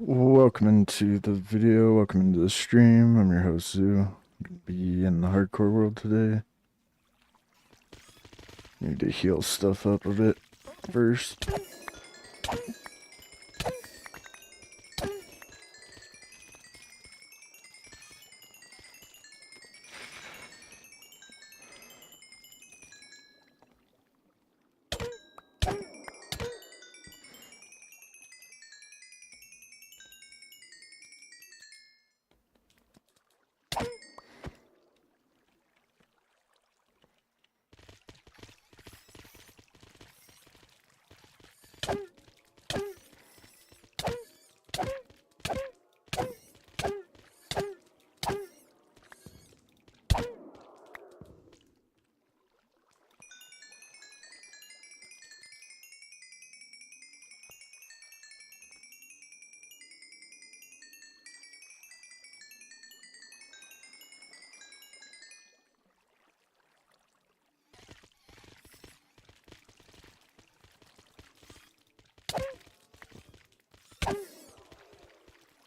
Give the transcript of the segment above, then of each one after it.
Welcome into the video, welcome into the stream. I'm your host Zoo. Gonna be in the hardcore world today. Need to heal stuff up a bit first.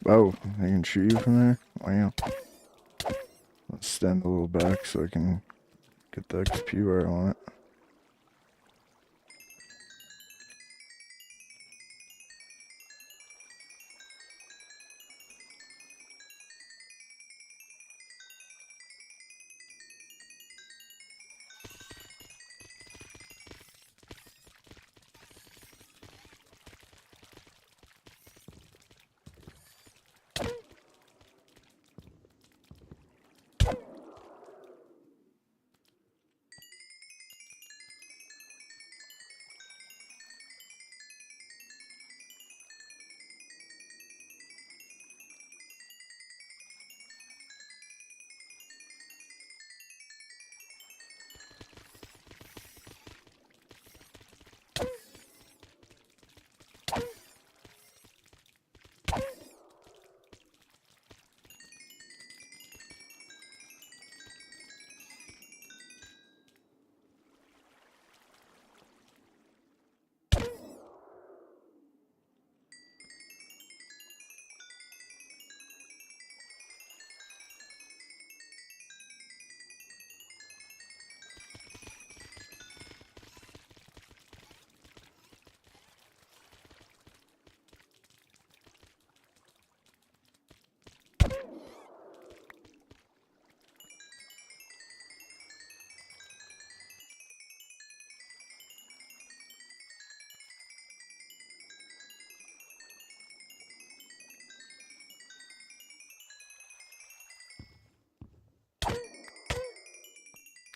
Oh, I can shoot you from there? Wow. Let's stand a little back so I can get the XP where I want it.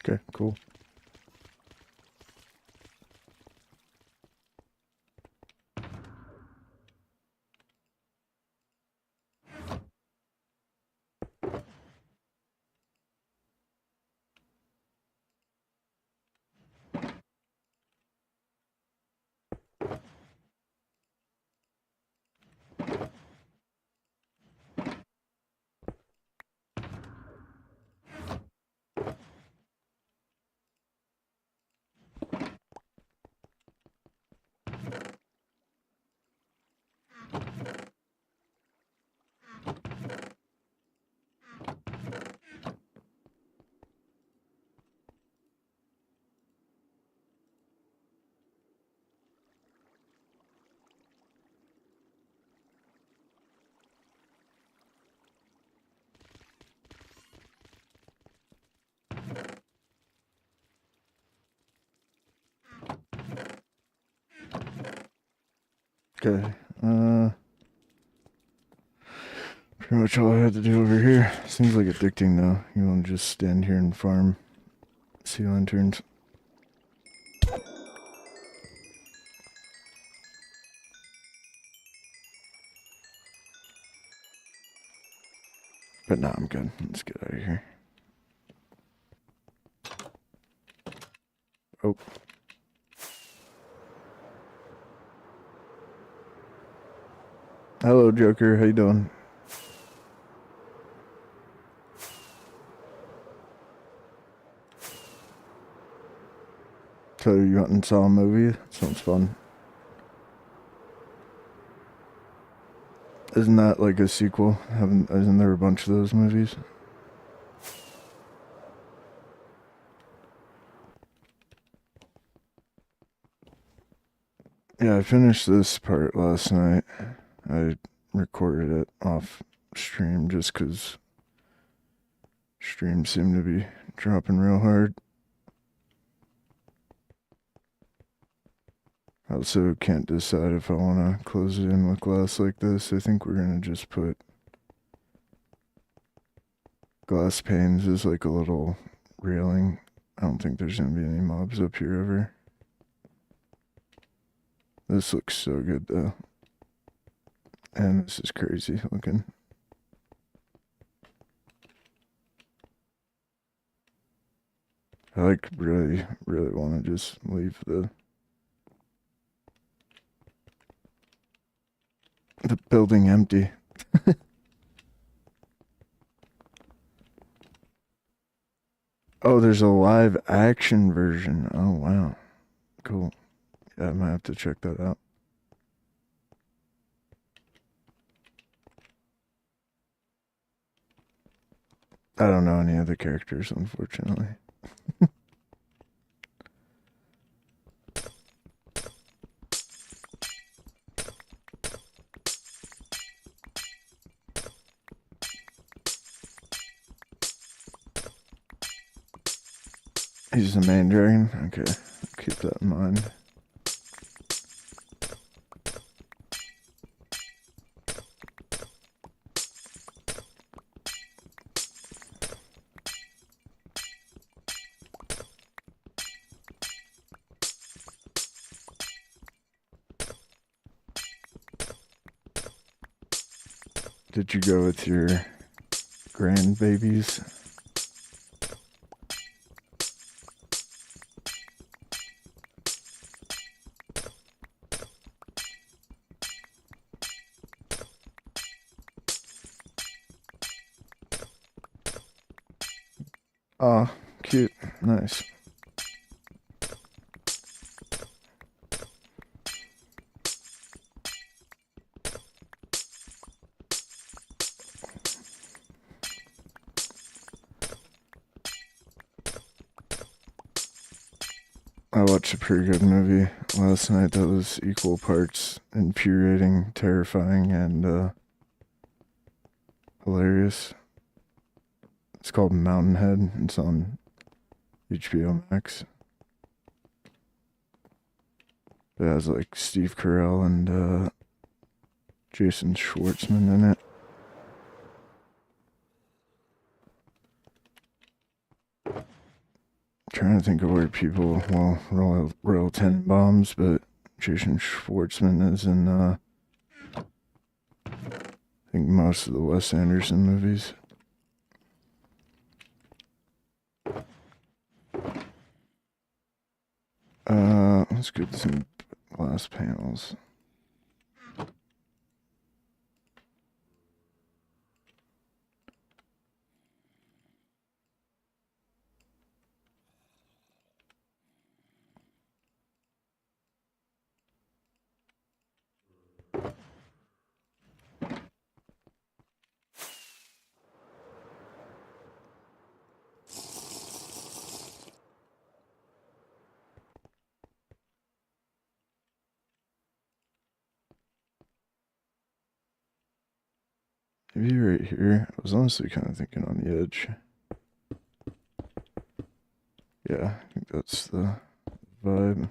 Okay, cool. Okay, pretty much all I had to do over here. Seems like addicting though. You want to just stand here and farm sea lanterns. But nah, I'm good. Let's get out of here. Oh. Hello, Joker. How you doing? So you went and saw a movie? Sounds fun. Isn't that like a sequel? Isn't there a bunch of those movies? Yeah, I finished this part last night. I recorded it off stream just because streams seem to be dropping real hard. I also can't decide if I want to close it in with glass like this. I think we're going to just put glass panes as like a little railing. I don't think there's going to be any mobs up here ever. This looks so good though. And this is crazy looking. I like really want to just leave the building empty. Oh, there's a live action version. Oh wow. Cool. Yeah, I might have to check that out. I don't know any of the characters, unfortunately. He's the main dragon? Okay, keep that in mind. Did you go with your grandbabies? Oh, cute. Nice. I watched a pretty good movie last night that was equal parts infuriating, terrifying, and hilarious. It's called Mountainhead. It's on HBO Max. It has like Steve Carell and Jason Schwartzman in it. Trying to think of where people, well, Royal Tenenbaums, but Jason Schwartzman is in, I think most of the Wes Anderson movies. Let's get some glass panels. Maybe right here. I was honestly kind of thinking on the edge. Yeah, I think that's the vibe.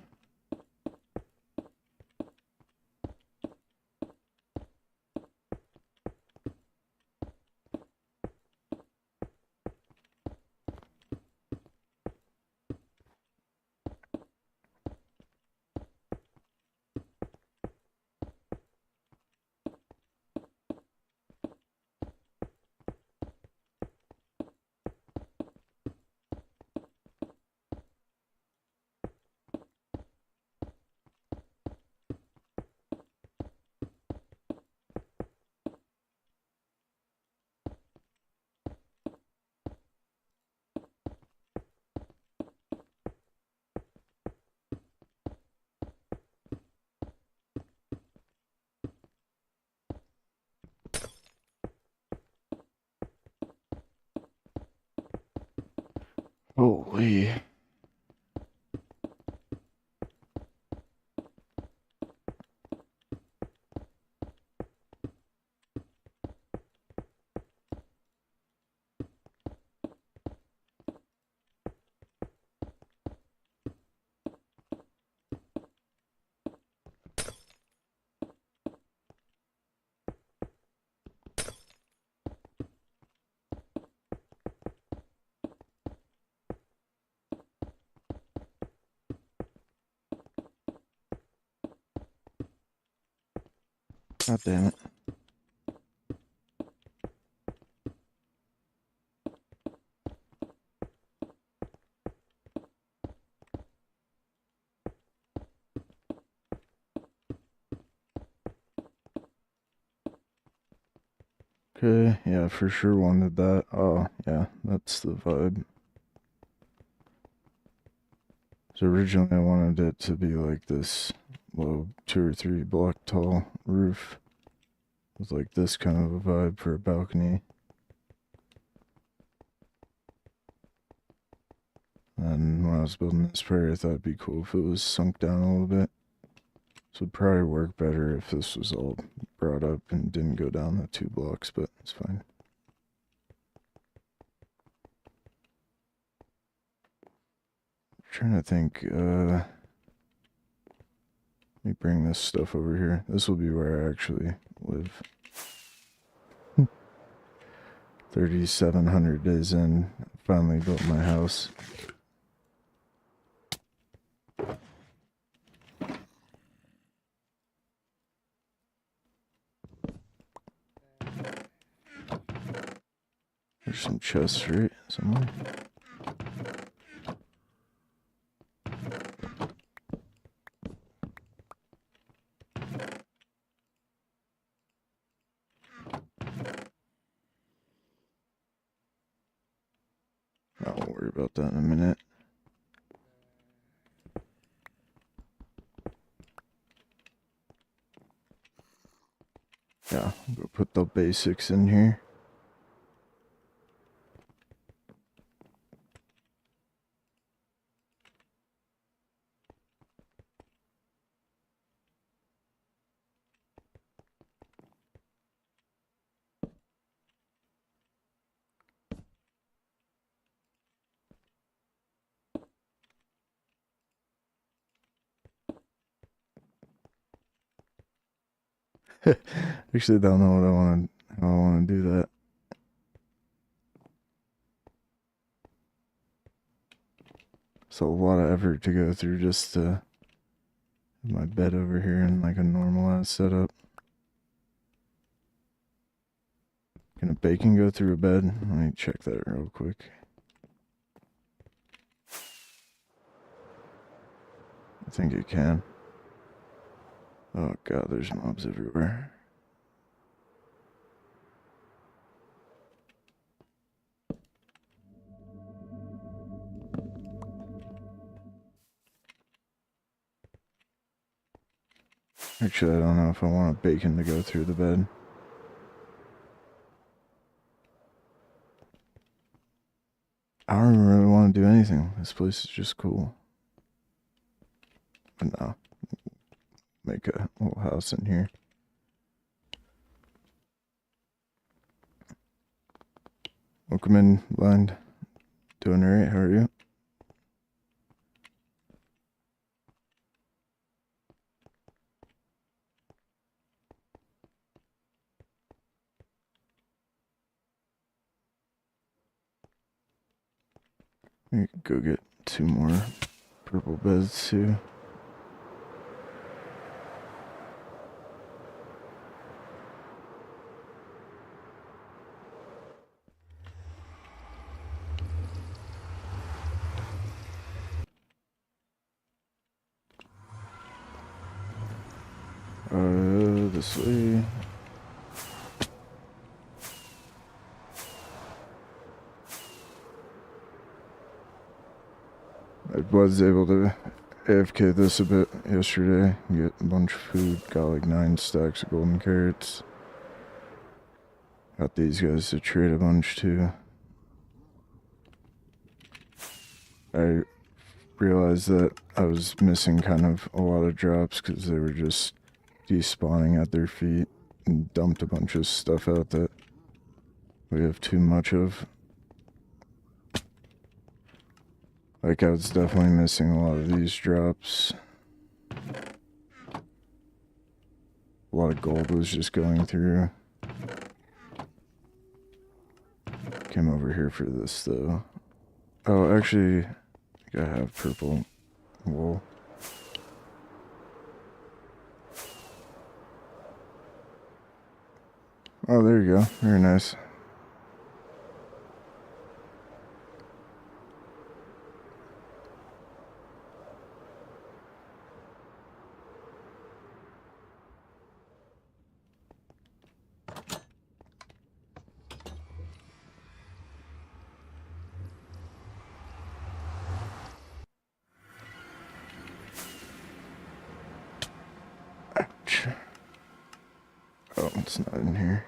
Wee. God damn it. Okay, yeah, for sure wanted that. Oh, yeah, that's the vibe. So originally I wanted it to be like this low 2 or 3 block tall roof with like this kind of a vibe for a balcony. And when I was building this prayer, I thought it'd be cool if it was sunk down a little bit. This would probably work better if this was all brought up and didn't go down the 2 blocks, but it's fine. Trying to think, let me bring this stuff over here. This will be where I actually live. 3,700 days in, finally built my house. There's some chests, right? Somewhere. I won't worry about that in a minute. Yeah, go put the basics in here. Actually, don't know what I want to, how I want to do that. It's a lot of effort to go through just to have my bed over here in like a normalized setup. Can a bacon go through a bed? Let me check that real quick. I think it can. Oh god, there's mobs everywhere. Actually, I don't know if I want a bacon to go through the bed. I don't even really want to do anything. This place is just cool. But no. Make a little house in here. Welcome in, Blind. Doing alright, how are you? We could go get 2 more purple beds too. This way. I was able to AFK this a bit yesterday. Get a bunch of food. Got like 9 stacks of golden carrots. Got these guys to trade a bunch too. I realized that I was missing kind of a lot of drops because they were just despawning at their feet and dumped a bunch of stuff out that we have too much of. Like, I was definitely missing a lot of these drops. A lot of gold was just going through. Came over here for this, though. Oh, actually, I think I have purple wool. Oh, there you go. Very nice. Ouch. Oh, it's not in here.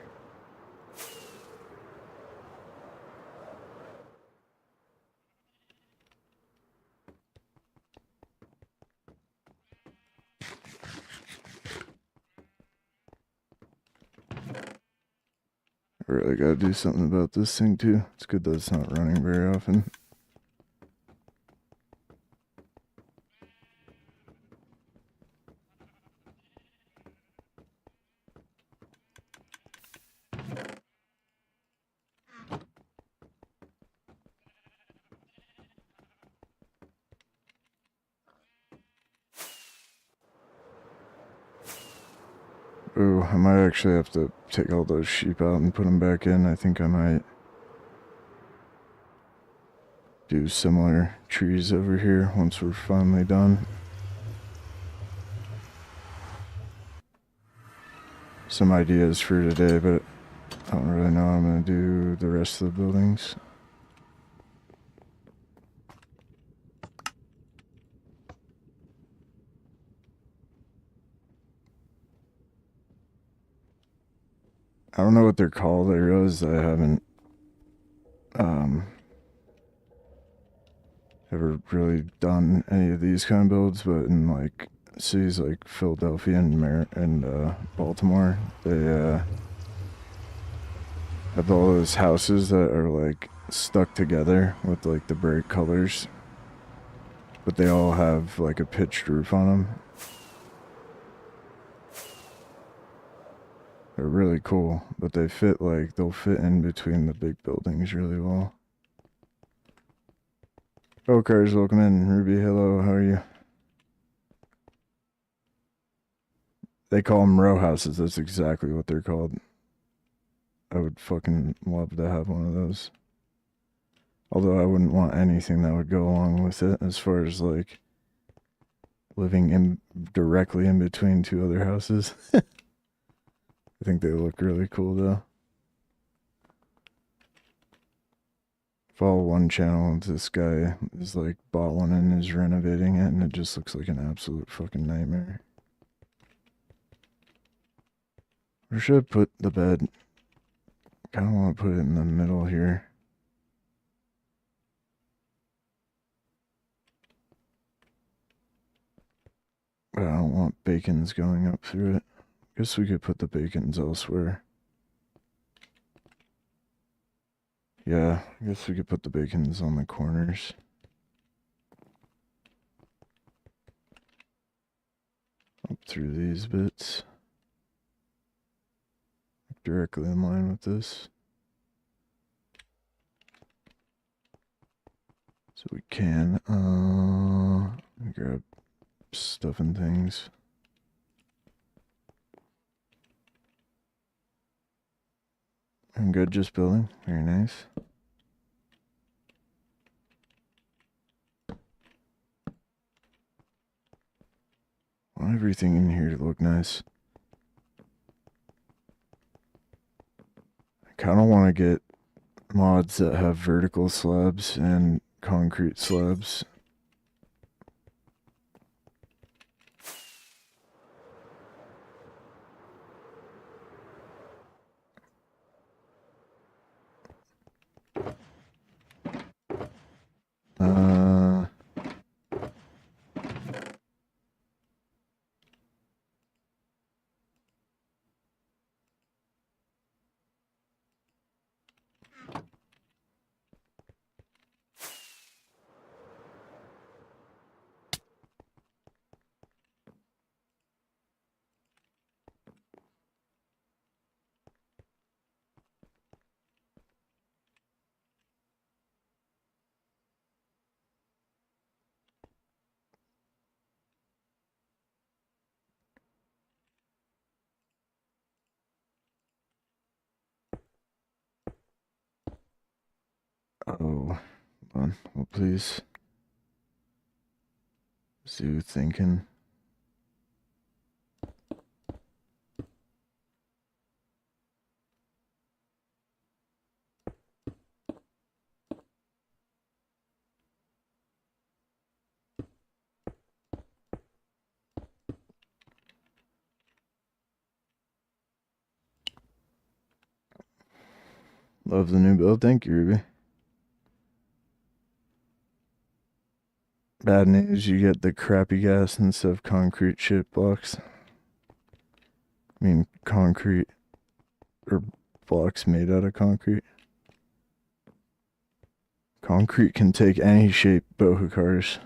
I really gotta do something about this thing too. It's good that it's not running very often. Ooh, I might actually have to take all those sheep out and put them back in. I think I might do similar trees over here once we're finally done. Some ideas for today, but I don't really know how I'm going to do the rest of the buildings. I don't know what they're called. I realize I haven't ever really done any of these kind of builds, but in like cities like Philadelphia and Baltimore, they have all those houses that are like stuck together with like the bright colors, but they all have like a pitched roof on them. They're really cool, but they'll fit in between the big buildings really well. Oh, cars, welcome in. Ruby, hello, how are you? They call them row houses. That's exactly what they're called. I would fucking love to have one of those. Although I wouldn't want anything that would go along with it as far as like living directly in between two other houses. I think they look really cool though. Follow one channel and this guy is like bought one and is renovating it and it just looks like an absolute fucking nightmare. Where should I put the bed? I kinda want to put it in the middle here. But I don't want bacons going up through it. Guess we could put the bacons elsewhere. Yeah, I guess we could put the bacons on the corners. Up through these bits. Directly in line with this. So we can, grab stuff and things. I'm good, just building. Very nice. I want everything in here to look nice. I kind of want to get mods that have vertical slabs and concrete slabs. Oh, hold on. Well, please. Zoo thinking. Love the new build. Thank you, Ruby. Bad news, you get the crappy gas instead of concrete shit blocks. I mean, concrete or blocks made out of concrete. Concrete can take any shape, boho cars.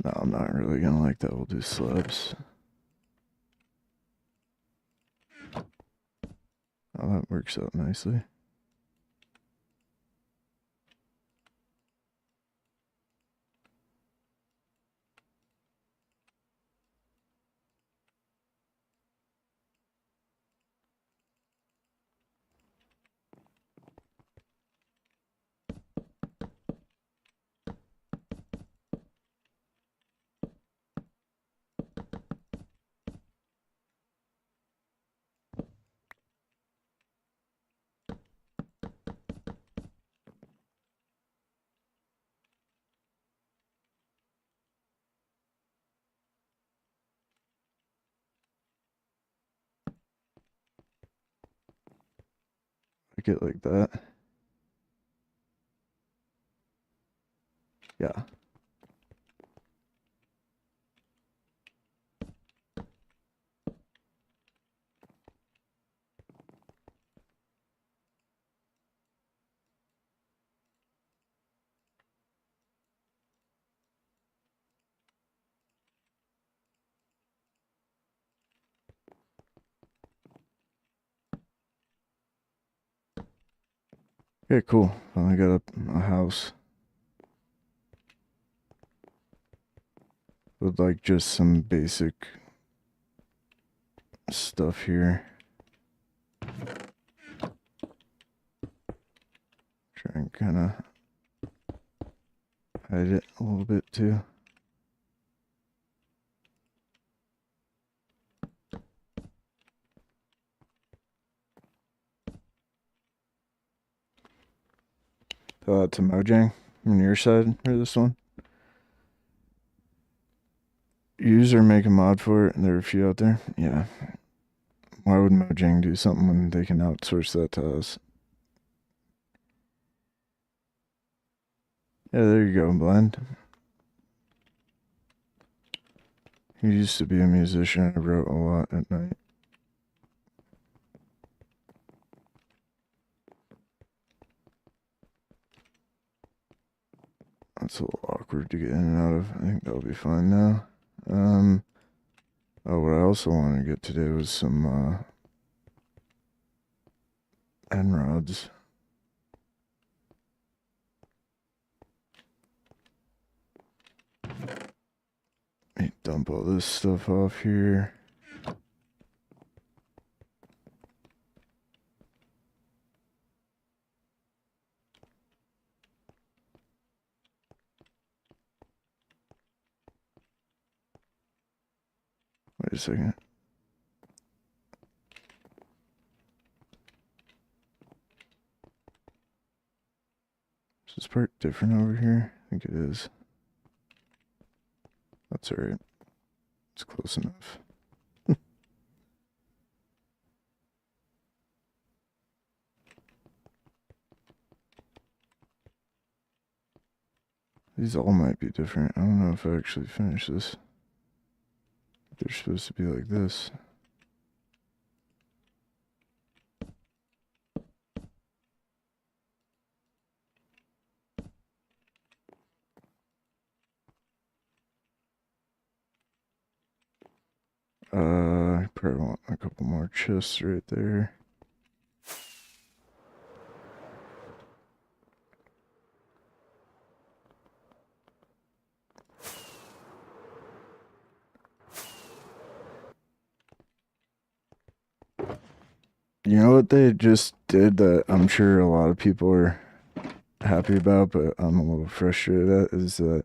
No, I'm not really gonna like that. We'll do slabs. Oh, that works out nicely. Like it like that. Yeah. Okay, cool. Finally got a house. With like just some basic stuff here. Try and kind of hide it a little bit too. To Mojang on your side or this one. Use or make a mod for it, and there are a few out there. Yeah. Why would Mojang do something when they can outsource that to us? Yeah, there you go, Blend. He used to be a musician. I wrote a lot at night. That's a little awkward to get in and out of. I think that'll be fine now. Oh, what I also wanted to get today was some end rods. Let me dump all this stuff off here. Wait a second. Is this part different over here? I think it is. That's alright. It's close enough. These all might be different. I don't know if I actually finished this. They're supposed to be like this. I probably want a couple more chests right there. You know what they just did that I'm sure a lot of people are happy about, but I'm a little frustrated at, is that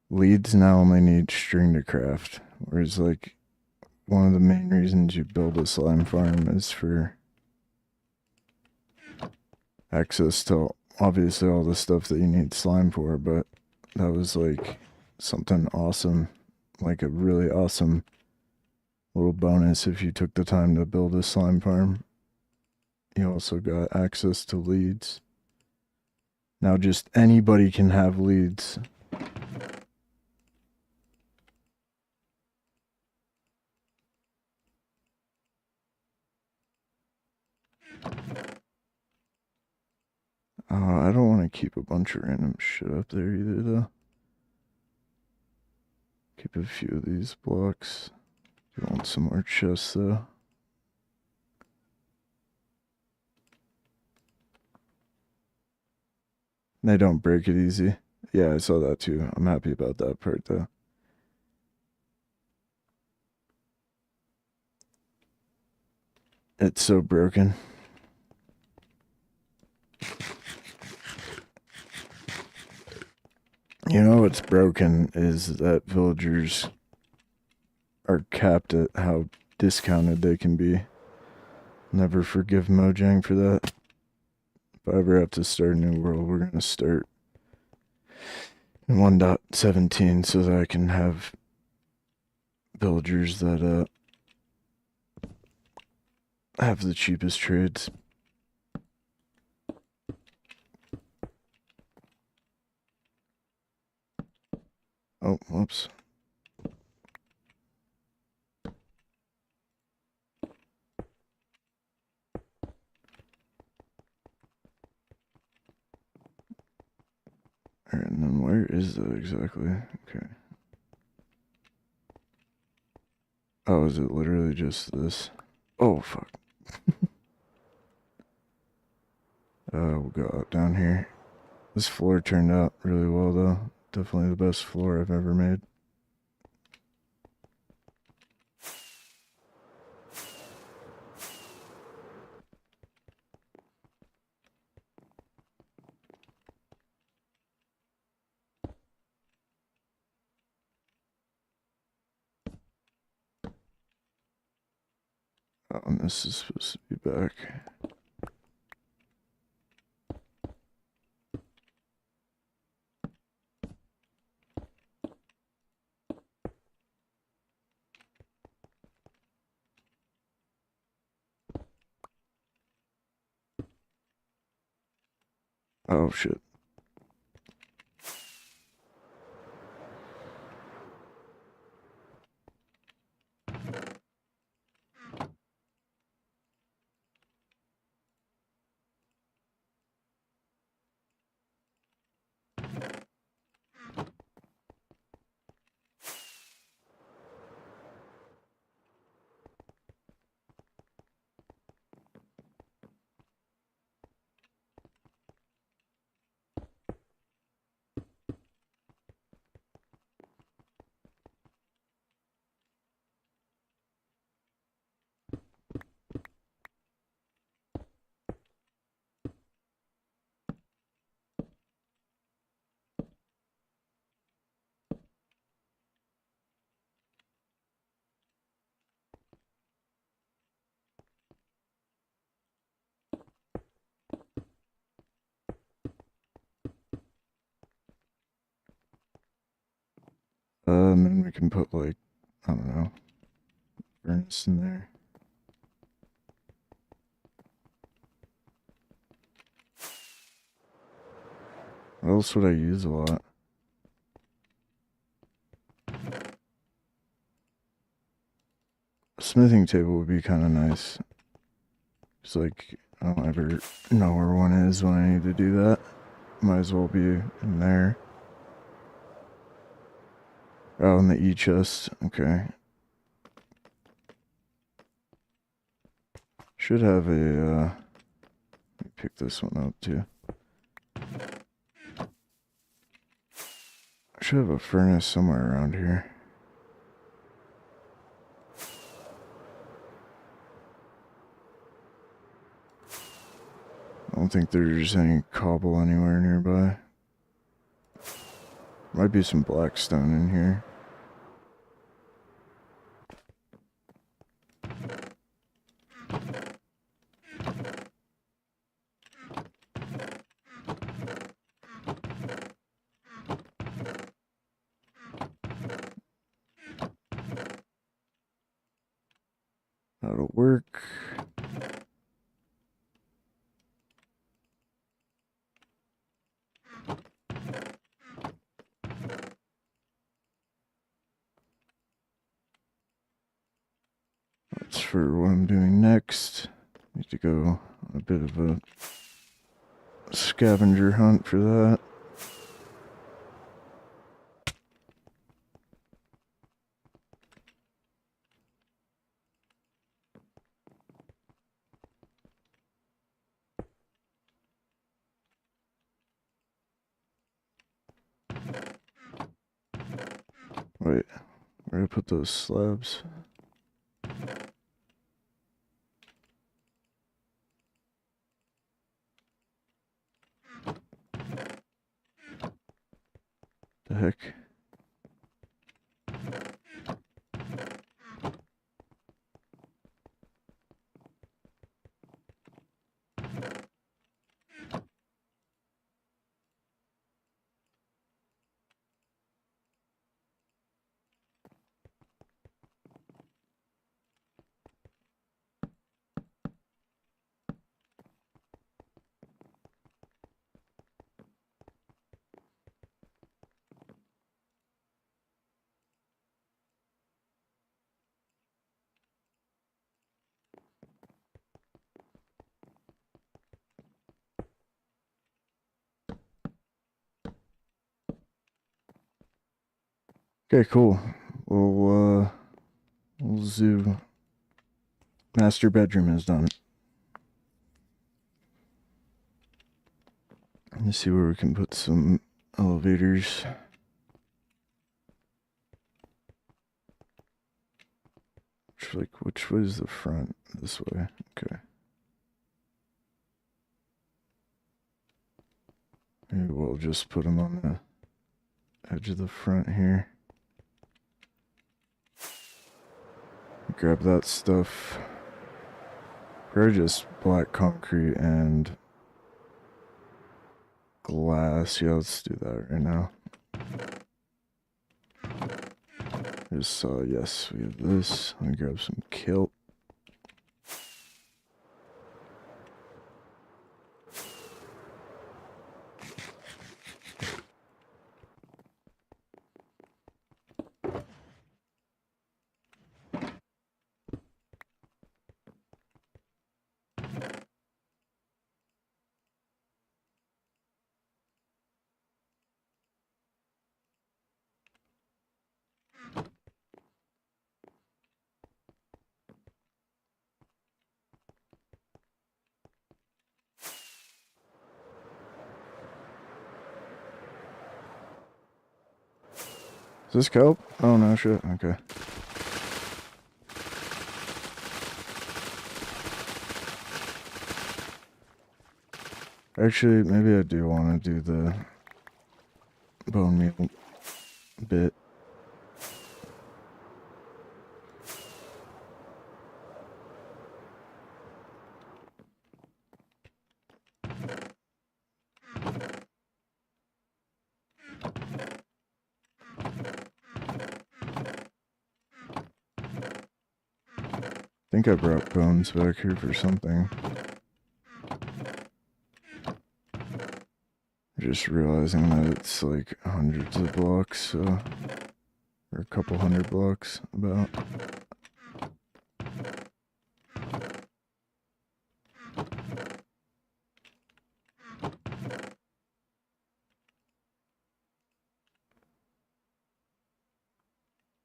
leads now only need string to craft. Whereas, like, one of the main reasons you build a slime farm is for access to obviously all the stuff that you need slime for, but that was like something awesome, like a really awesome little bonus if you took the time to build a slime farm. You also got access to leads. Now just anybody can have leads. I don't want to keep a bunch of random shit up there either, though. Keep a few of these blocks. You want some more chests, though. They don't break it easy. Yeah, I saw that too. I'm happy about that part, though. It's so broken. You know what's broken is that villagers are capped at how discounted they can be. Never forgive Mojang for that. If I ever have to start a new world, we're gonna start in 1.17 so that I can have villagers that have the cheapest trades. Oh, whoops. Alright, and then where is that exactly? Okay. Oh, is it literally just this? Oh, fuck. We'll go out down here. This floor turned out really well, though. Definitely the best floor I've ever made. Oh, and this is supposed to be back. Oh, shit. And then we can put, like, I don't know, furnace in there. What else would I use a lot? A smithing table would be kind of nice. It's like, I don't ever know where one is when I need to do that. Might as well be in there. Oh, in the E chest. Okay. Should have a, let me pick this one up too. I should have a furnace somewhere around here. don't think there's any cobble anywhere nearby. Might be some black stone in here. That'll work. That's for what I'm doing next. Need to go on a bit of a scavenger hunt for that. Wait, where did I put those slabs? The heck? Okay, cool. Well, zoo master bedroom is done. Let me see where we can put some elevators. Which way is the front? This way. Okay. Maybe we'll just put them on the edge of the front here. Grab that stuff. Or just black concrete and glass. Yeah, let's do that right now. Just yes, we have this. Let me grab some kilt. Is this kelp? Oh no, shit. Okay. Actually, maybe I do want to do the bone meal bit. I think I brought bones back here for something. Just realizing that it's like hundreds of blocks, so, or a couple hundred blocks about.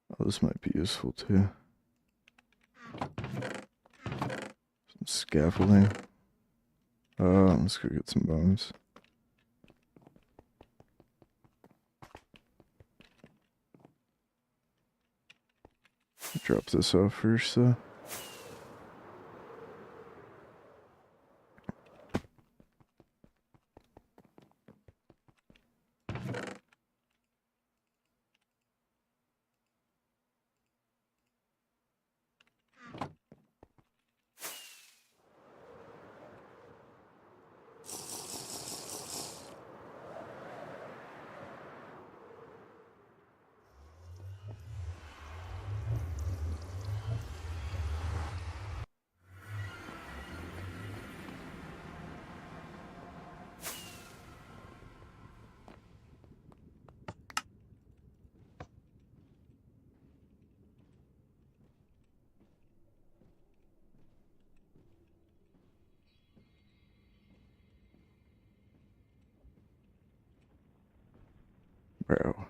Oh, this might be useful too. Some scaffolding. Let's go get some bones. Drop this off first, though. Bro.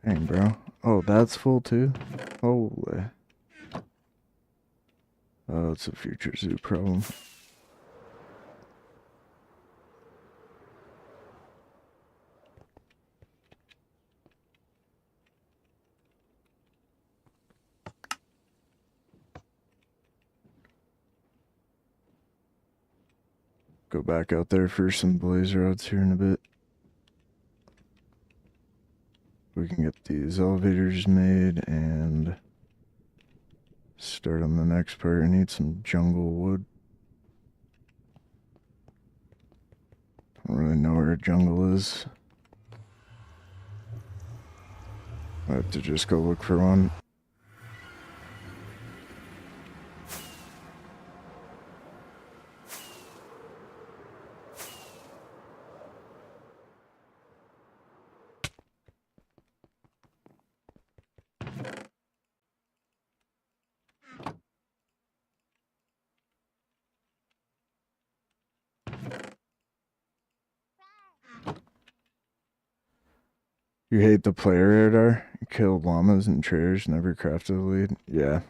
Dang, bro. Oh, that's full too? Holy. Oh, it's a future zoo problem. Go back out there for some blaze rods here in a bit. We can get these elevators made and start on the next part. I need some jungle wood. Don't really know where a jungle is. I have to just go look for one. You hate the player, Radar? You killed llamas and traders, never crafted a lead? Yeah,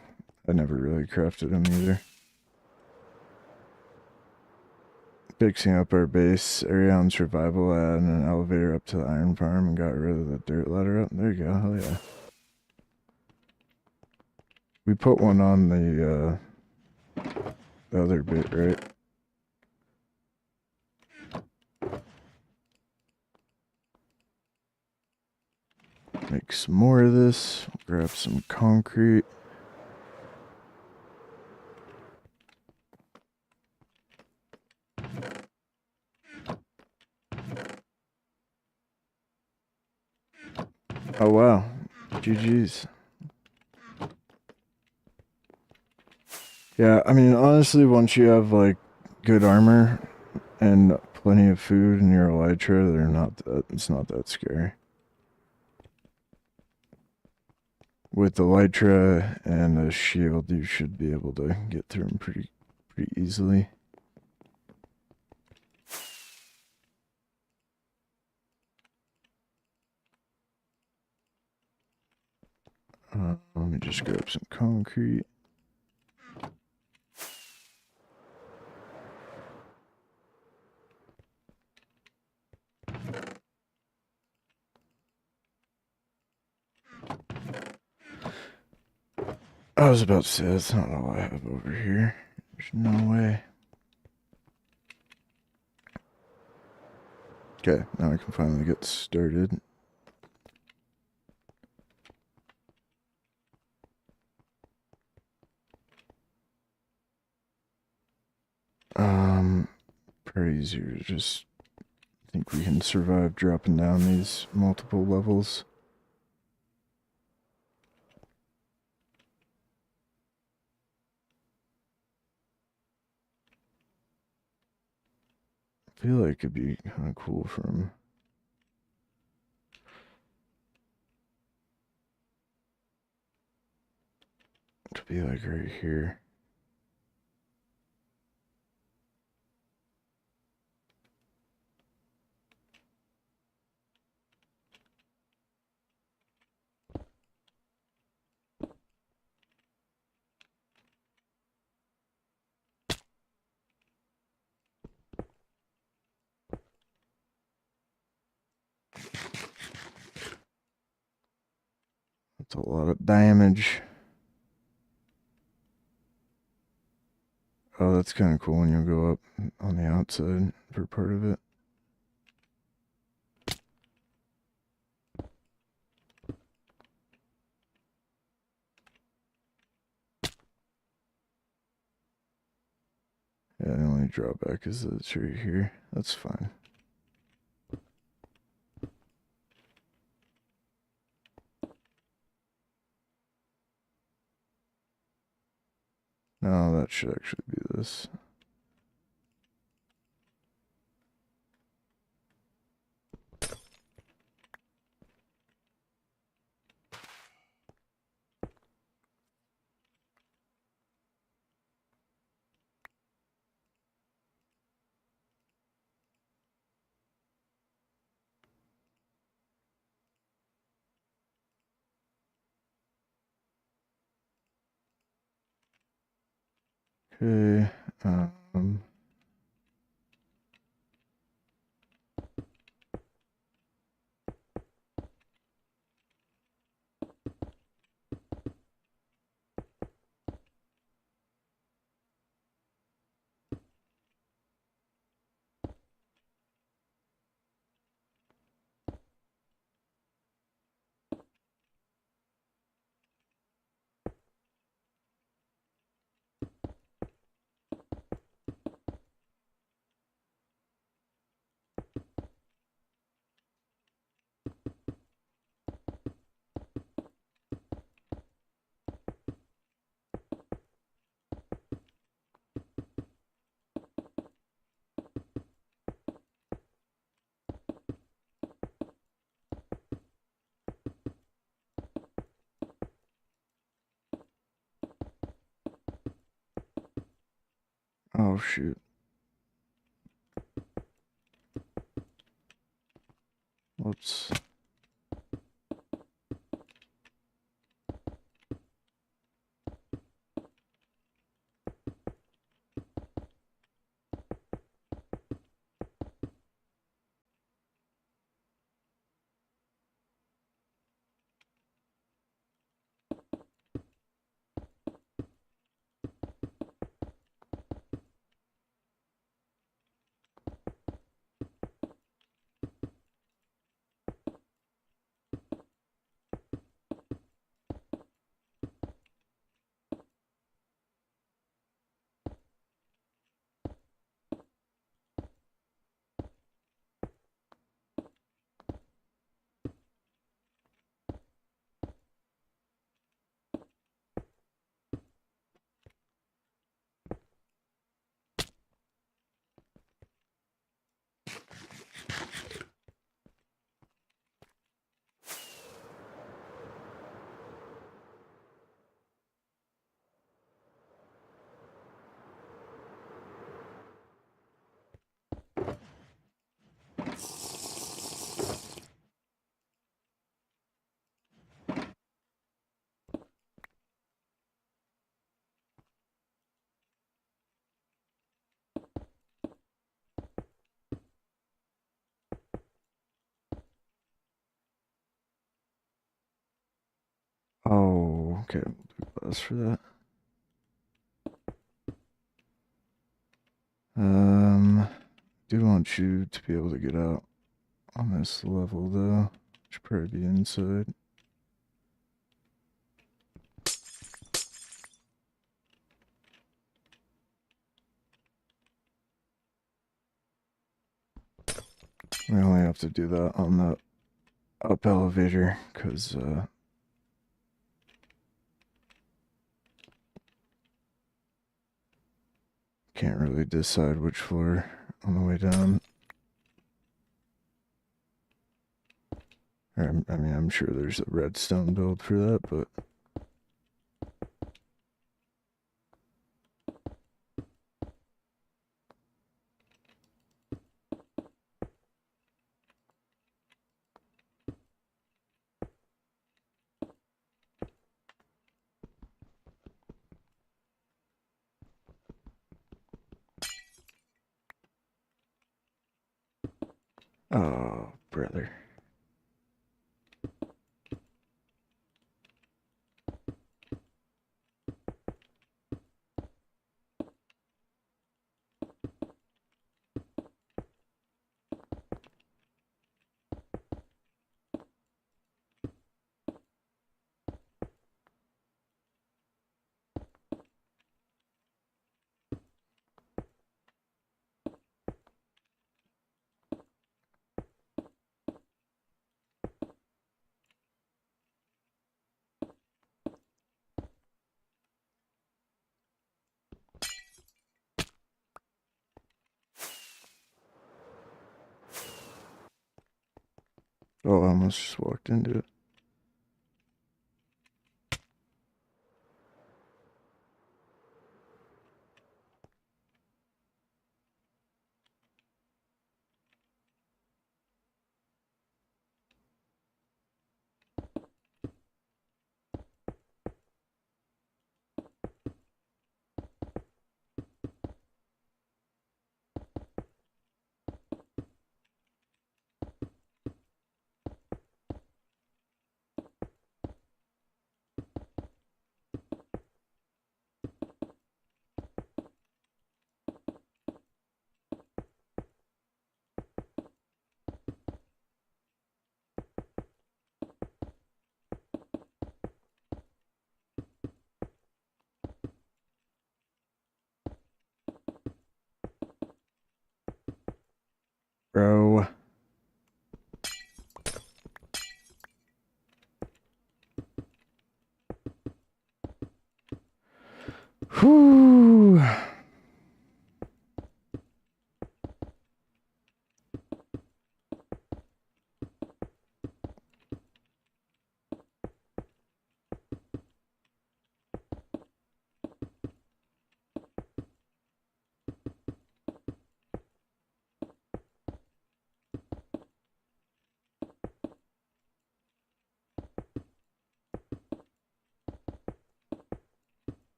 I never really crafted them either. Fixing up our base area on survival, added an elevator up to the iron farm and got rid of the dirt ladder up. There you go, hell yeah. We put one on the other bit, right? Make some more of this. Grab some concrete. Oh wow. GG's. Yeah, I mean, honestly, once you have like good armor and plenty of food and your elytra, it's not that scary. With the elytra and a shield, you should be able to get through them pretty easily. Let me just grab some concrete. I was about to say, that's not all I have over here. There's no way. Okay, now I can finally get started. Pretty easier to just think we can survive dropping down these multiple levels. I feel like it'd be kind of cool for him. To be like right here. That's a lot of damage. Oh, that's kind of cool when you go up on the outside for part of it. Yeah, the only drawback is that it's right here. That's fine. No, that should actually be this. Okay. Oh shoot. Whoops. Oh, okay. We'll do glass for that. Do want you to be able to get out on this level though. Should probably be inside. We only have to do that on the up elevator because can't really decide which floor on the way down. Or, I mean, I'm sure there's a redstone build for that, but oh, brother. Oh, I almost just walked into it. Bro. Whew.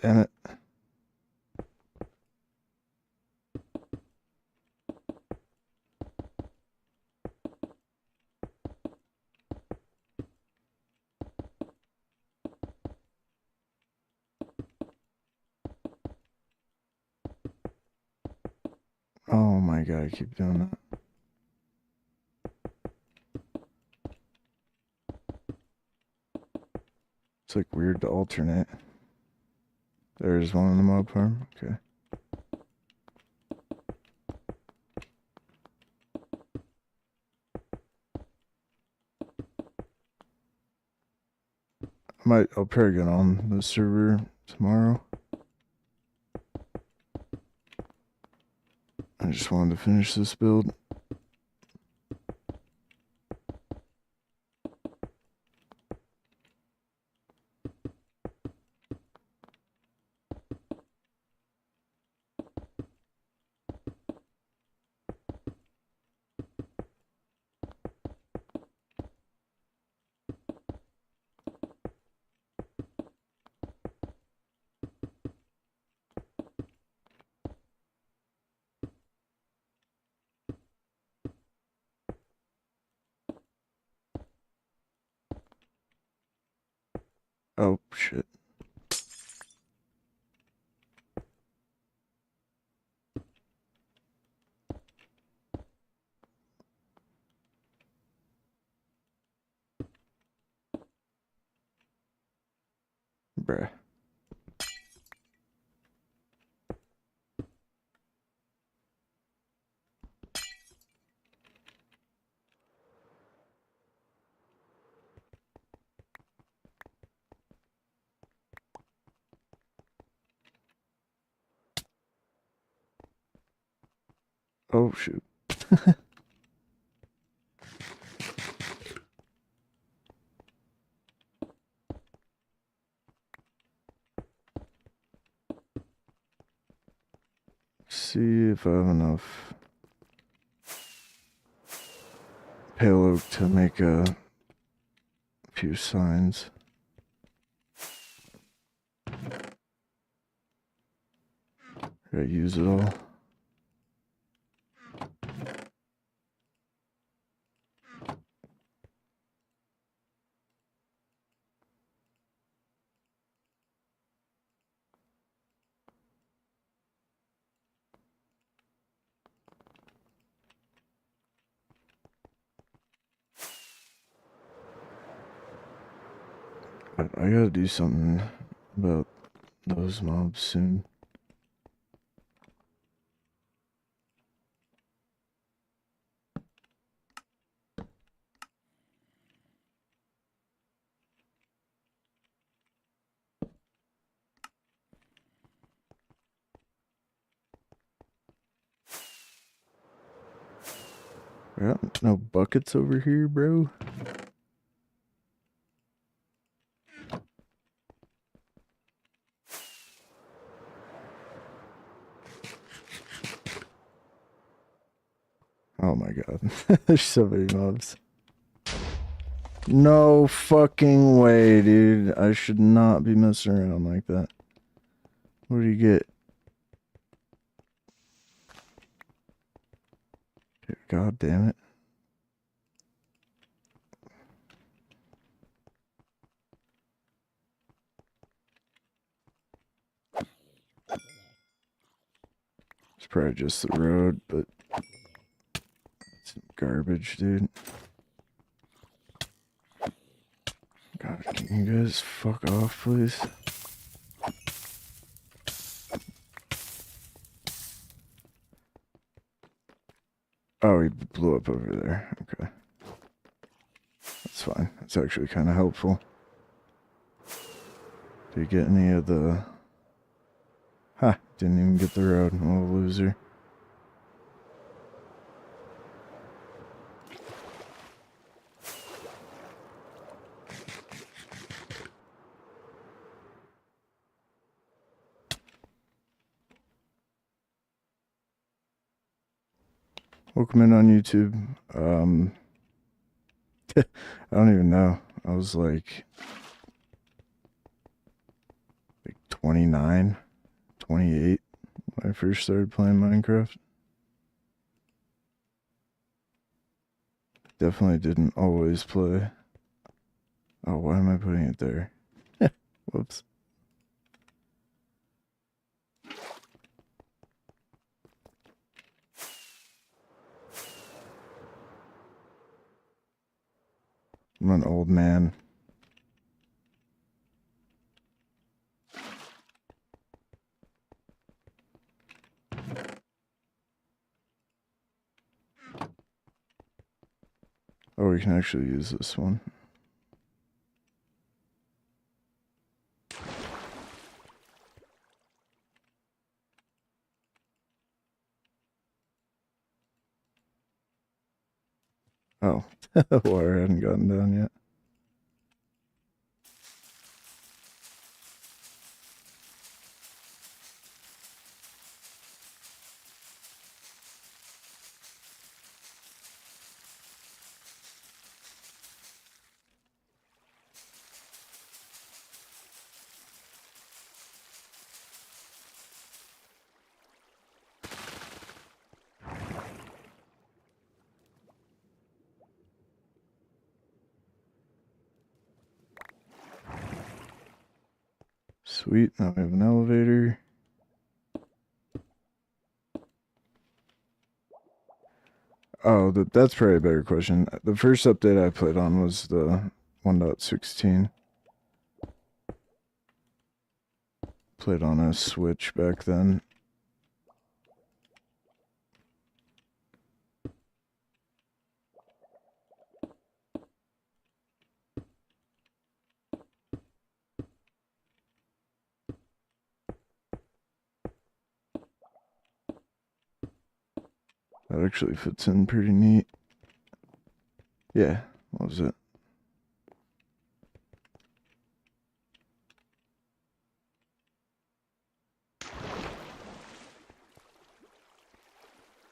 Damn it. Oh my god, I keep doing that. It's like weird to alternate. There's one in the mob farm. Okay. I'll probably get on the server tomorrow. I just wanted to finish this build. Oh, shit. Bruh. Oh, shoot. See if I have enough pale oak to make a few signs. Did I use it all? I gotta do something about those mobs soon. I got no buckets over here, bro. Oh my god. There's so many mobs. No fucking way, dude. I should not be messing around like that. What do you get? God damn it. It's probably just the road, but it's garbage, dude. God, can you guys fuck off, please? Oh, he blew up over there. Okay. That's fine. That's actually kind of helpful. Did you get any of the... Ha! Didn't even get the road. What a loser. Welcome in on YouTube. I don't even know. I was like 29, 28 when I first started playing Minecraft. Definitely didn't always play. Oh, why am I putting it there? Whoops. I'm an old man. Oh, we can actually use this one. Oh, the wire hadn't gotten down yet. Sweet, now we have an elevator. Oh, that's probably a better question. The first update I played on was the 1.16. Played on a Switch back then. That actually fits in pretty neat. Yeah, what was it?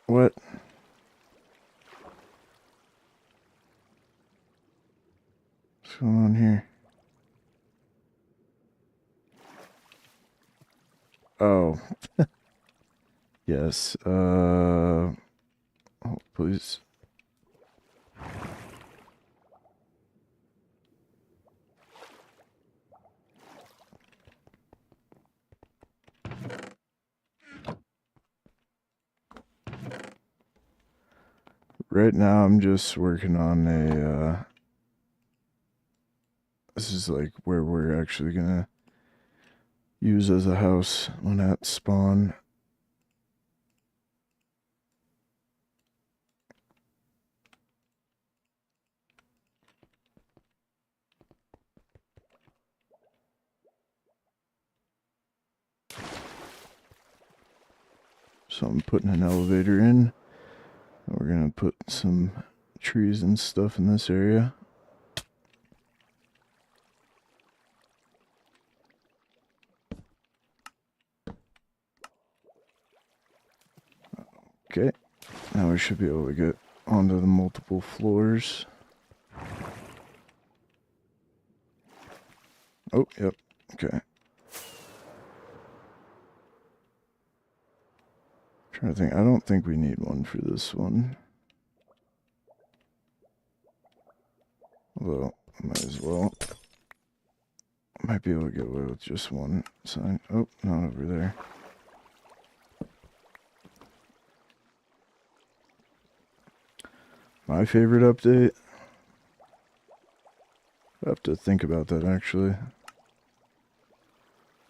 What? What's going on here? Oh. Yes, oh, please. Right now I'm just working on a, this is like where we're actually gonna use as a house when at spawn. So I'm putting an elevator in. We're gonna put some trees and stuff in this area. Okay, now we should be able to get onto the multiple floors. Oh, yep, okay. Trying to think, I don't think we need one for this one. Although, might as well. Might be able to get away with just one sign. Oh, not over there. My favorite update? I have to think about that actually.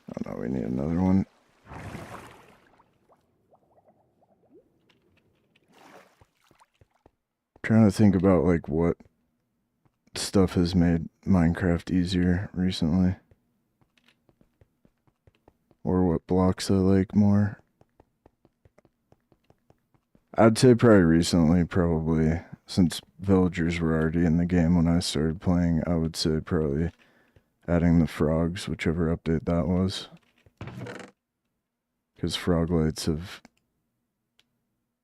Oh no, we need another one. Trying to think about like what stuff has made Minecraft easier recently. Or what blocks I like more. I'd say probably recently, probably since villagers were already in the game when I started playing, I would say probably adding the frogs, whichever update that was. Because frog lights have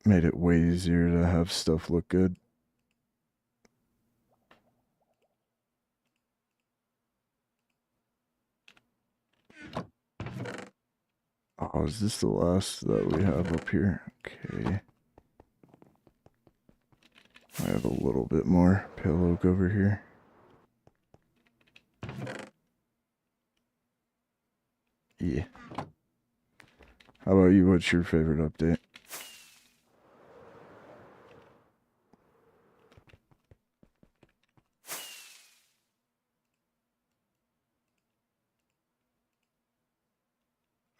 made it way easier to have stuff look good. Oh, is this the last that we have up here? Okay. I have a little bit more pale oak over here. Yeah. How about you? What's your favorite update?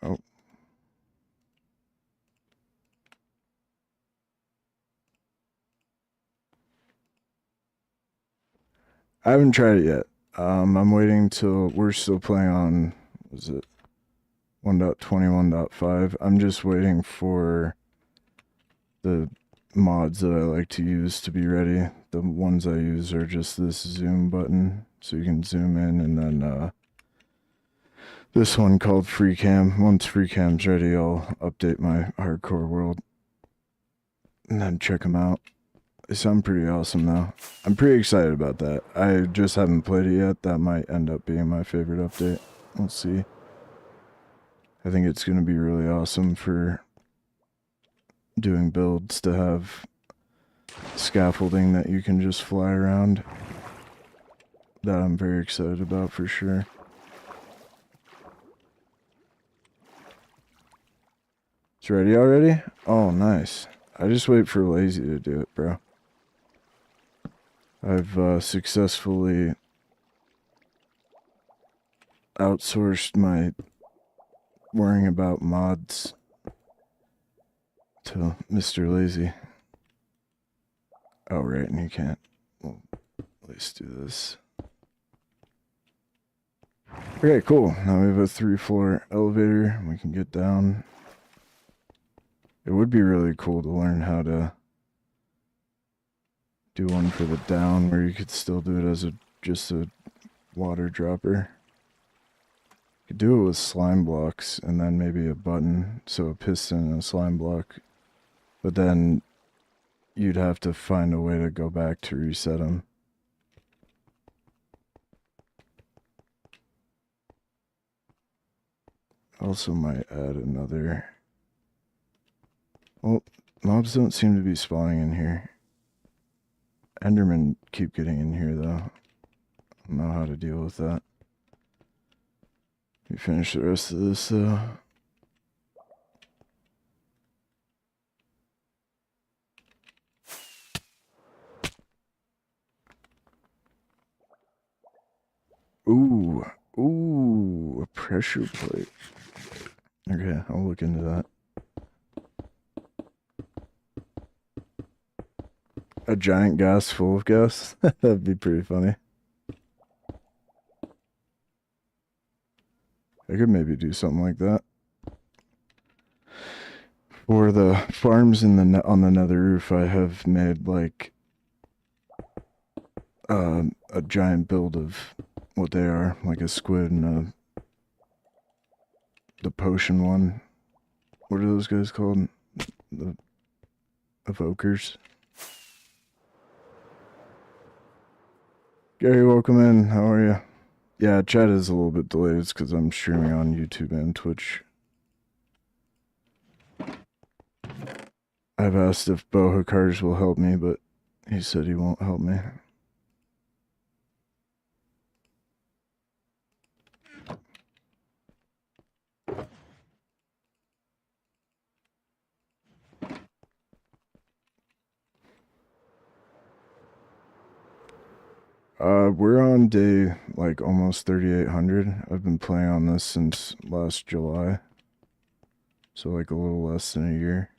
Oh. I haven't tried it yet. I'm waiting till we're still playing on, was it 1.21.5? I'm just waiting for the mods that I like to use to be ready. The ones I use are just this zoom button, so you can zoom in, and then this one called free cam. Once free cam's ready, I'll update my hardcore world and then check them out. They sound pretty awesome though. I'm pretty excited about that. I just haven't played it yet. That might end up being my favorite update. We'll see. I think it's going to be really awesome for doing builds to have scaffolding that you can just fly around. That I'm very excited about for sure. It's ready already? Oh, nice. I just wait for Lazy to do it, bro. I've successfully outsourced my worrying about mods to Mr. Lazy. Oh, right, and you can't. Well, let's do this. Okay, cool. Now we have a 3-floor elevator. We can get down. It would be really cool to learn how to do one for the down where you could still do it as just a water dropper. You could do it with slime blocks and then maybe a button, so a piston and a slime block. But then you'd have to find a way to go back to reset them. Also might add another. Well, mobs don't seem to be spawning in here. Endermen keep getting in here though. I don't know how to deal with that. We finish the rest of this though. Ooh, ooh, a pressure plate. Okay, I'll look into that. A giant gas full of gas? That'd be pretty funny. I could maybe do something like that. For the farms in the on the nether roof, I have made like a giant build of what they are, like a squid and the potion one. What are those guys called? The evokers. Gary, welcome in. How are you? Yeah, chat is a little bit delayed. It's because I'm streaming on YouTube and Twitch. I've asked if Bohakars will help me, but he said he won't help me. We're on day like almost 3,800. I've been playing on this since last July. So like a little less than a year.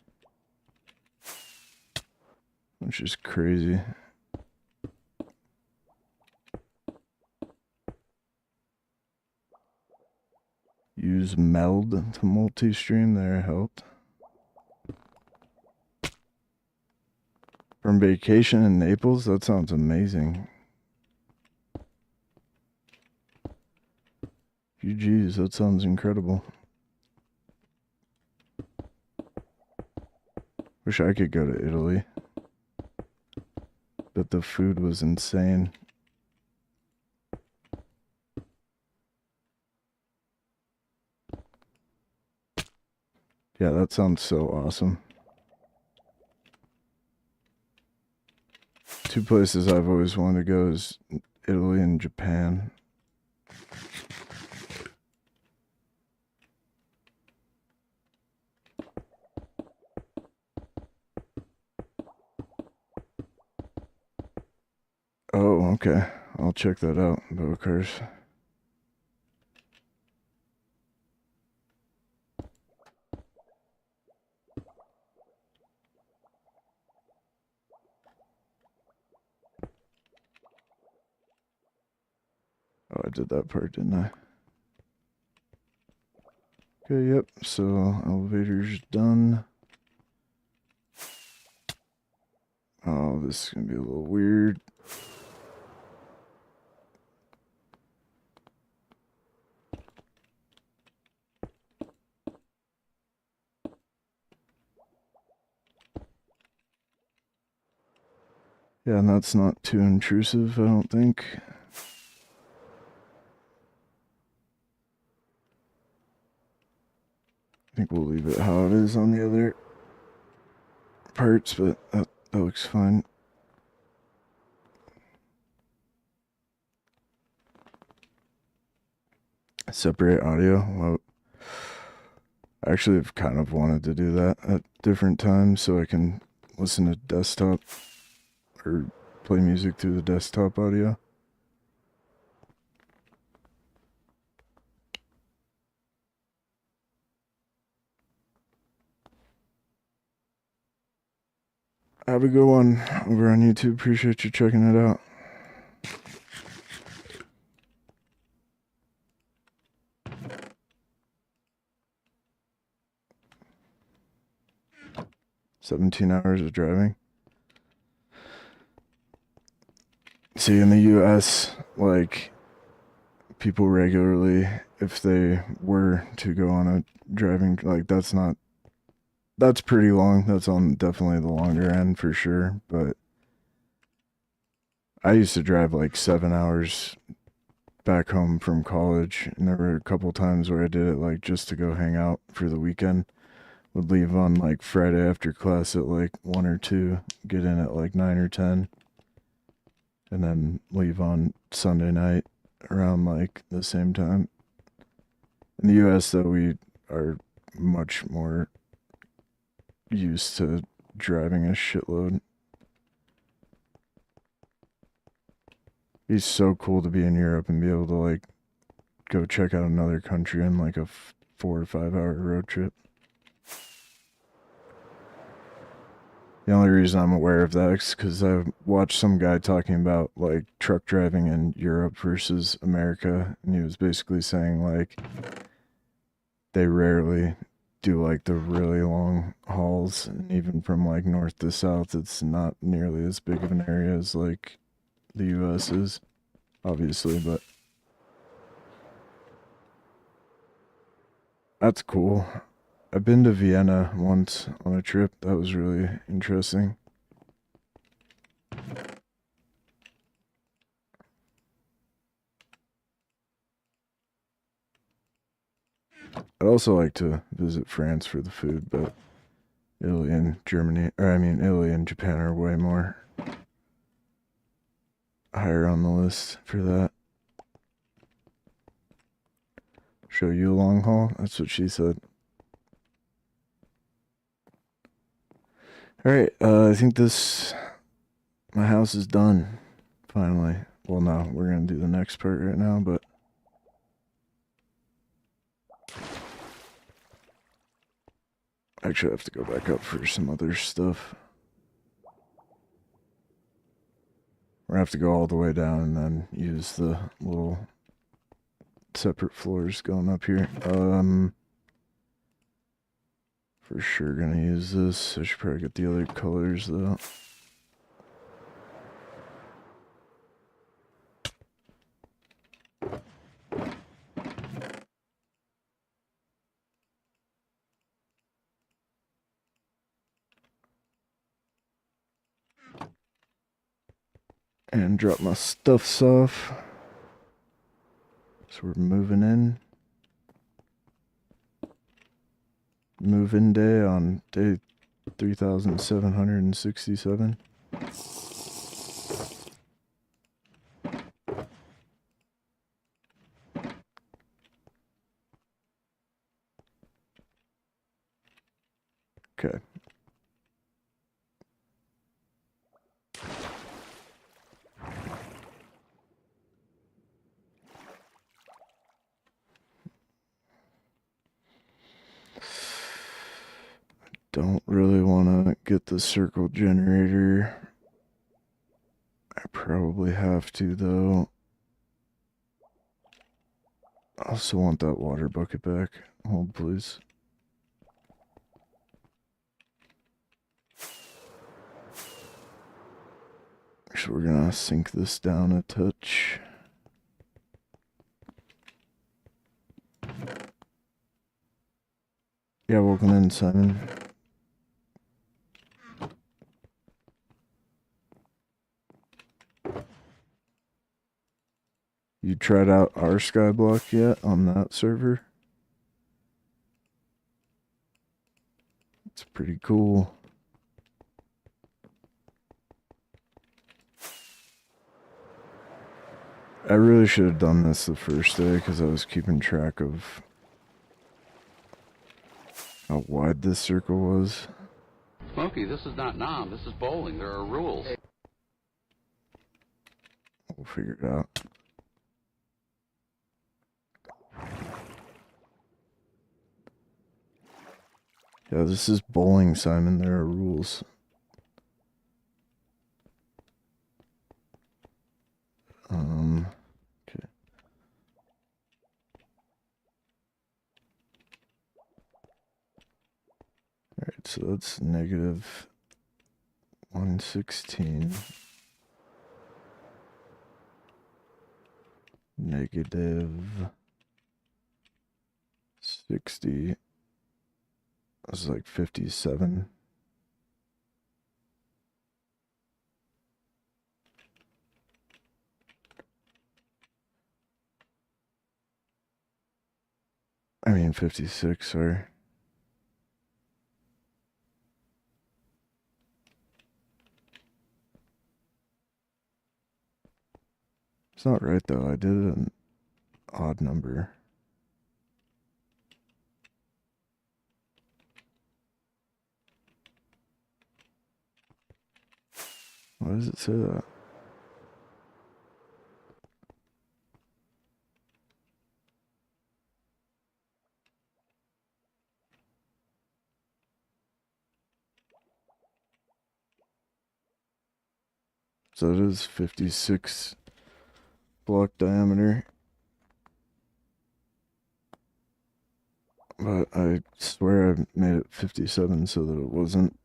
Which is crazy. Use meld to multi-stream. There, helped. From vacation in Naples? That sounds amazing. GG's, that sounds incredible. Wish I could go to Italy. But the food was insane. Yeah, that sounds so awesome. Two places I've always wanted to go is Italy and Japan. Oh, okay. I'll check that out, Bokers. Oh, I did that part, didn't I? Okay, yep. So, elevator's done. Oh, this is gonna be a little weird. Yeah, and that's not too intrusive, I don't think. I think we'll leave it how it is on the other parts, but that looks fine. Separate audio. Well, actually, I've kind of wanted to do that at different times so I can listen to desktop or play music through the desktop audio. Have a good one over on YouTube. Appreciate you checking it out. $17 of driving. See, in the US, like, people regularly, if they were to go on a driving, like, that's pretty long. That's on definitely the longer end for sure. But I used to drive like 7 hours back home from college, and there were a couple times where I did it like just to go hang out for the weekend. Would leave on like Friday after class at like 1 or 2, get in at like 9 or 10, and then leave on Sunday night around like the same time. In the US, though, we are much more used to driving a shitload. It's so cool to be in Europe and be able to like go check out another country in like a 4 or 5 hour road trip. The only reason I'm aware of that is because I watched some guy talking about like truck driving in Europe versus America, and he was basically saying like they rarely do like the really long hauls, and even from like north to south, it's not nearly as big of an area as like the US is, obviously, but that's cool. I've been to Vienna once on a trip. That was really interesting. I'd also like to visit France for the food, but Italy and Germany, or I mean, Italy and Japan are way more higher on the list for that. Show you a long haul? That's what she said. Alright, I think my house is done, finally. Well, no, we're going to do the next part right now, but actually I have to go back up for some other stuff. We're going to have to go all the way down and then use the little separate floors going up here. For sure going to use this. I should probably get the other colors though. And drop my stuffs off. So we're moving in. Move-in day on day 3,767. Okay. Don't really want to get the circle generator. I probably have to, though. I also want that water bucket back. Hold, please. So we're gonna sink this down a touch. Yeah, welcome in, Simon. You tried out our skyblock yet on that server? It's pretty cool. I really should have done this the first day because I was keeping track of how wide this circle was. Smokey, this is not Nam. This is bowling. There are rules. We'll figure it out. Yeah, this is bowling, Simon. There are rules. Okay. Alright, so that's negative 116. Negative 60. That's like 57. I mean 56, sorry. It's not right though. I did an odd number. Why does it say that? So it is 56 block diameter. But I swear I made it 57 so that it wasn't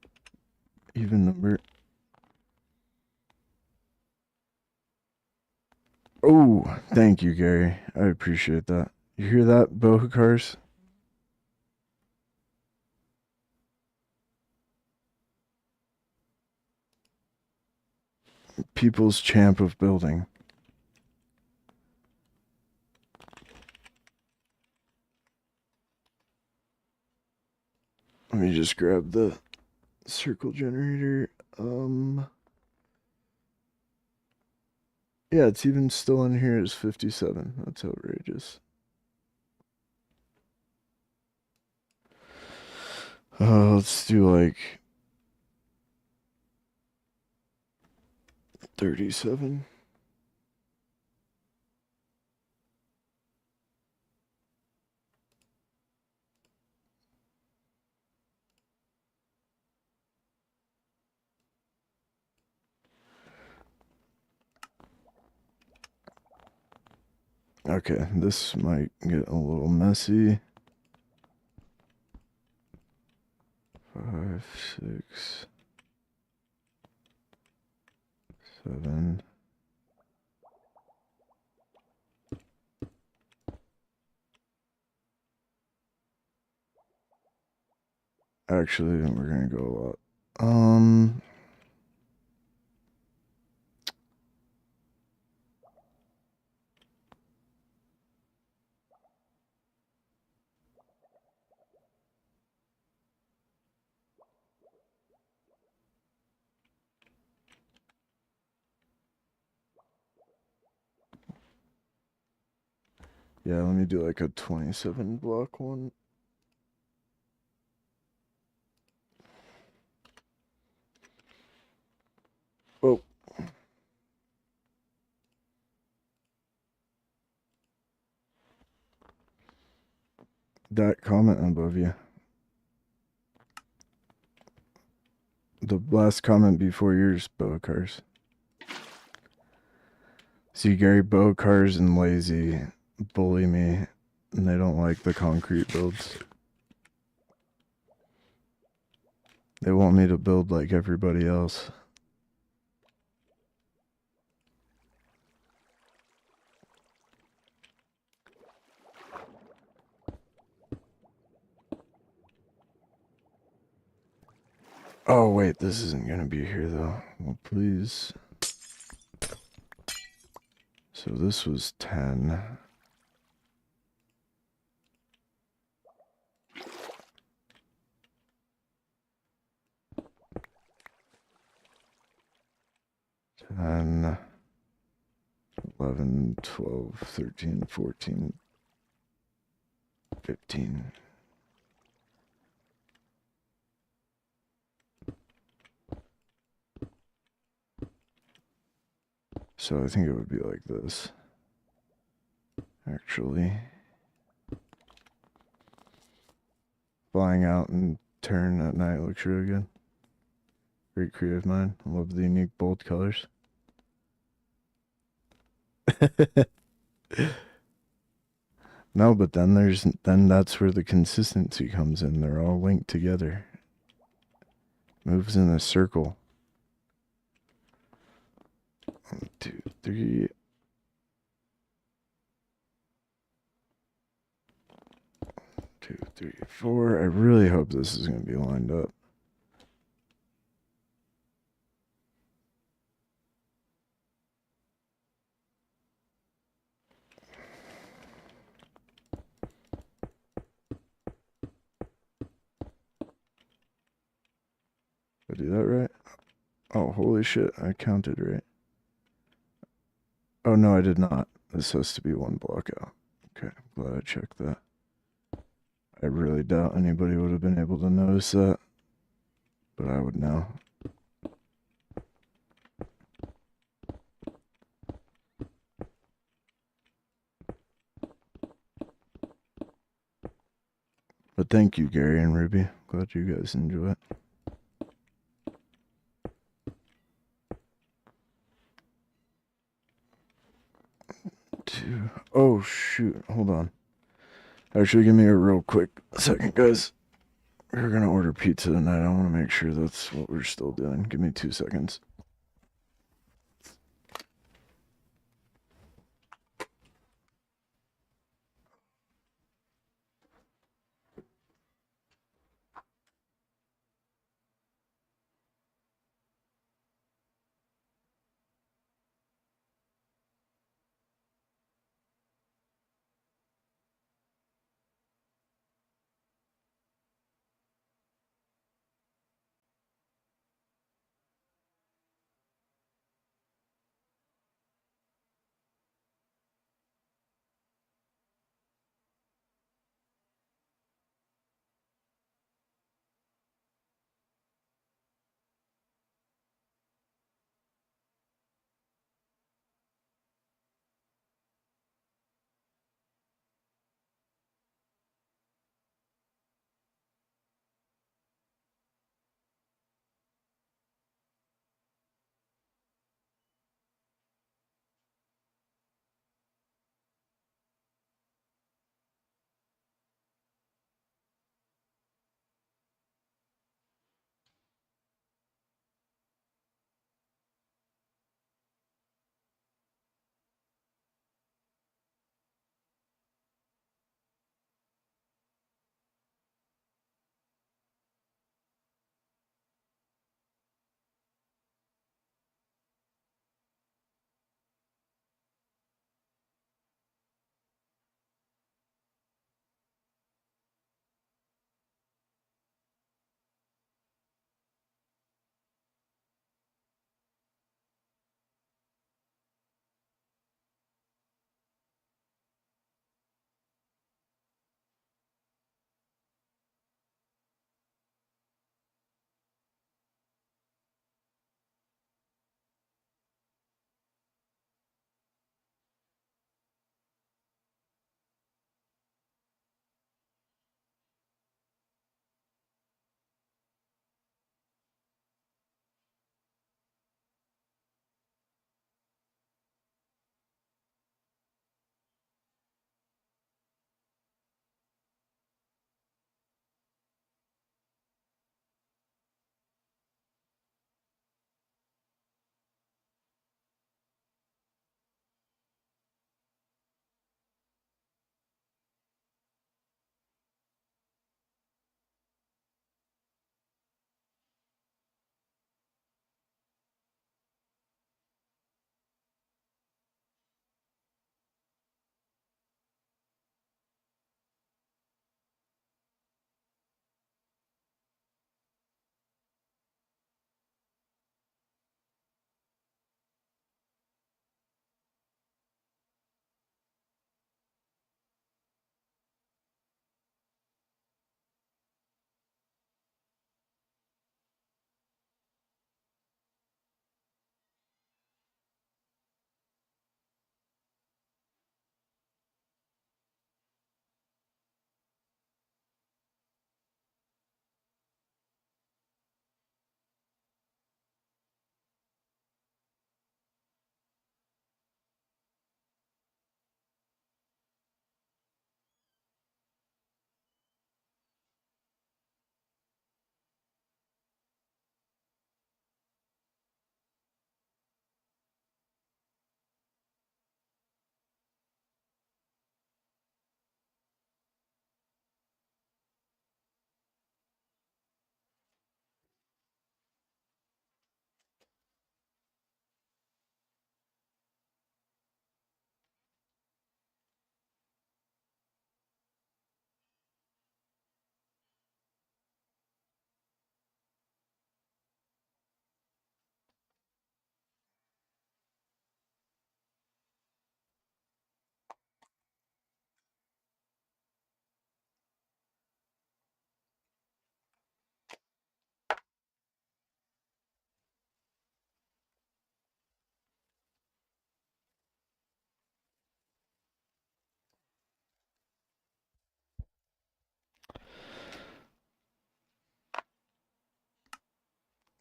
even number. Oh, thank you, Gary. I appreciate that. You hear that, Bohakars? People's champ of building. Let me just grab the circle generator. Yeah, it's even still in here as 57. That's outrageous. Let's do like 37. Okay, this might get a little messy. 5, 6, 7. Actually, we're gonna go a lot. Yeah, let me do like a 27 block one. Oh. That comment above you. The last comment before yours, Boa Cars. See, Gary, Boa Cars and Lazy bully me, and they don't like the concrete builds. They want me to build like everybody else. Oh, wait, this isn't gonna be here, though. Well, please. So this was 10. And 11, 12, 13, 14, 15. So I think it would be like this. Actually. Flying out and turn at night looks really good. Great creative mind. I love the unique bold colors. No, but then that's where the consistency comes in. They're all linked together. Moves in a circle. 1, 2, 3. 2, 3, 4. I really hope this is gonna be lined up. Did I do that right? Oh, holy shit, I counted right. Oh, no, I did not. This has to be one block out. Okay, I'm glad I checked that. I really doubt anybody would have been able to notice that, but I would know. But thank you, Gary and Ruby. Glad you guys enjoy it. Oh, shoot. Hold on. Actually, give me a real quick second, guys. We're going to order pizza tonight. I want to make sure that's what we're still doing. Give me 2 seconds.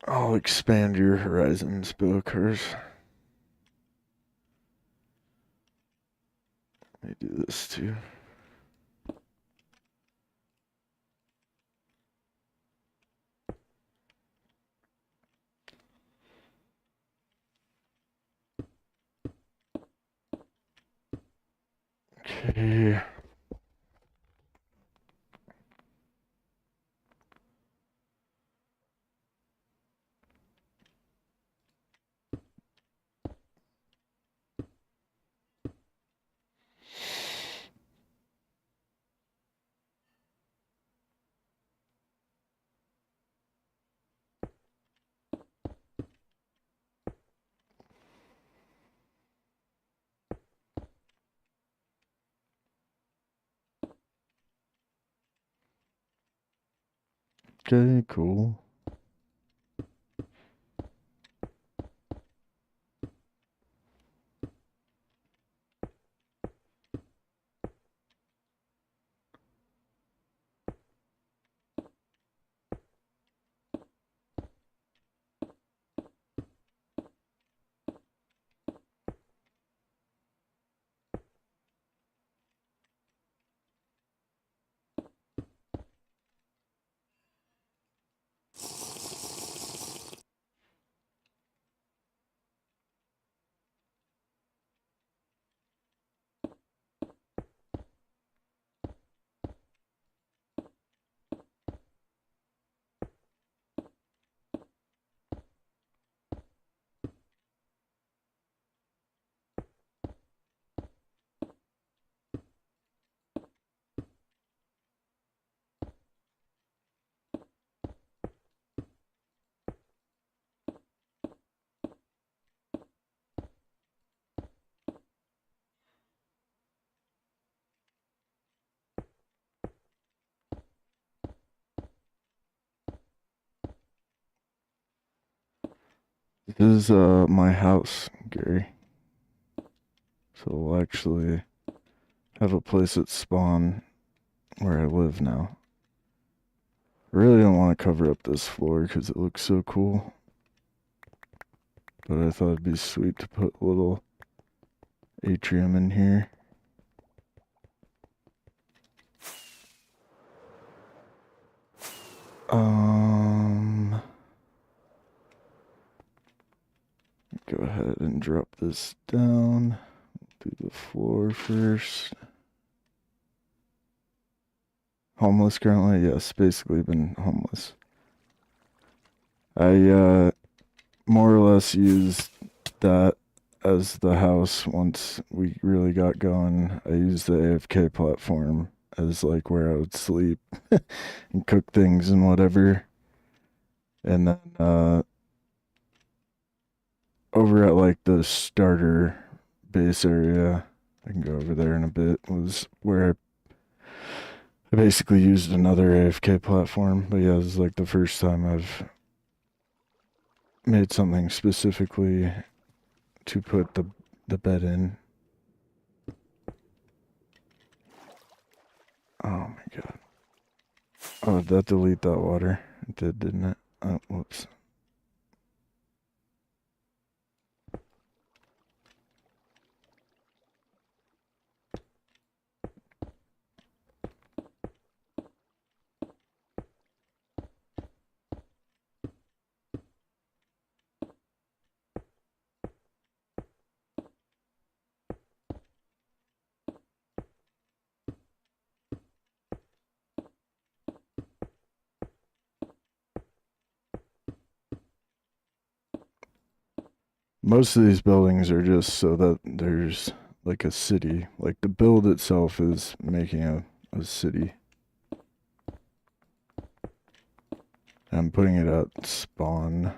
I'll expand your horizons, Bookers. Let me do this too. Okay. Okay, cool. This is my house, Gary. So we'll actually have a place at spawn where I live now. I really don't want to cover up this floor because it looks so cool. But I thought it'd be sweet to put a little atrium in here. Go ahead and drop this down. Do the floor first. Homeless currently? Yes, basically been homeless. I more or less used that as the house once we really got going. I used the AFK platform as like where I would sleep and cook things and whatever. And then over at like the starter base area, I can go over there in a bit, was where I basically used another AFK platform. But yeah, this is like the first time I've made something specifically to put the bed in. Oh my god. Oh, did that delete that water? It did, didn't it? Oh, whoops. Most of these buildings are just so that there's like a city. Like the build itself is making a city. I'm putting it at spawn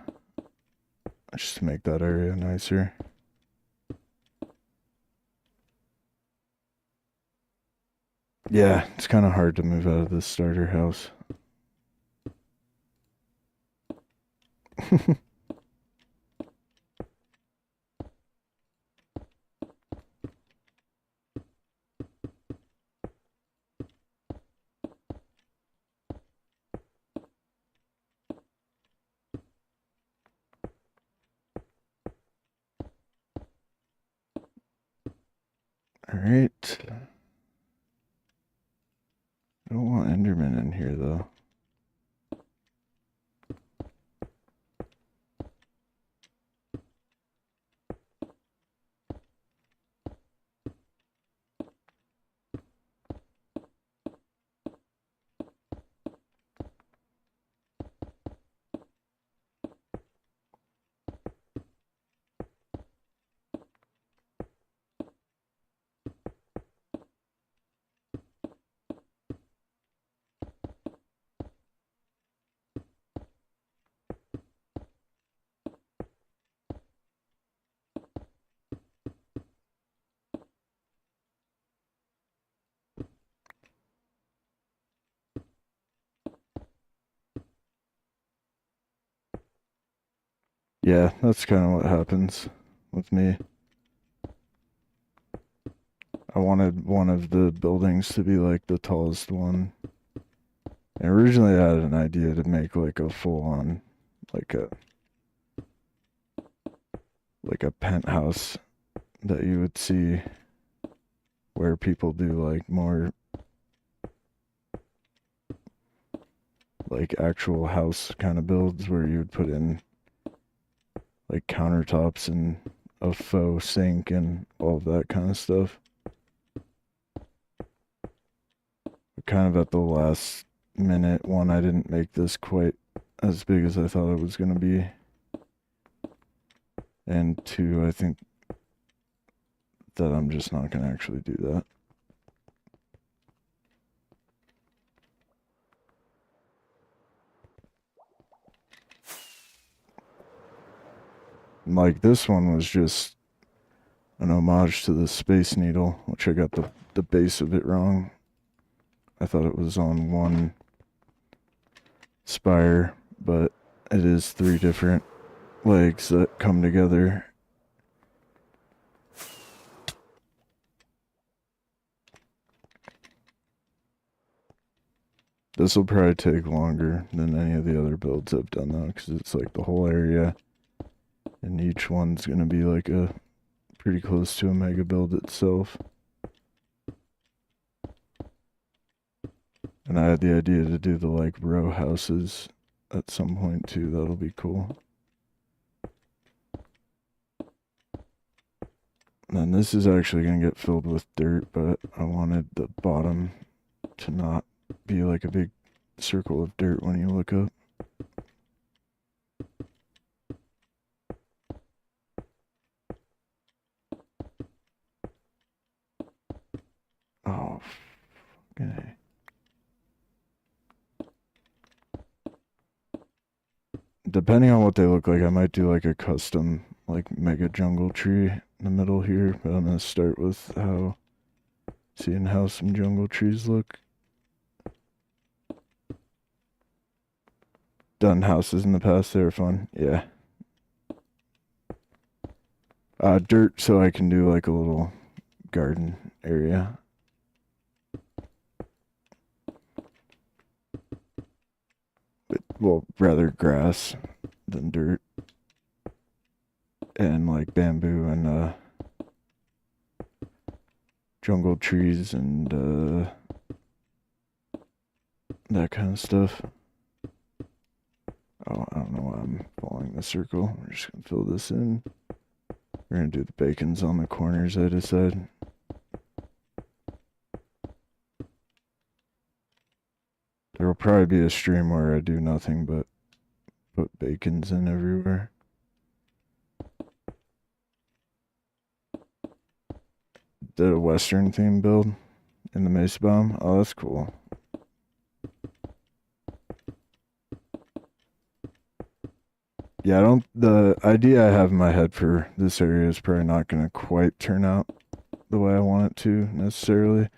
just to make that area nicer. Yeah, it's kind of hard to move out of this starter house. Alright. I don't want Enderman in here, though. Yeah, that's kind of what happens with me. I wanted one of the buildings to be like the tallest one. And originally I had an idea to make like a full-on, like a penthouse that you would see where people do like more like actual house kind of builds where you would put in like countertops and a faux sink and all of that kind of stuff. But kind of at the last minute, one, I didn't make this quite as big as I thought it was going to be. And two, I think that I'm just not going to actually do that. Like this one was just an homage to the Space Needle, which I got the base of it wrong. I thought it was on one spire, but it is 3 different legs that come together. This will probably take longer than any of the other builds I've done though, because it's like the whole area, and each one's gonna be like a pretty close to a mega build itself. And I had the idea to do the like row houses at some point too. That'll be cool. And then this is actually gonna get filled with dirt, but I wanted the bottom to not be like a big circle of dirt when you look up. Oh, okay. Depending on what they look like, I might do like a custom like mega jungle tree in the middle here, but I'm gonna start with seeing how some jungle trees look. Done houses in the past, they were fun. Yeah. Dirt so I can do like a little garden area. Well, rather grass than dirt. And like bamboo and jungle trees and that kind of stuff. Oh, I don't know why I'm following the circle. We're just gonna fill this in. We're gonna do the bacons on the corners, I decided. There will probably be a stream where I do nothing but put bacons in everywhere. Did a Western theme build in the Mesa Bomb. Oh, that's cool. Yeah, the idea I have in my head for this area is probably not going to quite turn out the way I want it to necessarily.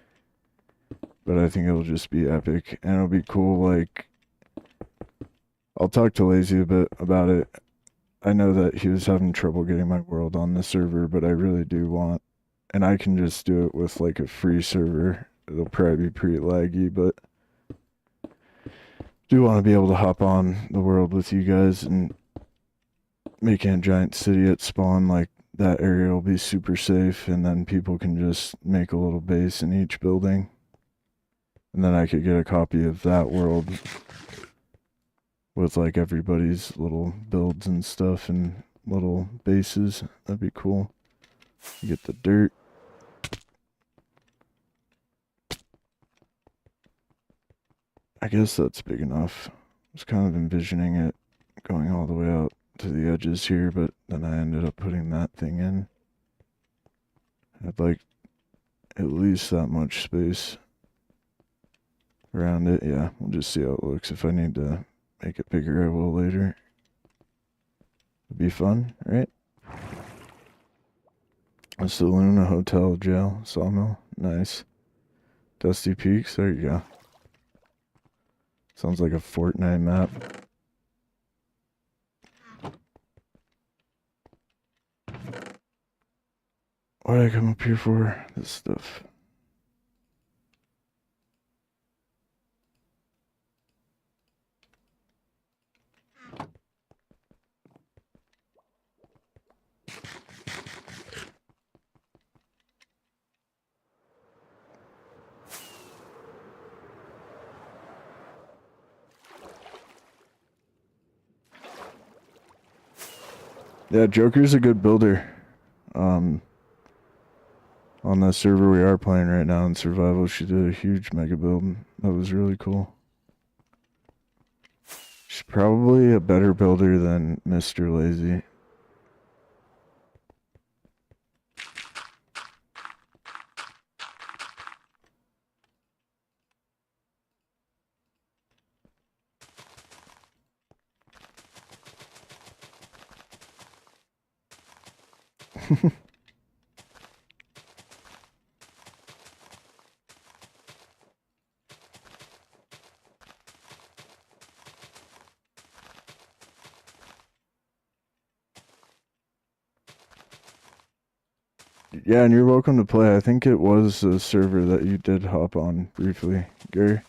But I think it'll just be epic and it'll be cool. Like, I'll talk to Lazy a bit about it. I know that he was having trouble getting my world on the server, but I really do want, and I can just do it with like a free server. It'll probably be pretty laggy, but do want to be able to hop on the world with you guys and making a giant city at spawn like that area will be super safe, and then people can just make a little base in each building. And then I could get a copy of that world with like everybody's little builds and stuff and little bases. That'd be cool. Get the dirt. I guess that's big enough. I was kind of envisioning it going all the way out to the edges here, but then I ended up putting that thing in. I'd like at least that much space around it. Yeah, we'll just see how it looks. If I need to make it bigger, I will later. It'd be fun, right? A saloon, a hotel, jail, sawmill. Nice. Dusty Peaks, there you go. Sounds like a Fortnite map. What did I come up here for? This stuff. Yeah, Joker's a good builder. On the server we are playing right now in survival, she did a huge mega build. That was really cool. She's probably a better builder than Mr. Lazy. Yeah, and you're welcome to play. I think it was a server that you did hop on briefly, Gary.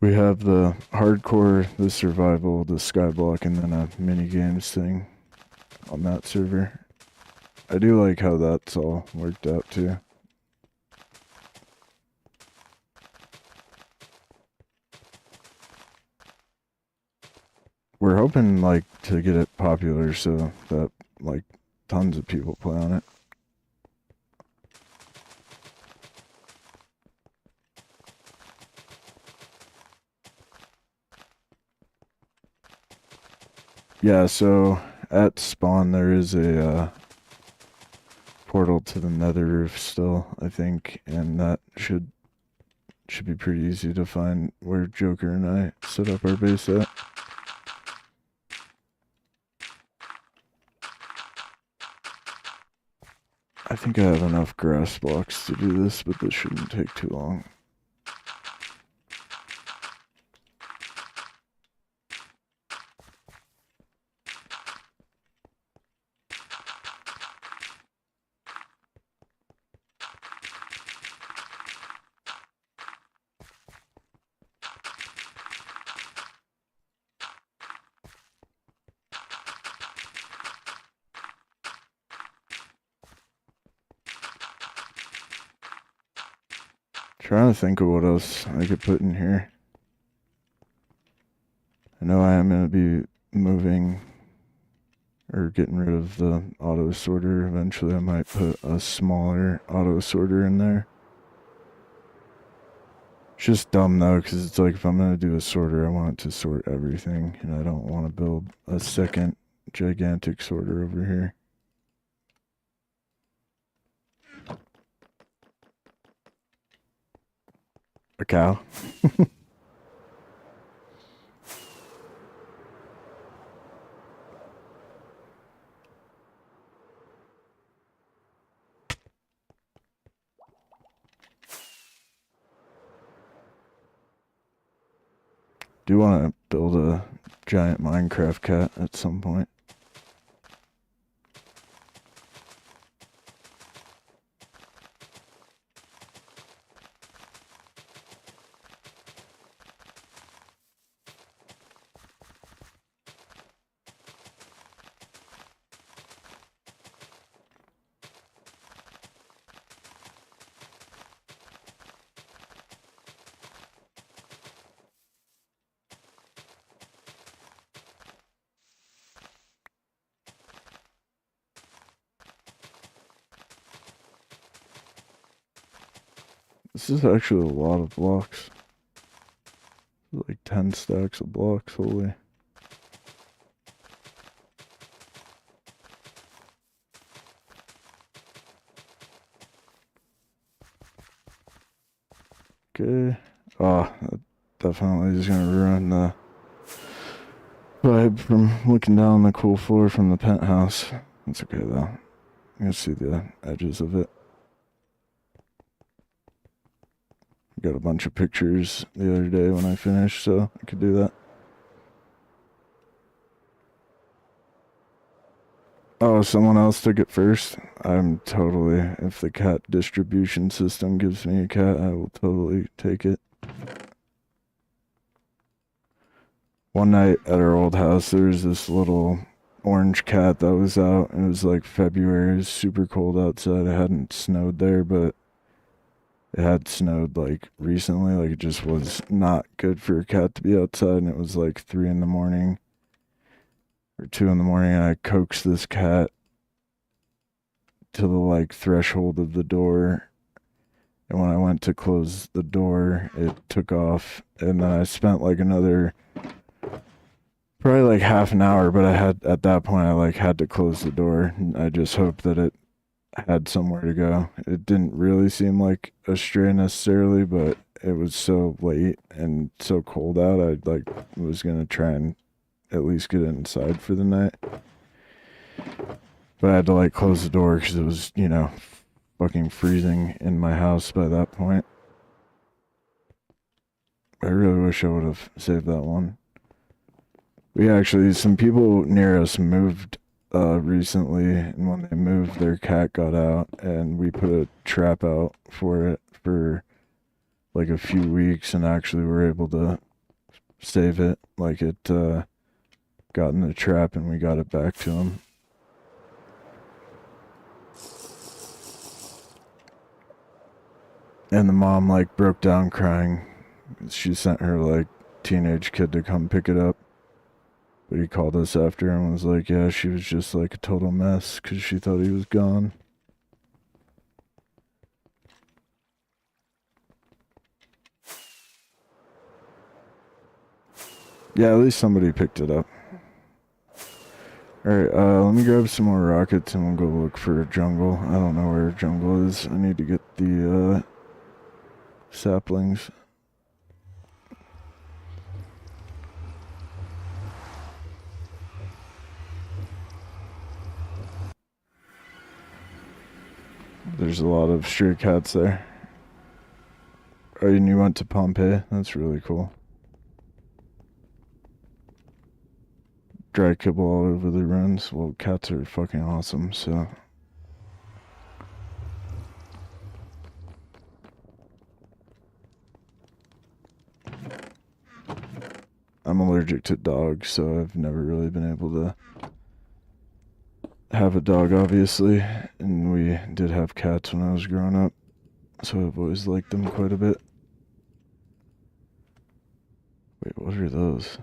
We have the hardcore, the survival, the skyblock, and then a mini games thing on that server. I do like how that's all worked out too. We're hoping like to get it popular so that like tons of people play on it. Yeah, so at spawn there is a portal to the nether roof still, I think, and that should be pretty easy to find where Joker and I set up our base at. I think I have enough grass blocks to do this, but this shouldn't take too long. Trying to think of what else I could put in here. I know I am going to be moving or getting rid of the auto sorter. Eventually I might put a smaller auto sorter in there. It's just dumb though, because it's like if I'm going to do a sorter, I want it to sort everything, and I don't want to build a second gigantic sorter over here. A cow. Do want to build a giant Minecraft cat at some point. This is actually a lot of blocks. Like 10 stacks of blocks, holy. Okay. Oh, that definitely is gonna ruin the vibe from looking down the cool floor from the penthouse. It's okay though. You can see the edges of it. Got a bunch of pictures the other day when I finished, so I could do that. Oh, someone else took it first? I'm totally, if the cat distribution system gives me a cat, I will totally take it. One night at our old house, there was this little orange cat that was out. It was like February, it was super cold outside. It hadn't snowed there, but it had snowed like recently. Like it just was not good for a cat to be outside, and it was like 3 in the morning or 2 in the morning, and I coaxed this cat to the like threshold of the door, and when I went to close the door, it took off, and then I spent like another probably like half an hour, but I had at that point I like had to close the door, and I just hoped that it had somewhere to go. It didn't really seem like a stray necessarily, but it was so late and so cold out, I like was gonna try and at least get inside for the night. But I had to like close the door because it was, you know, fucking freezing in my house by that point. I really wish I would have saved that one. We actually, some people near us moved recently, and when they moved, their cat got out, and we put a trap out for it for like a few weeks, and actually were able to save it. Like it got in the trap, and we got it back to him. And the mom like broke down crying. She sent her like teenage kid to come pick it up. But he called us after and was like, yeah, she was just like a total mess because she thought he was gone. Yeah, at least somebody picked it up. Alright, let me grab some more rockets and we'll go look for jungle. I don't know where jungle is. I need to get the saplings. There's a lot of stray cats there. Oh, and you went to Pompeii? That's really cool. Dry kibble all over the ruins. Well, cats are fucking awesome, so. I'm allergic to dogs, so I've never really been able to have a dog, obviously. And we did have cats when I was growing up, so I've always liked them quite a bit. Wait, what are those?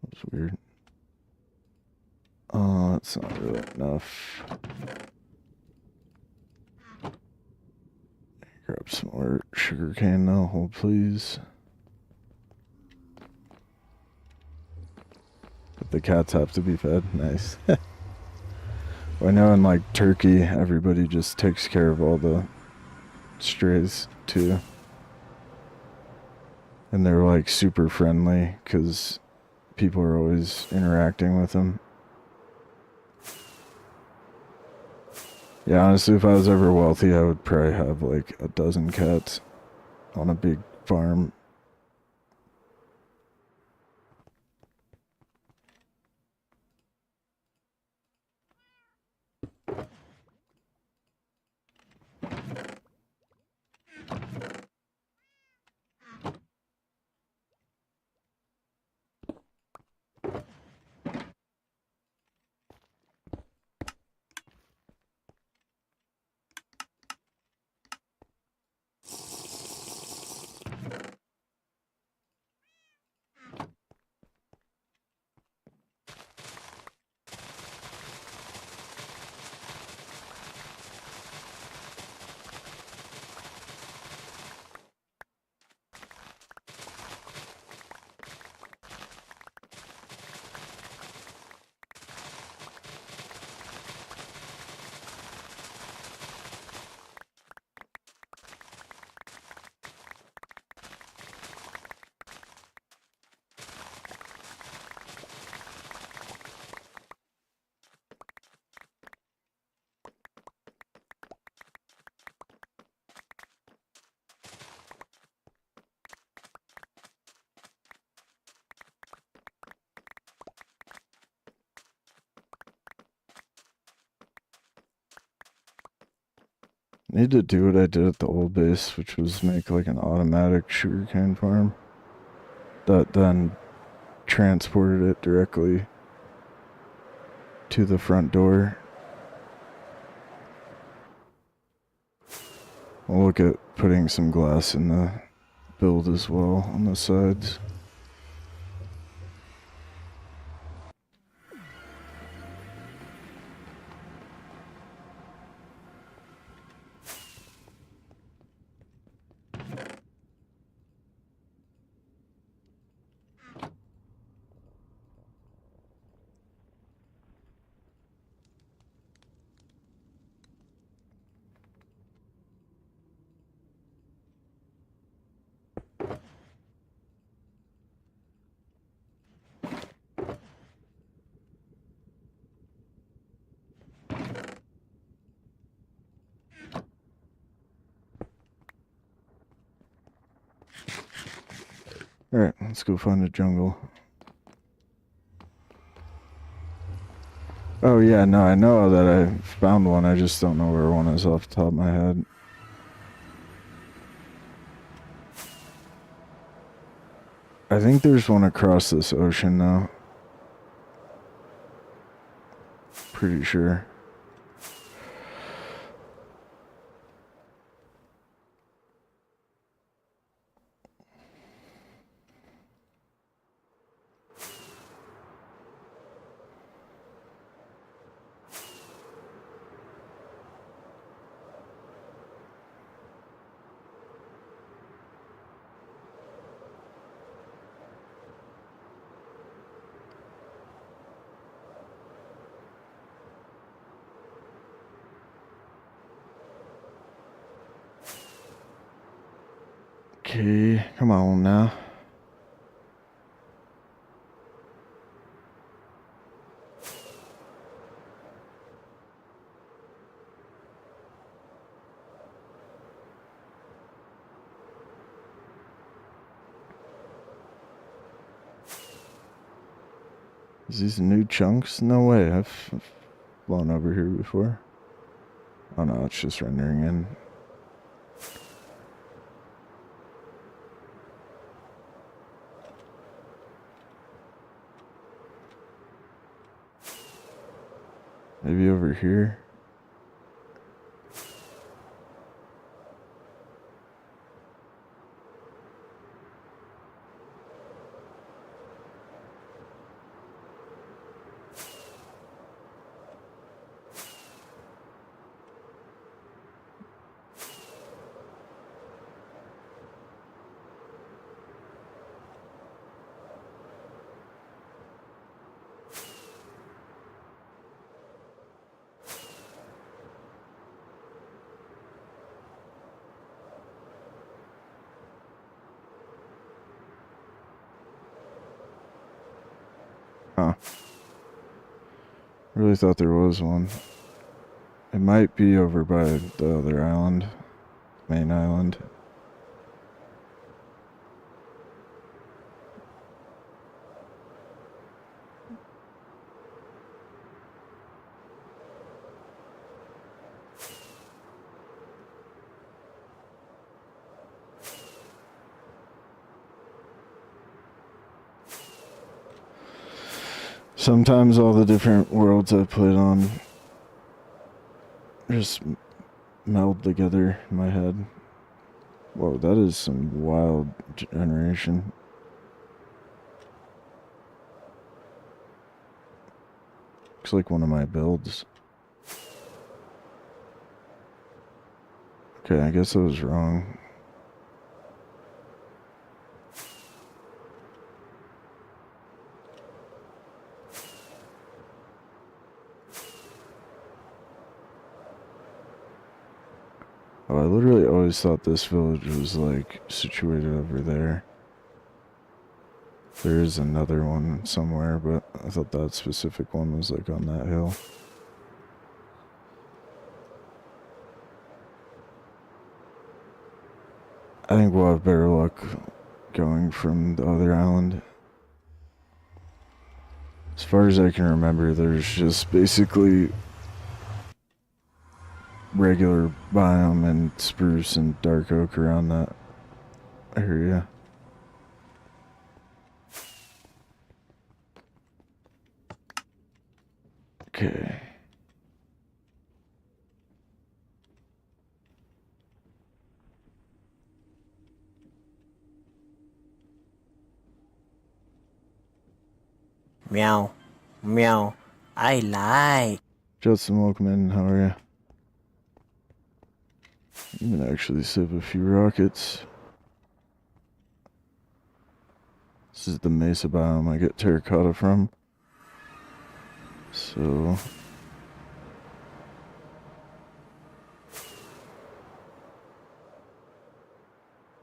That's weird. Oh, that's not really enough. Grab some more sugar cane now, hold please. But the cats have to be fed. Nice. Well, I know in like Turkey, everybody just takes care of all the strays too. And they're like super friendly because people are always interacting with them. Yeah, honestly, if I was ever wealthy, I would probably have like a dozen cats on a big farm. Need to do what I did at the old base, which was make like an automatic sugarcane farm that then transported it directly to the front door. I'll look at putting some glass in the build as well on the sides. Alright, let's go find a jungle. Oh yeah, no, I know that I found one, I just don't know where one is off the top of my head. I think there's one across this ocean though. Pretty sure. Okay, come on now. Is these new chunks? No way, I've flown over here before. Oh no, it's just rendering in. Maybe over here. Huh. Really thought there was one. It might be over by the other island. Main island. Sometimes all the different worlds I played on just meld together in my head. Whoa, that is some wild generation. Looks like one of my builds. Okay, I guess I was wrong. Oh, I literally always thought this village was like situated over there. There is another one somewhere, but I thought that specific one was like on that hill. I think we'll have better luck going from the other island. As far as I can remember, there's just basically regular biome and spruce and dark oak around that area. Okay. Meow. Meow. I like. Justin, welcome in. How are you? I'm gonna actually save a few rockets. This is the mesa biome I get terracotta from. So...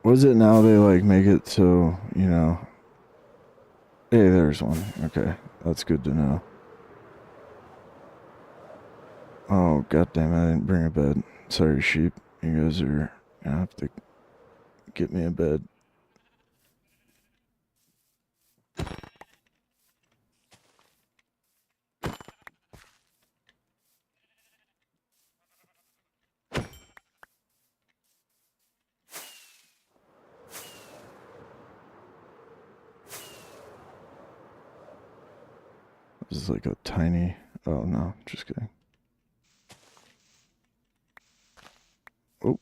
Was it now they like make it so, you know... Hey, there's one. Okay, that's good to know. Oh, goddamn, I didn't bring a bed. Sorry, sheep. You guys are gonna have to get me a bed. This is like a tiny... Oh, no, just kidding. Oh.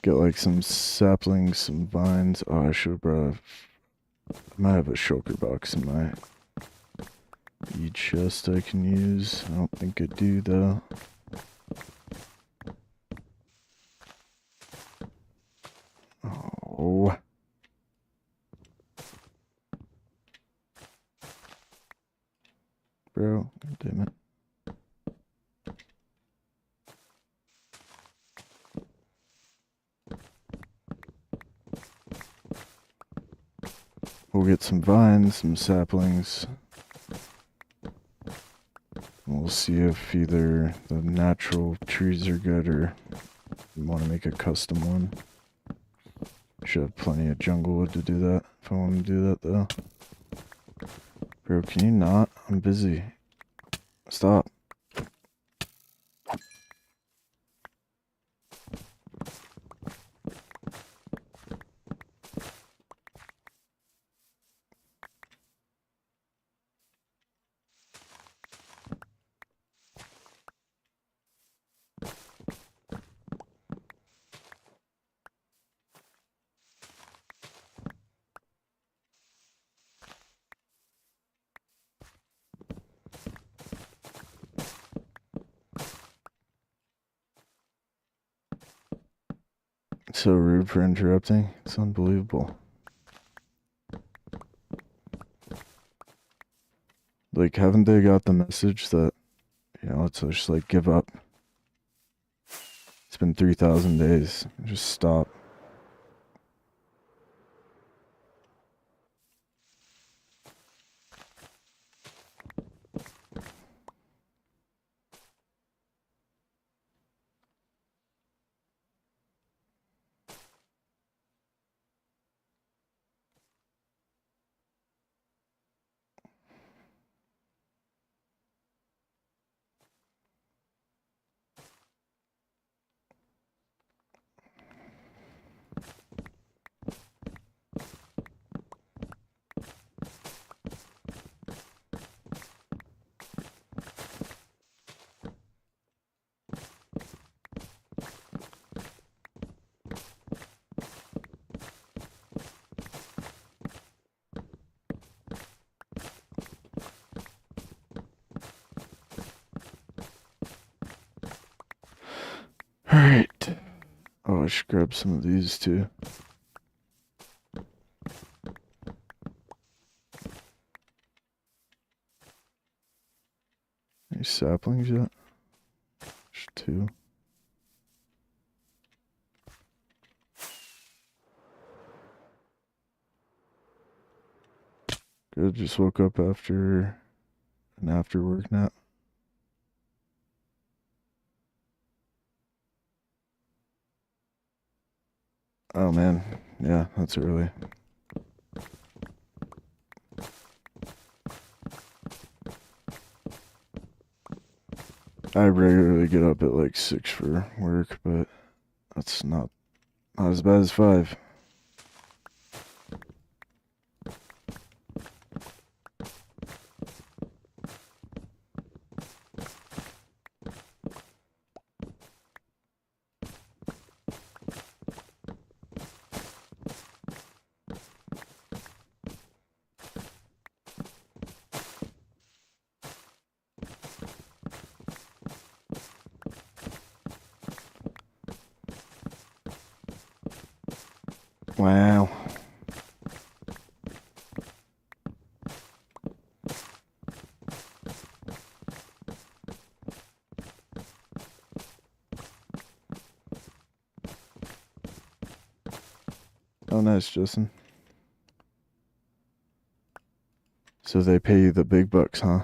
Get like some saplings, some vines. Oh, I should have brought I might have a shulker box in my bead chest I can use. I don't think I do though. Oh. Bro, damn it. We'll get some vines, some saplings. We'll see if either the natural trees are good or you want to make a custom one. Should have plenty of jungle wood to do that if I want to do that though. Bro, can you not? I'm busy. Stop. So rude for interrupting. It's unbelievable. Like, haven't they got the message that, you know, let's just like give up? It's been 3,000 days. Just stop. Alright. Oh, I should grab some of these too. Any saplings yet? There's 2. Good, just woke up after an after work nap. Oh man, yeah, that's early. I regularly get up at like 6 for work, but that's not as bad as 5. Wow. Oh, nice, Justin. So they pay you the big bucks, huh?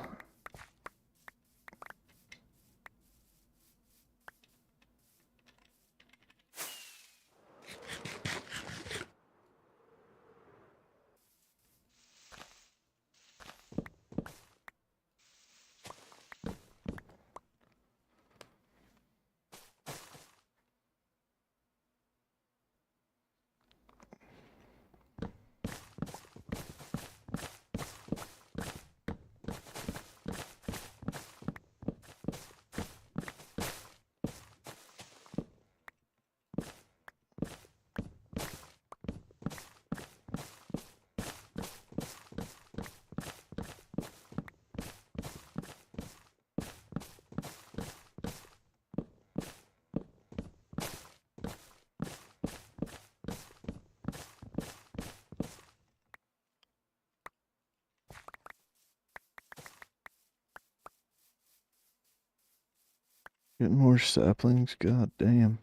Getting more saplings? God damn.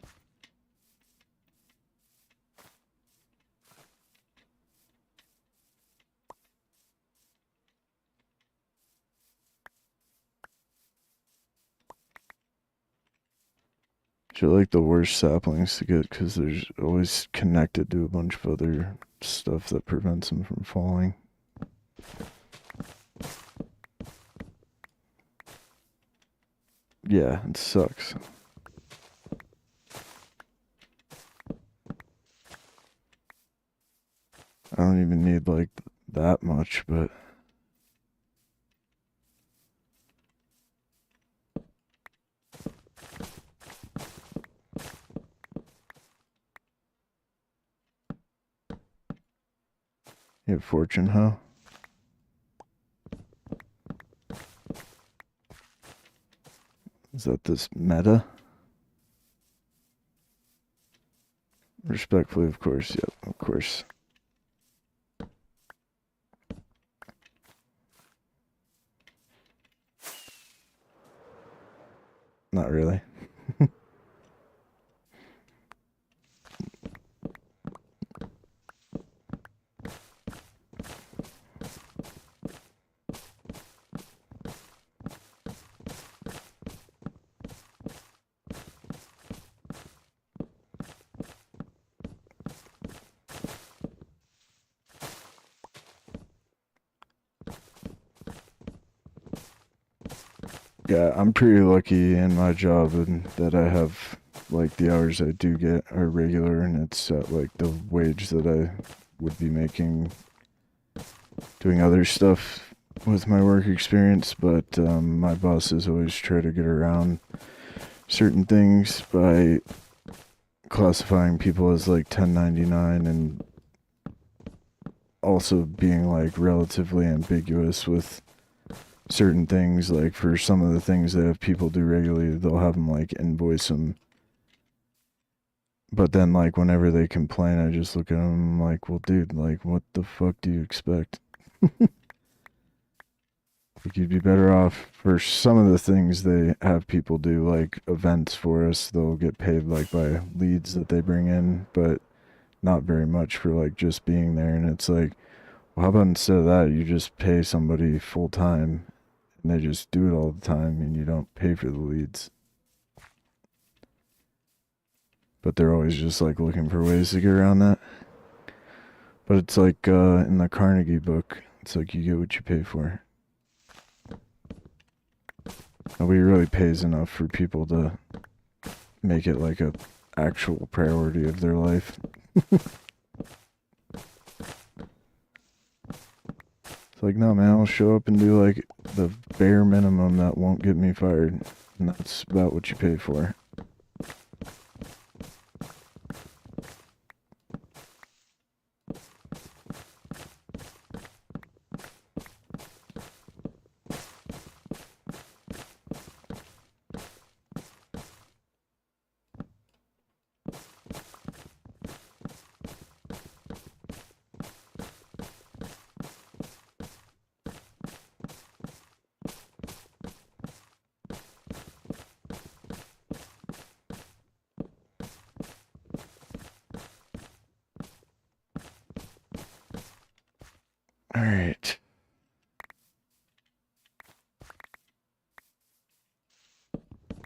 They're like the worst saplings to get because they're always connected to a bunch of other stuff that prevents them from falling. Yeah, it sucks. I don't even need like that much, but you have fortune, huh? Is that this meta? Respectfully, of course. Yep, of course. Not really. Yeah, I'm pretty lucky in my job and that I have like the hours I do get are regular and it's at like the wage that I would be making doing other stuff with my work experience, but my bosses always try to get around certain things by classifying people as like 1099 and also being like relatively ambiguous with certain things. Like for some of the things that if people do regularly, they'll have them like invoice them But then, like, whenever they complain, I just look at them like, well, dude, like, what the fuck do you expect? Like, you'd be better off for some of the things they have people do, like events for us. They'll get paid, like, by leads that they bring in, but not very much for, like, just being there. And it's like, well, how about instead of that, you just pay somebody full time and they just do it all the time and you don't pay for the leads. But they're always just, like, looking for ways to get around that. But it's like in the Carnegie book, it's like you get what you pay for. Nobody really pays enough for people to make it like a actual priority of their life. It's like, no, man, I'll show up and do like the bare minimum that won't get me fired. And that's about what you pay for. All right.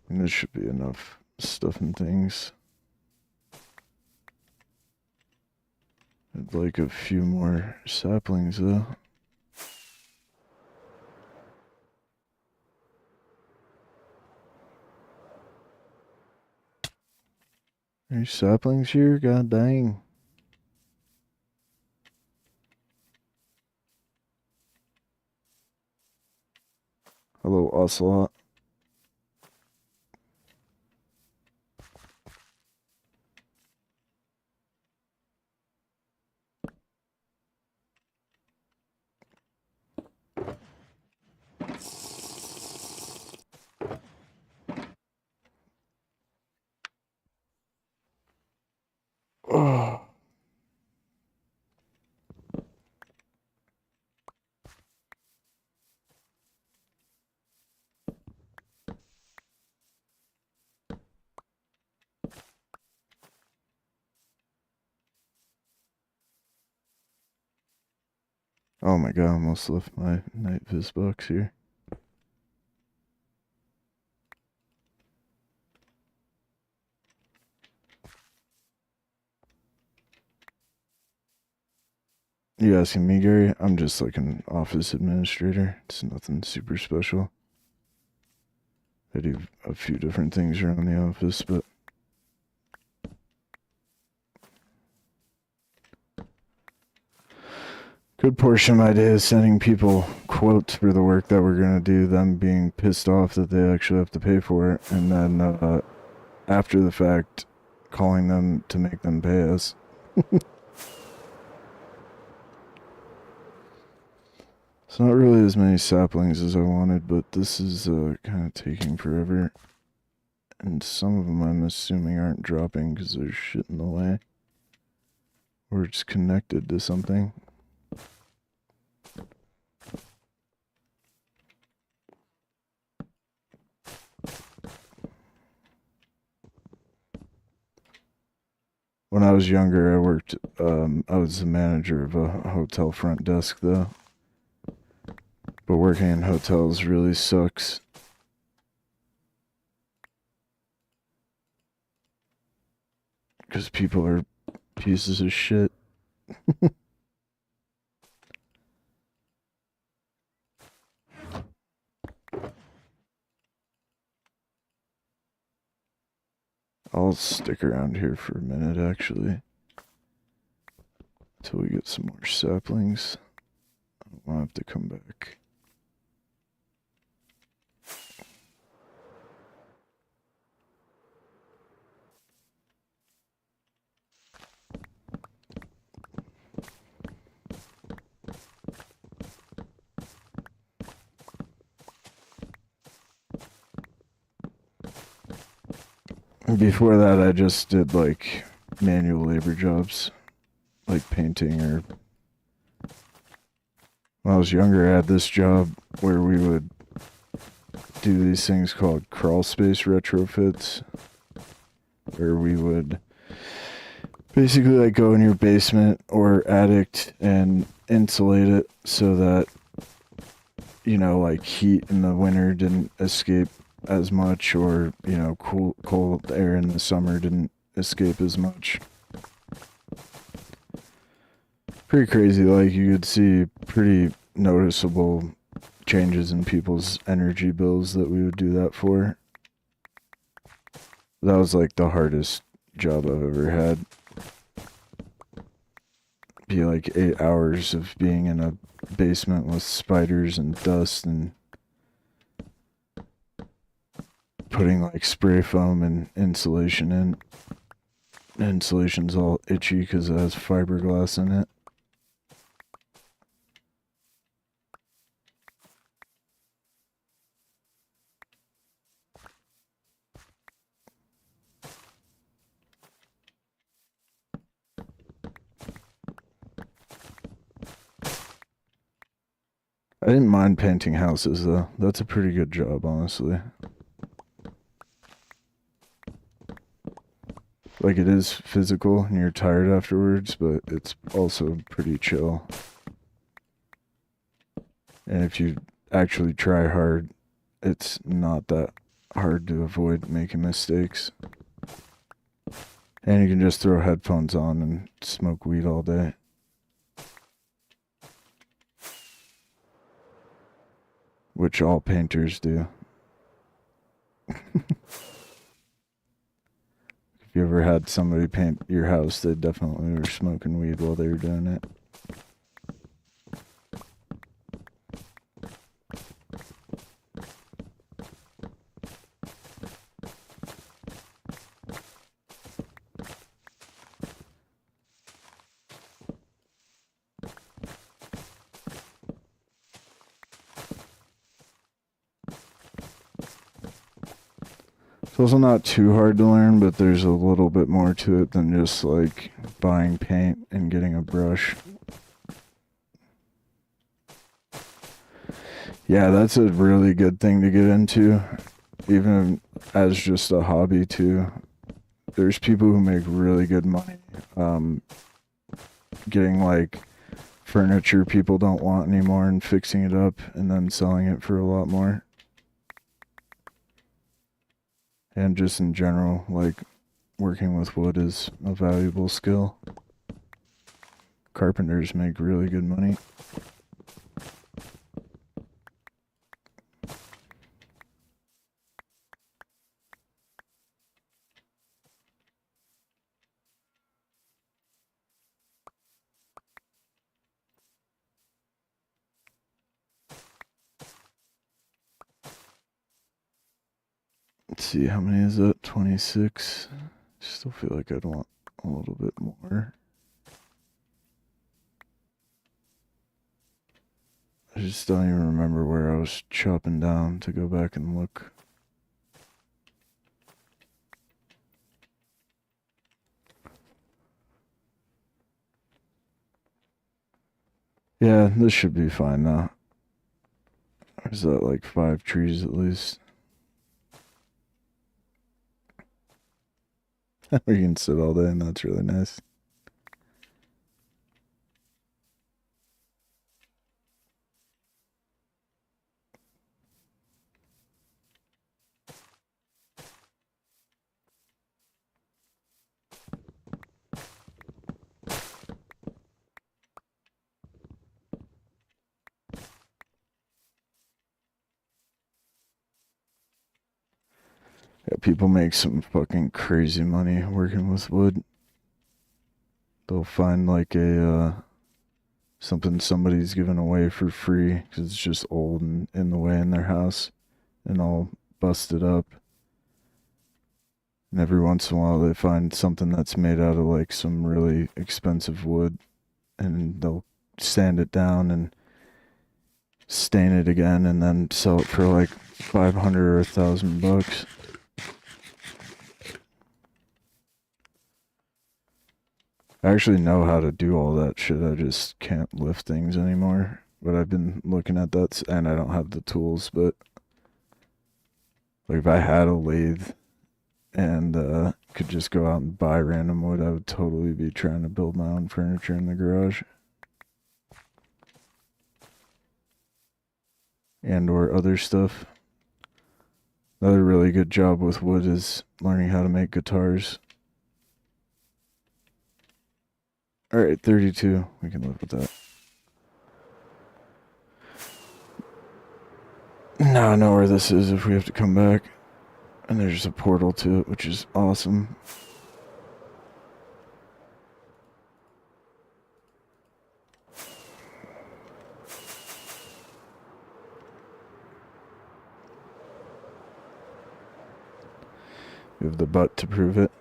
And this should be enough stuff and things. I'd like a few more saplings though. Any saplings here? God dang. Hello, Ocelot. Oh. Oh my god, I almost left my night vis box here. You asking me, Gary? I'm just like an office administrator. It's nothing super special. I do a few different things around the office, but good portion of my day is sending people quotes for the work that we're gonna do, them being pissed off that they actually have to pay for it, and then after the fact, calling them to make them pay us. It's not really as many saplings as I wanted, but this is kind of taking forever. And some of them I'm assuming aren't dropping because there's shit in the way. Or it's connected to something. When I was younger, I was the manager of a hotel front desk though. But working in hotels really sucks. Because people are pieces of shit. I'll stick around here for a minute actually. Until we get some more saplings. I'll have to come back. Before that, I just did like manual labor jobs, like painting or... When I was younger, I had this job where we would do these things called crawl space retrofits, where we would basically like go in your basement or attic and insulate it so that, you know, like heat in the winter didn't escape as much, or, you know, cold air in the summer didn't escape as much. Pretty crazy. Like, you could see pretty noticeable changes in people's energy bills that we would do that for. That was like the hardest job I've ever had. Be like 8 hours of being in a basement with spiders and dust and putting like spray foam and insulation in. Insulation's all itchy because it has fiberglass in it. I didn't mind painting houses though. That's a pretty good job, honestly. Like, it is physical and you're tired afterwards, but it's also pretty chill. And if you actually try hard, it's not that hard to avoid making mistakes. And you can just throw headphones on and smoke weed all day. Which all painters do. If you ever had somebody paint your house, they definitely were smoking weed while they were doing it. It's also not too hard to learn, but there's a little bit more to it than just like buying paint and getting a brush. Yeah, that's a really good thing to get into, even as just a hobby too. There's people who make really good money getting like furniture people don't want anymore and fixing it up and then selling it for a lot more. And just in general, like, working with wood is a valuable skill. Carpenters make really good money. Let's see, how many is that? 26. Still feel like I'd want a little bit more. I just don't even remember where I was chopping down to go back and look. Yeah, this should be fine now. Is that like 5 trees at least? We can sit all day and that's really nice. Yeah, people make some fucking crazy money working with wood. They'll find like a something somebody's given away for free because it's just old and in the way in their house, and all busted up. And every once in a while they find something that's made out of like some really expensive wood, and they'll sand it down and stain it again and then sell it for like 500 or $1,000. I actually know how to do all that shit. I just can't lift things anymore. But I've been looking at that, and I don't have the tools. But like, if I had a lathe and could just go out and buy random wood, I would totally be trying to build my own furniture in the garage. And or other stuff. Another really good job with wood is learning how to make guitars. Alright, 32. We can live with that. Now I know where this is if we have to come back. And there's a portal to it, which is awesome. We have the butt to prove it.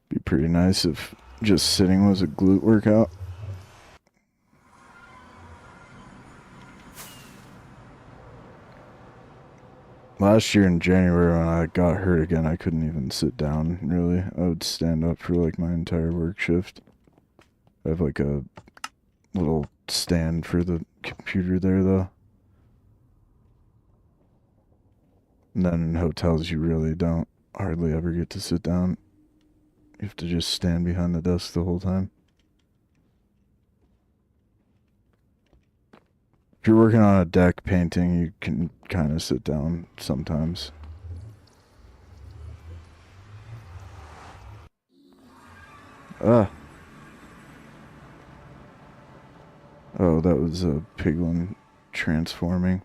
Be pretty nice if just sitting was a glute workout. Last year in January when I got hurt again, I couldn't even sit down, really. I would stand up for like my entire work shift. I have like a little stand for the computer there, though. And then in hotels, you really don't hardly ever get to sit down. You have to just stand behind the desk the whole time. If you're working on a deck painting, you can kind of sit down sometimes. Ah. Oh, that was a piglin transforming.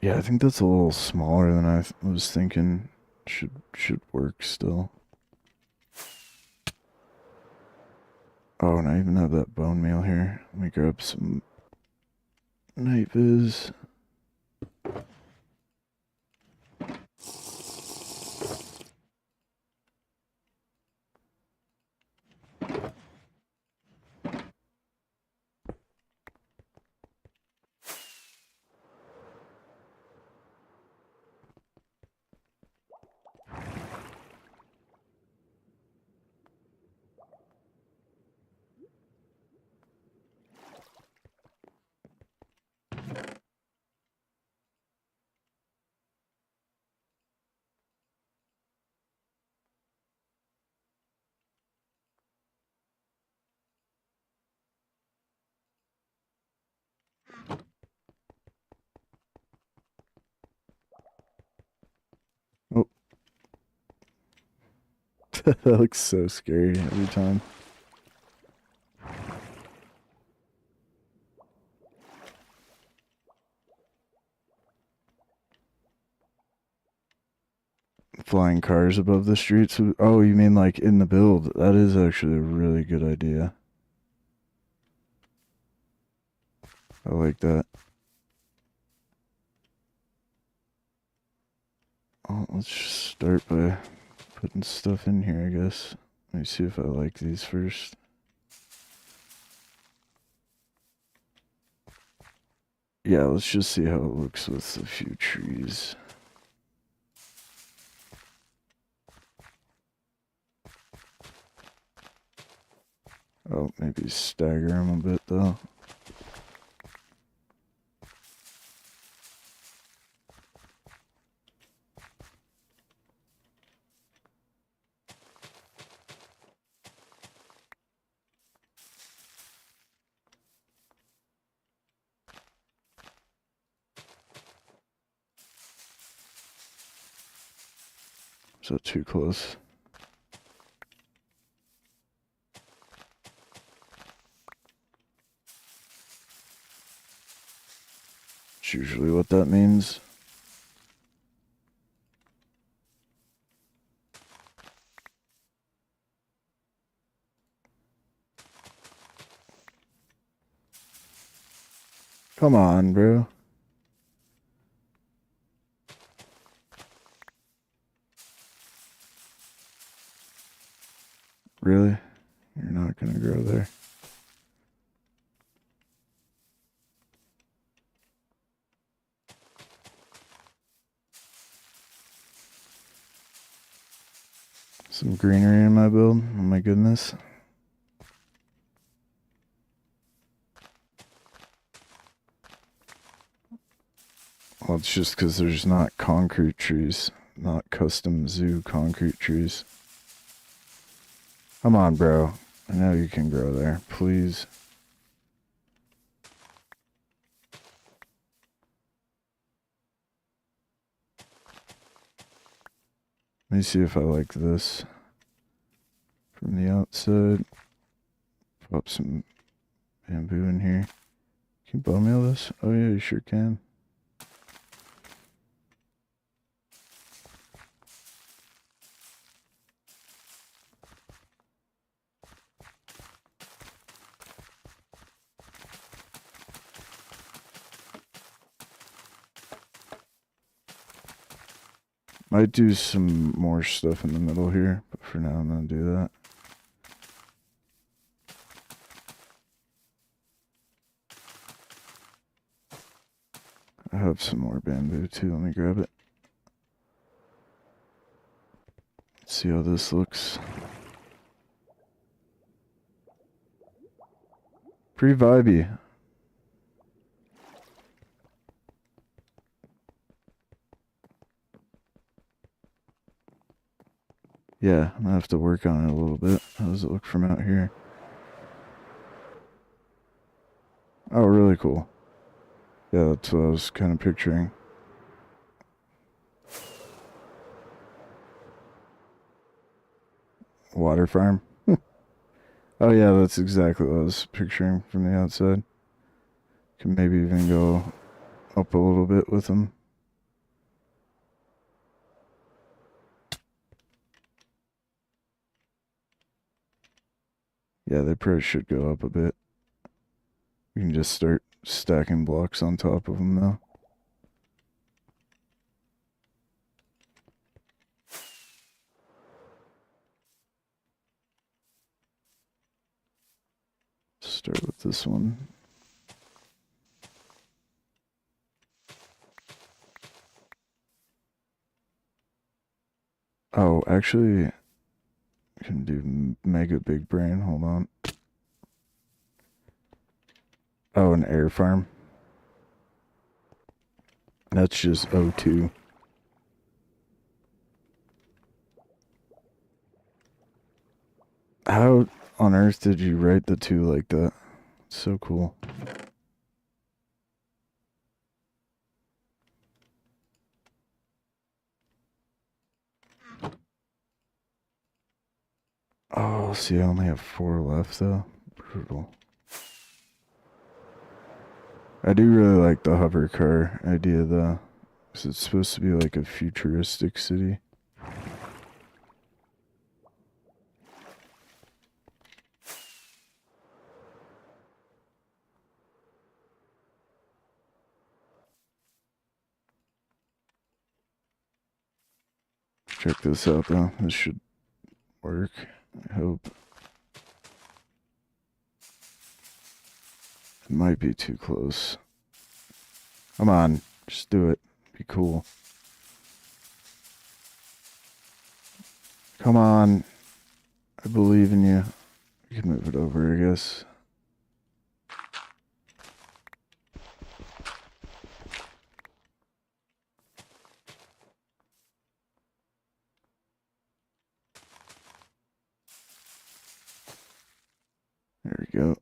Yeah, I think that's a little smaller than I was thinking. Should work still. Oh, and I even have that bone meal here. Let me grab some night viz. Oh, that looks so scary every time. Flying cars above the streets. Oh, you mean like in the build? That is actually a really good idea. I like that. Oh, let's just start by putting stuff in here, I guess. Let me see if I like these first. Yeah, let's just see how it looks with a few trees. Oh, maybe stagger them a bit, though. So too close. That's usually what that means. Come on, bro. Really? You're not gonna grow there. Some greenery in my build. Oh my goodness. Well, it's just because there's not concrete trees. Not custom zoo concrete trees. Come on, bro. I know you can grow there. Please. Let me see if I like this. From the outside. Pop some bamboo in here. Can you bone meal this? Oh yeah, you sure can. Might do some more stuff in the middle here, but for now I'm gonna do that. I have some more bamboo too, let me grab it. Let's see how this looks. Pretty vibey. Yeah, I'm gonna have to work on it a little bit. How does it look from out here? Oh, really cool. Yeah, that's what I was kind of picturing. Water farm? Oh yeah, that's exactly what I was picturing from the outside. Can maybe even go up a little bit with them. Yeah, they probably should go up a bit. We can just start stacking blocks on top of them now. Start with this one. Oh, actually, I can do mega big brain. Hold on. Oh, an air farm. That's just O2. How on earth did you write the two like that? It's so cool. Oh, see, I only have 4 left though. Brutal. I do really like the hover car idea though. 'Cause it's supposed to be like a futuristic city. Check this out though. This should work. I hope. It might be too close. Come on. Just do it. Be cool. Come on. I believe in you. You can move it over, I guess. There we go.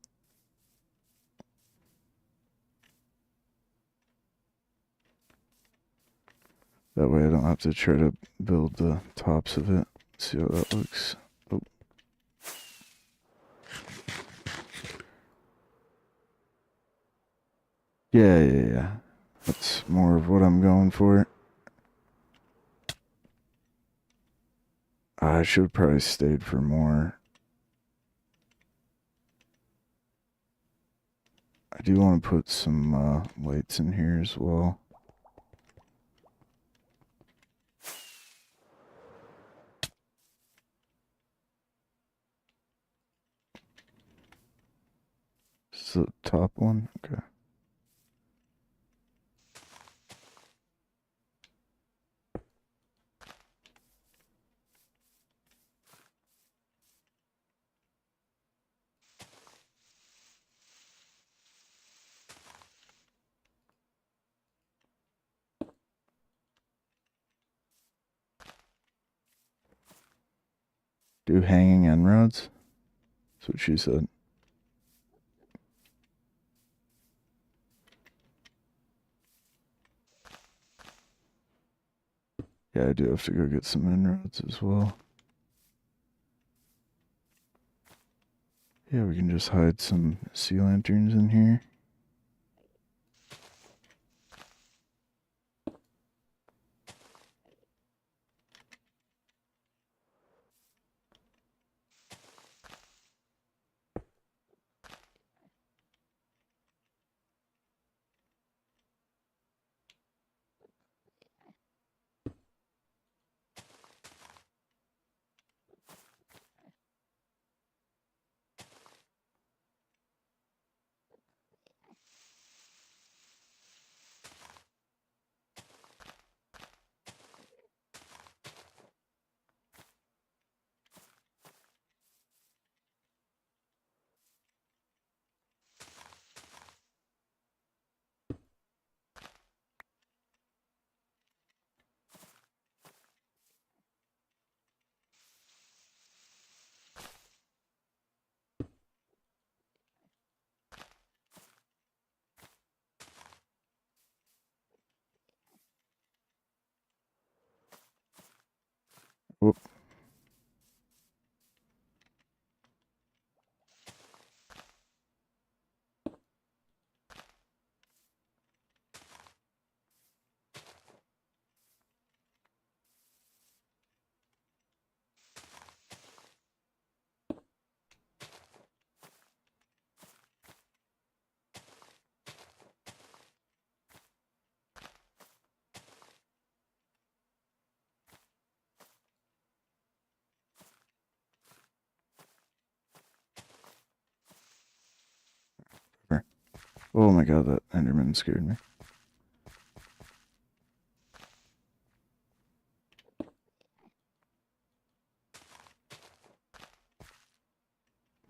That way I don't have to try to build the tops of it. See how that looks. Oh. Yeah. That's more of what I'm going for. I should have probably stayed for more. I do want to put some lights in here as well. This is the top one? Okay. Do hanging end rods? That's what she said. Yeah, I do have to go get some end rods as well. Yeah, we can just hide some sea lanterns in here. Whoop. Oh my god, that Enderman scared me.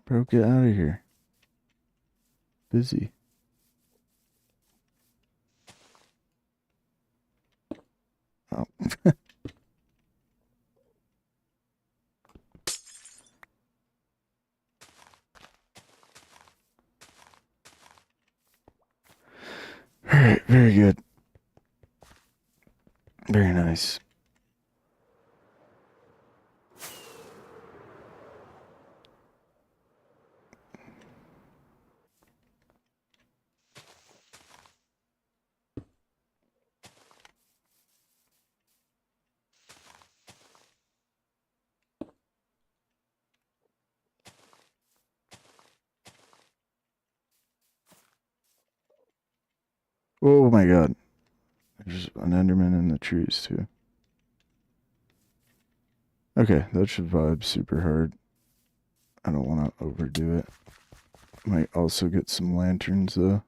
Bro, get out of here. Busy. Oh. Alright, very good. Very nice. Oh my god. There's an Enderman in the trees too. Okay, that should vibe super hard. I don't want to overdo it. Might also get some lanterns though.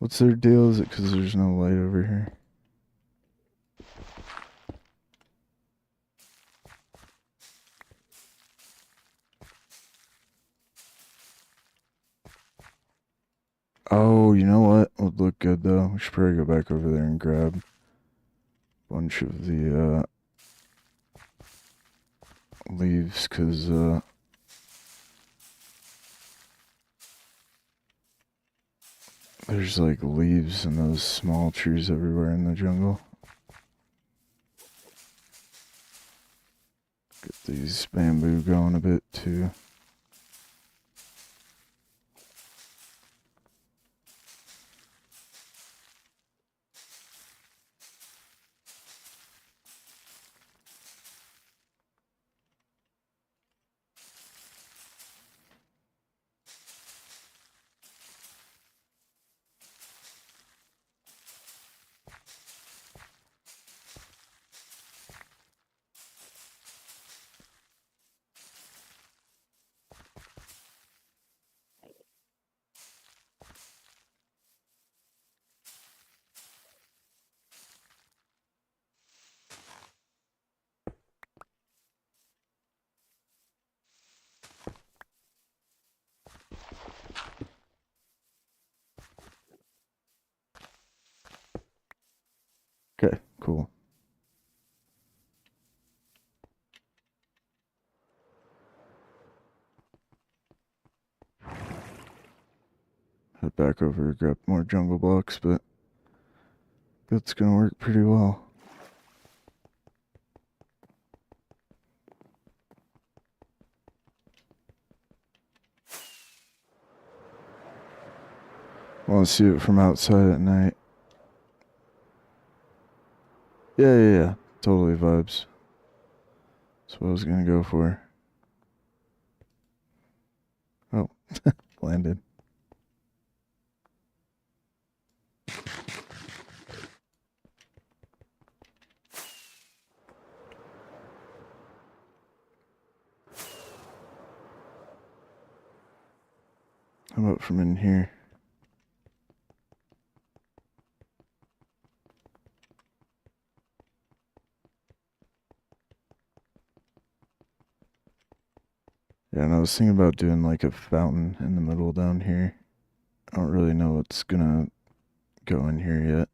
What's their deal? Is it because there's no light over here? Oh, you know what would look good though? We should probably go back over there and grab a bunch of the leaves, because there's like leaves in those small trees everywhere in the jungle. Get these bamboo going a bit too. cool. Head back over, grab more jungle blocks, but that's gonna work pretty well. Want to see it from outside at night. Yeah. Totally vibes. That's what I was gonna go for. Oh, landed. How about from in here? Yeah, and I was thinking about doing like a fountain in the middle down here. I don't really know what's gonna go in here yet.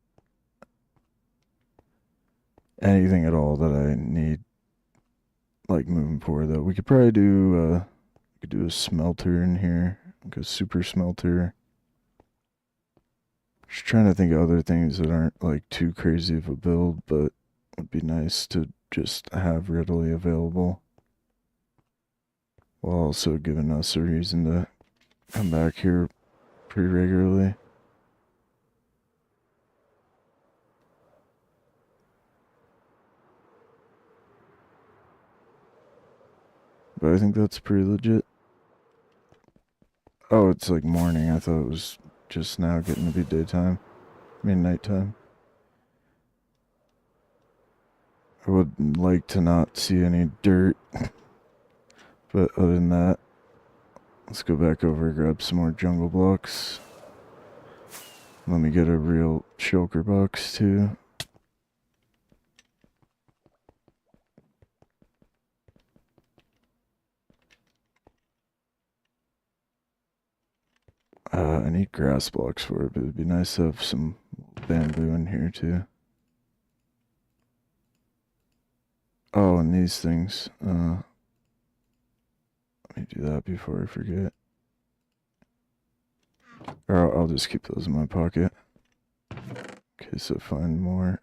Anything at all that I need, like moving forward though. We could probably do a smelter in here, like a super smelter. Just trying to think of other things that aren't like too crazy of a build, but would be nice to just have readily available, while also giving us a reason to come back here pretty regularly. But I think that's pretty legit. Oh, it's like morning. I thought it was just now getting to be daytime. I mean nighttime. I would like to not see any dirt. But other than that, let's go back over, grab some more jungle blocks. Let me get a real choker box too. I need grass blocks for it, but it'd be nice to have some bamboo in here too. Oh, and these things. Let me do that before I forget. Or I'll just keep those in my pocket in case I find more.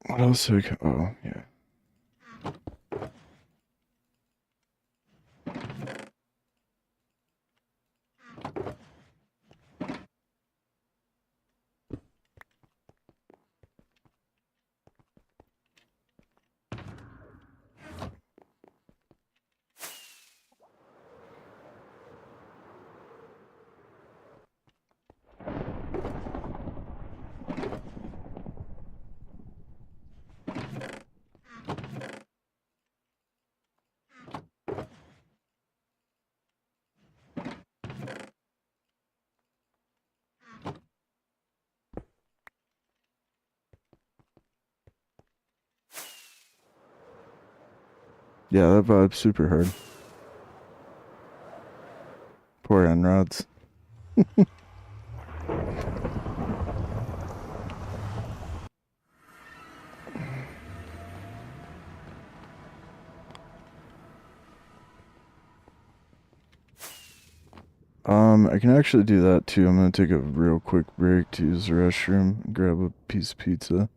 What else? Oh, yeah. Yeah, that vibe's super hard. Poor end rods. I can actually do that too. I'm gonna take a real quick break to use the restroom and grab a piece of pizza.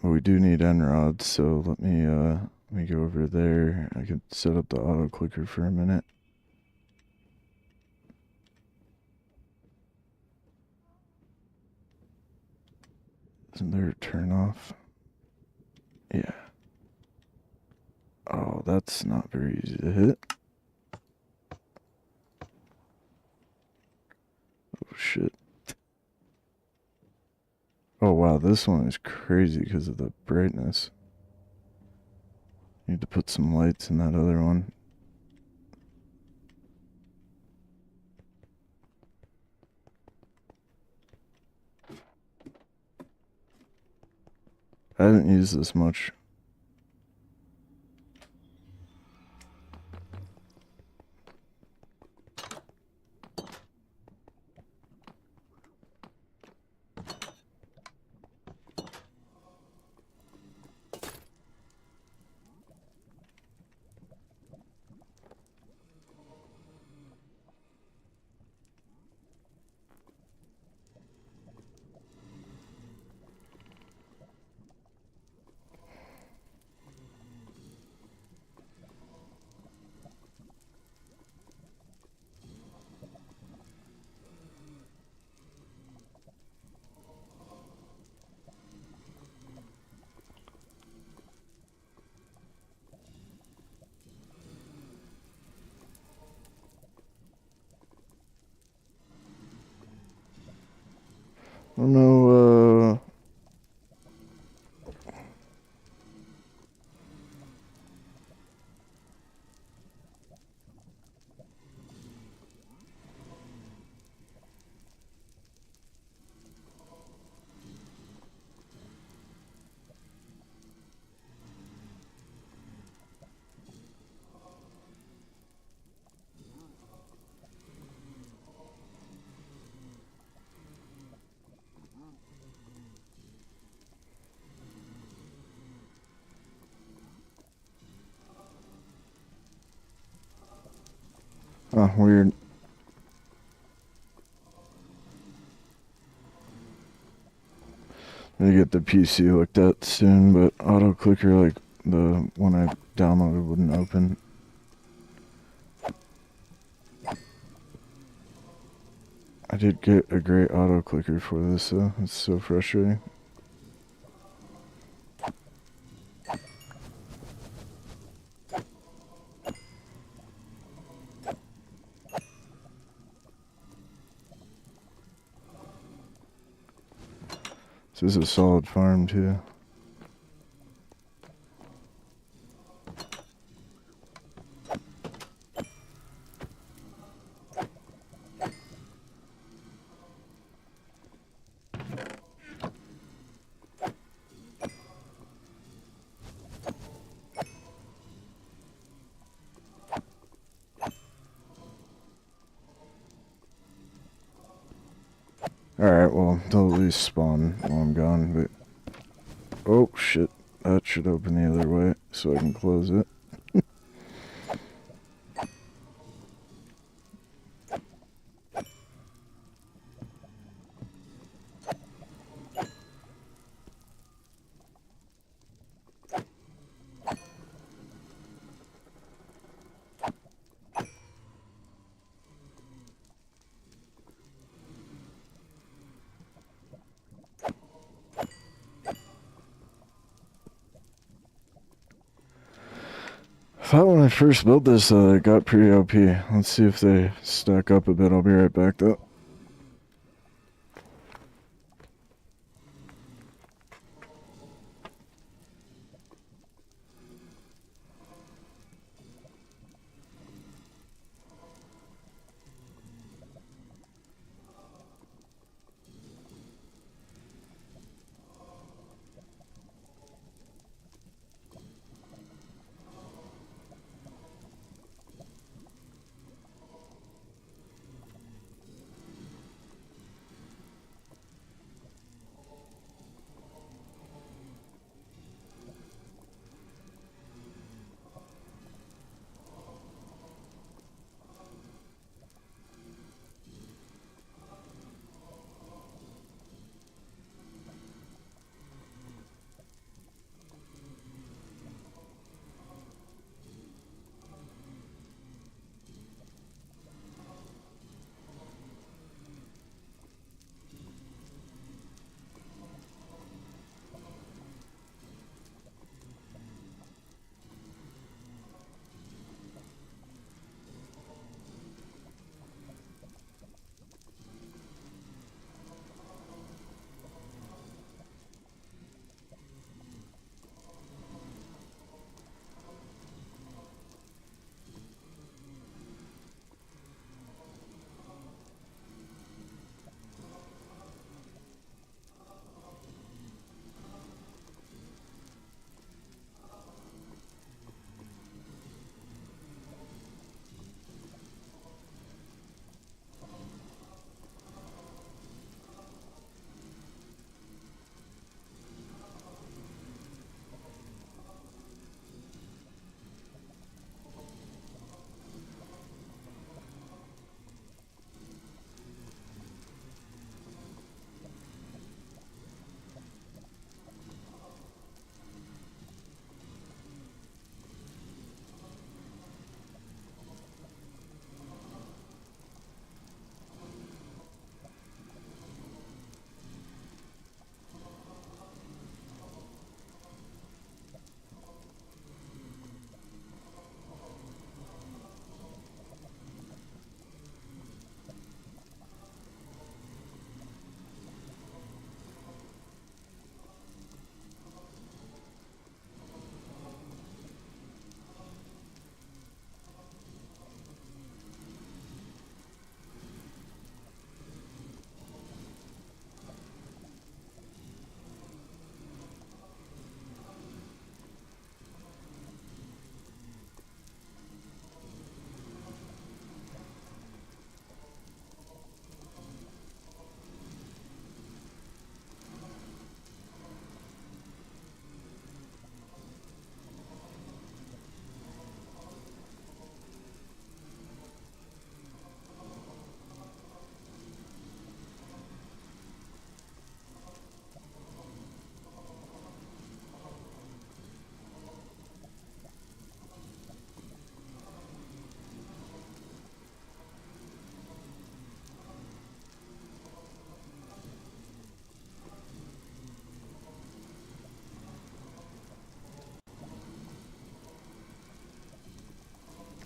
But we do need end rods, so let me go over there. I can set up the auto clicker for a minute. Isn't there a turn off? Yeah. Oh, that's not very easy to hit. Oh shit. Oh wow, this one is crazy because of the brightness. Need to put some lights in that other one. I haven't used this much. I don't know, weird. I'm gonna get the PC looked at soon, but auto clicker, like the one I downloaded, wouldn't open. I did get a great auto clicker for this, though. It's so frustrating. This is a solid farm, too. Alright, well, they'll at least spawn while I'm gone, but... Oh, shit. That should open the other way, so I can close it. I thought when I first built this, it got pretty OP. Let's see if they stack up a bit. I'll be right back, though.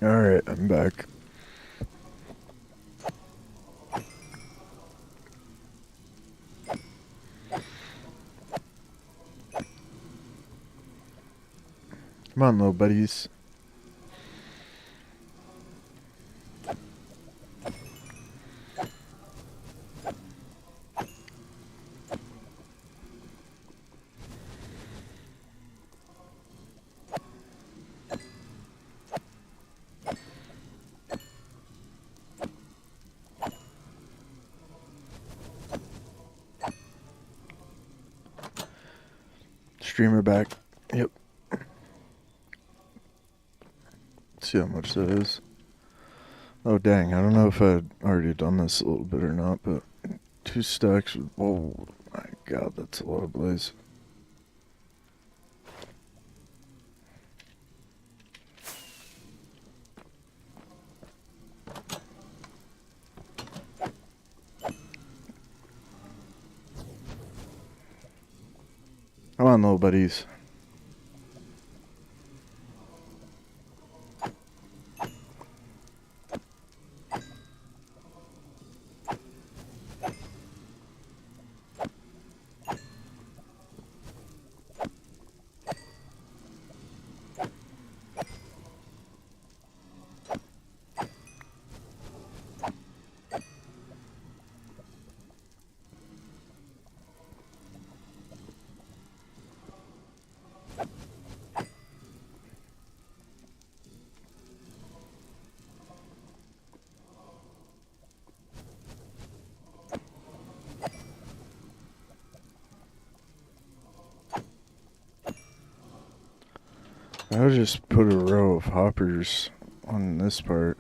Alright, I'm back. Come on, little buddies. Streamer back. Yep. See how much that is. Oh dang, I don't know if I'd already done this a little bit or not, but 2 stacks. Oh my god, that's a lot of blaze. Come on, little buddies. I would just put a row of hoppers on this part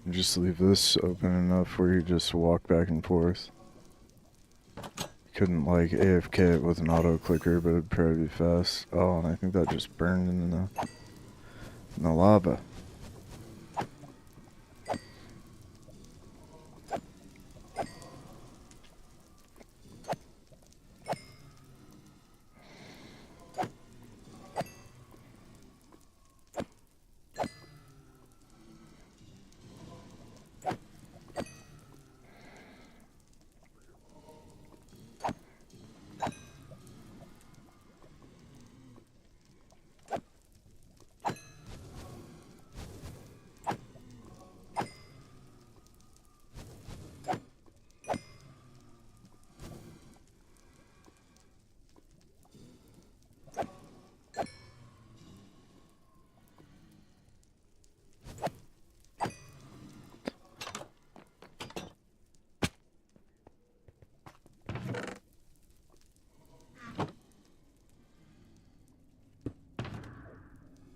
and just leave this open enough where you just walk back and forth. Couldn't like AFK it with an auto clicker, but it'd probably be fast. Oh, and I think that just burned in the lava.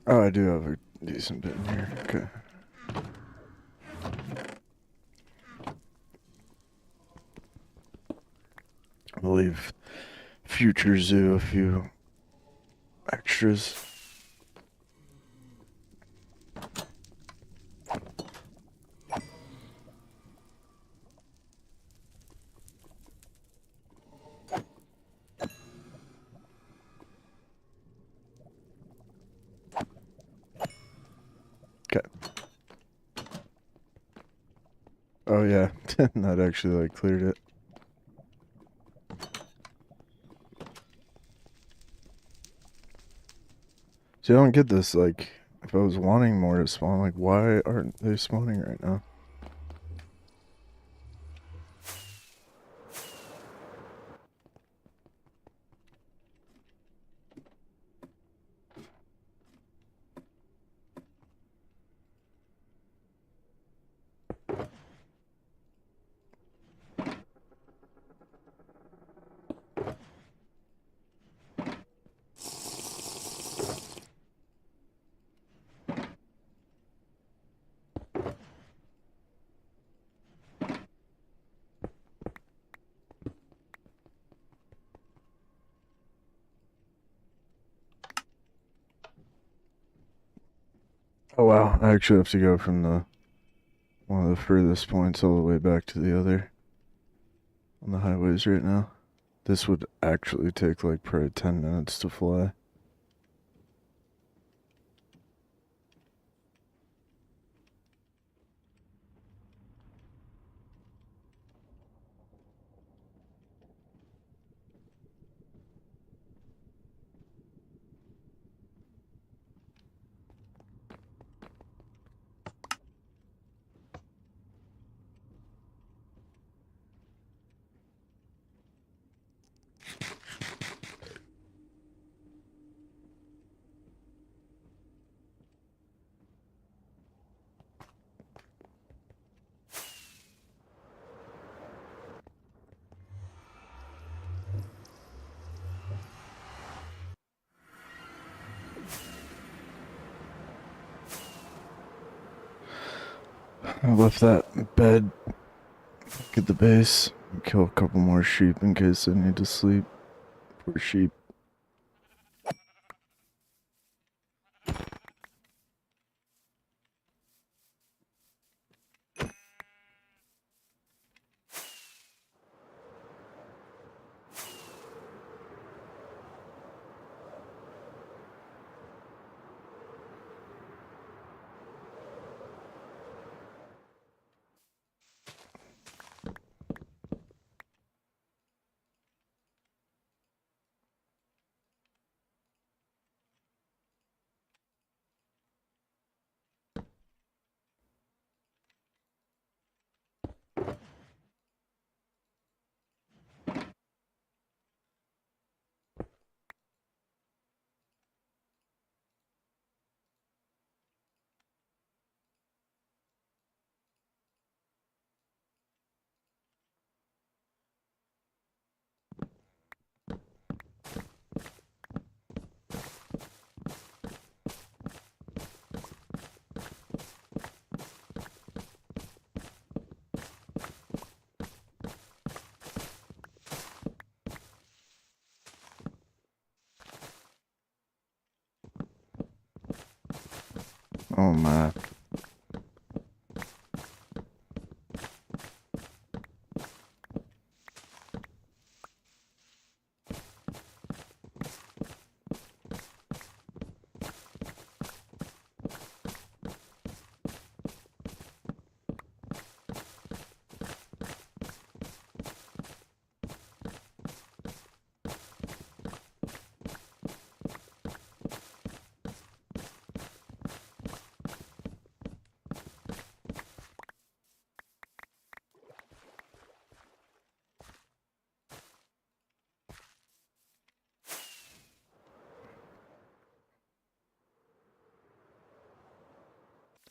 Oh, I do have a decent bit in here. Okay. I'll leave future zoo a few extras. Okay. Oh yeah, that actually like cleared it. See, I don't get this, like, if I was wanting more to spawn, like, why aren't they spawning right now? Oh wow, I actually have to go from one of the furthest points all the way back to the other on the highways right now. This would actually take like probably 10 minutes to fly. I left that bed, get the base, kill a couple more sheep in case they need to sleep. Poor sheep. Oh my.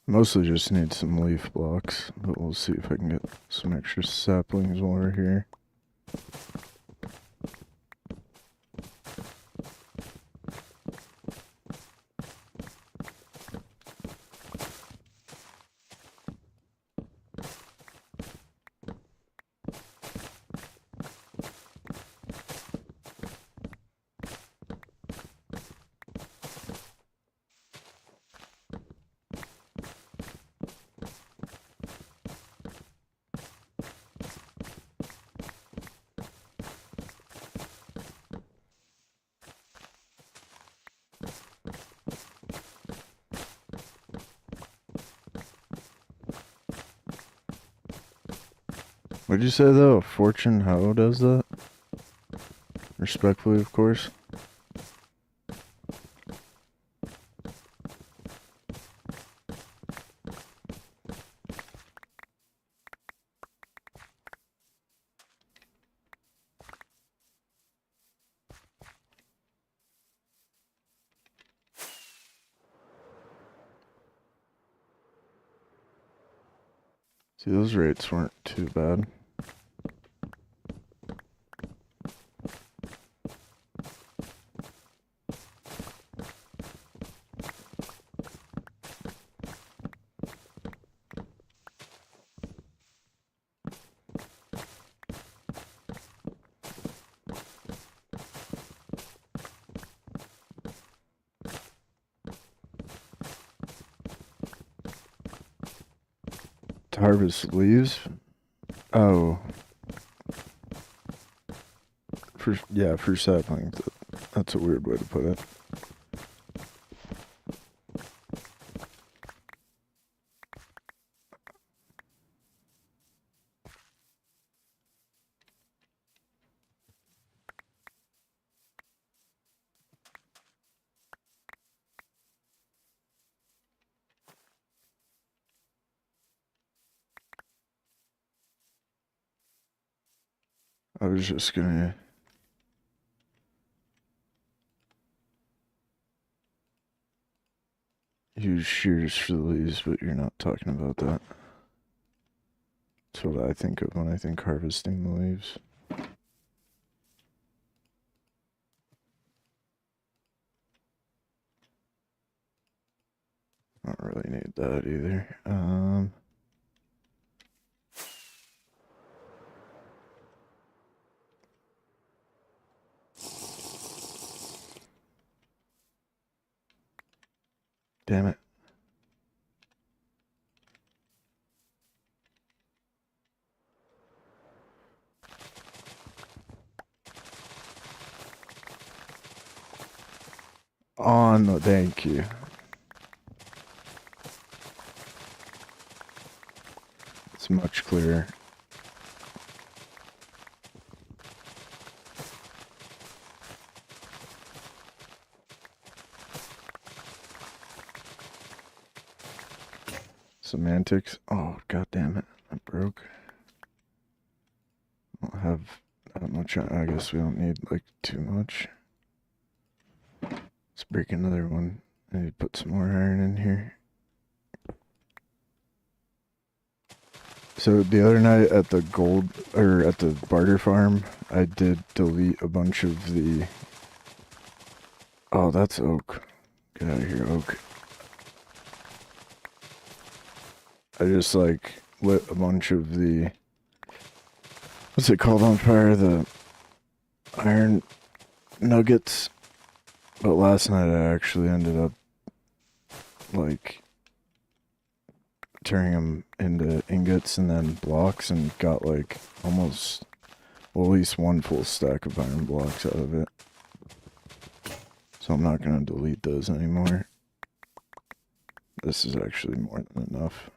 Mostly just need some leaf blocks, but we'll see if I can get some extra saplings while we're here. What'd you say though? A fortune how does that? Respectfully, of course. See, those rates weren't too bad. To harvest leaves? Oh. For saplings. That's a weird way to put it. I was just gonna use shears for the leaves, but you're not talking about that. That's what I think of when I think harvesting the leaves. I don't really need that either. on the, thank you. It's much clearer. Semantics. Oh, god damn it. That broke. I don't have that much. I guess we don't need like too much. Let's break another one. I need to put some more iron in here. So the other night at the gold, or at the barter farm, I did delete a bunch of the... Oh, that's oak. Get out of here, oak. I just like lit a bunch of the... What's it called on fire? The iron nuggets. But last night I actually ended up like turning them into ingots and then blocks and got like almost, well, at least one full stack of iron blocks out of it. So I'm not going to delete those anymore. This is actually more than enough.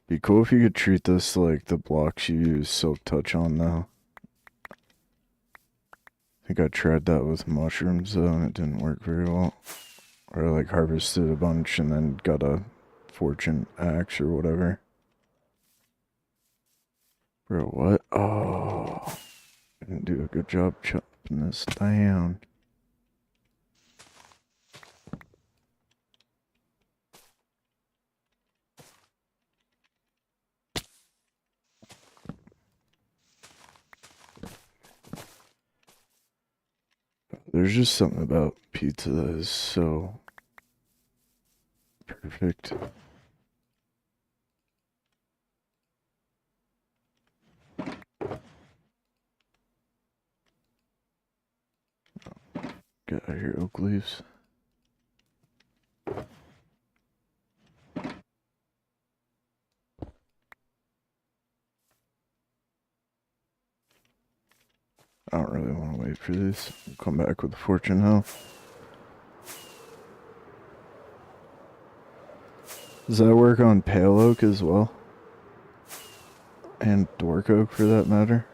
Be cool if you could treat this like the blocks you use silk touch on though. I think I tried that with mushrooms though and it didn't work very well. Or I like harvested a bunch and then got a fortune axe or whatever. Bro, what? Oh, I didn't do a good job chopping this down. There's just something about pizza that is so perfect. Get out of here, oak leaves. I don't really want to wait for this. I'll come back with a fortune now. Does that work on pale oak as well? And dork oak for that matter?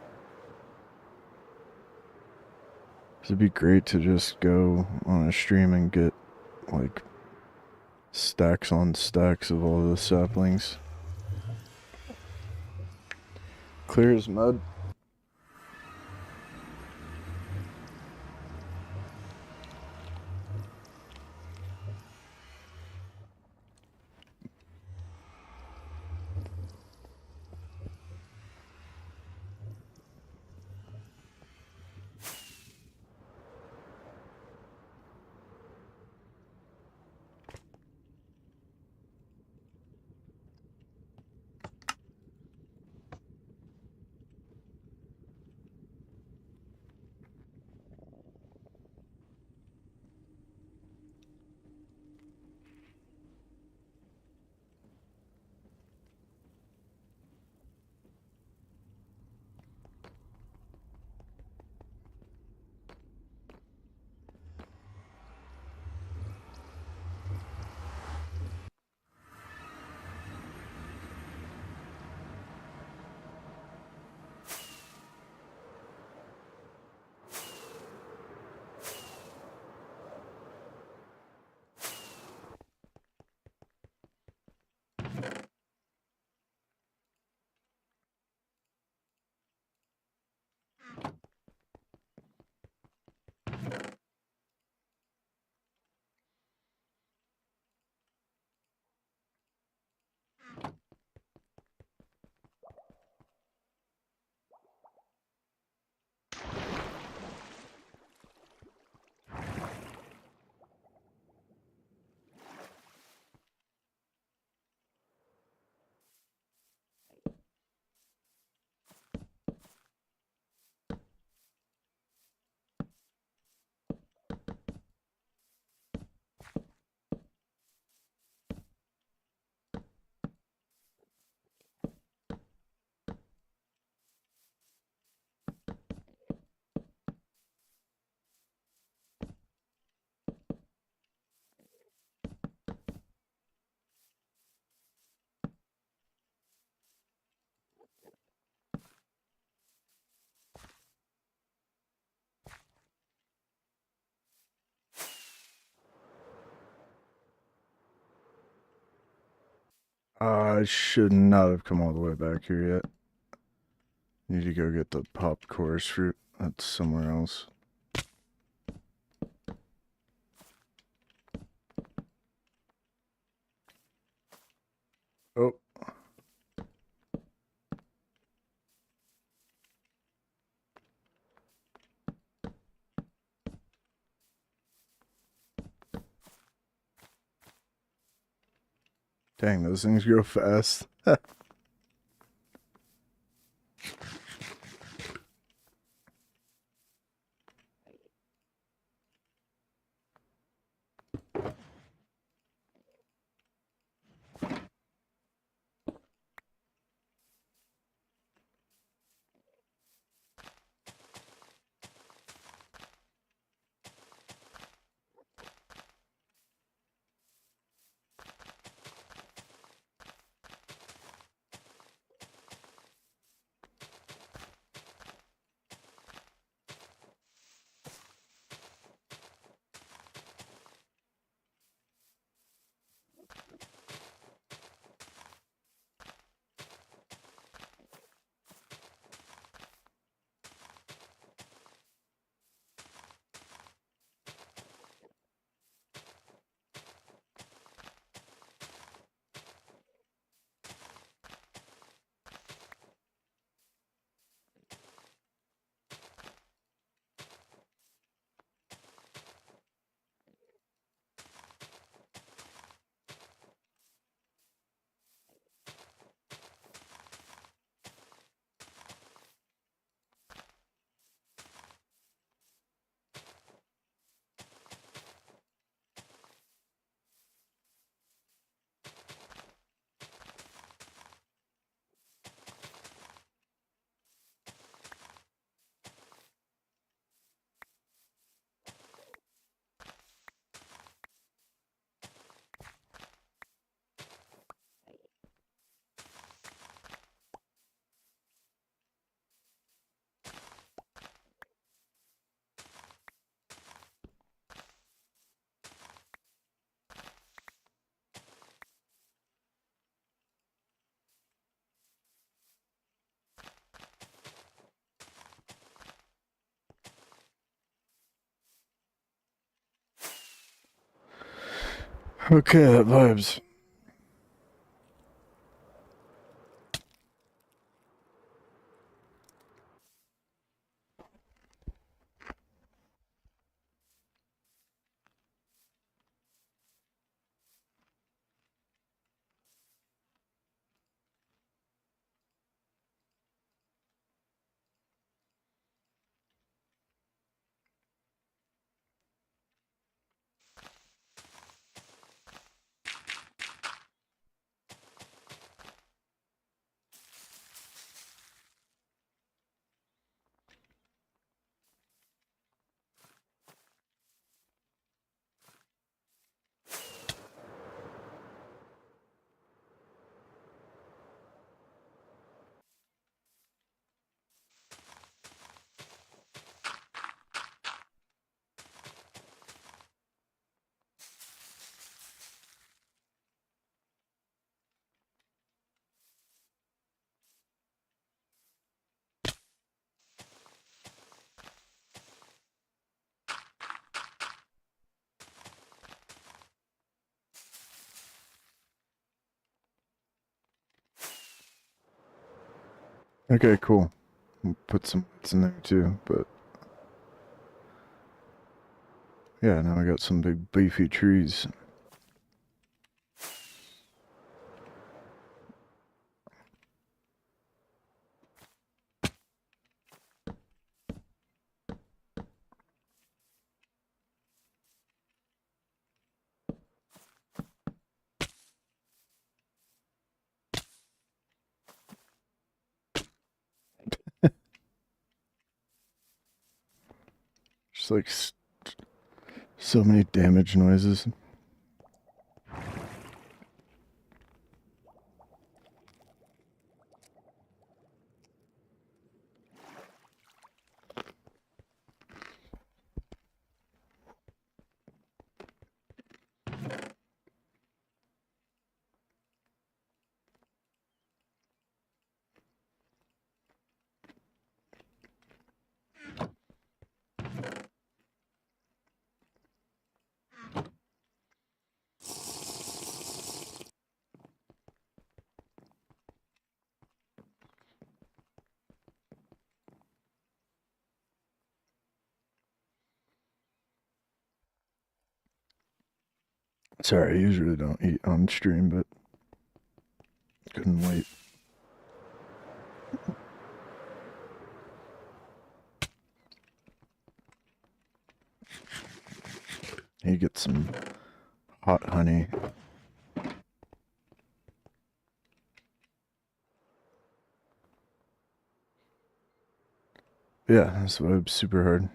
'Cause it'd be great to just go on a stream and get like stacks on stacks of all the saplings. Clear as mud. I should not have come all the way back here yet. Need to go get the popped chorus fruit. That's somewhere else. Oh. Dang, those things grow fast. Okay, that vibes. Okay, cool. We'll put some lights in there too, but yeah, now we got some big beefy trees. Just like so many damage noises. Sorry, I usually don't eat on stream, but couldn't wait. You get some hot honey. Yeah, this web's super hard.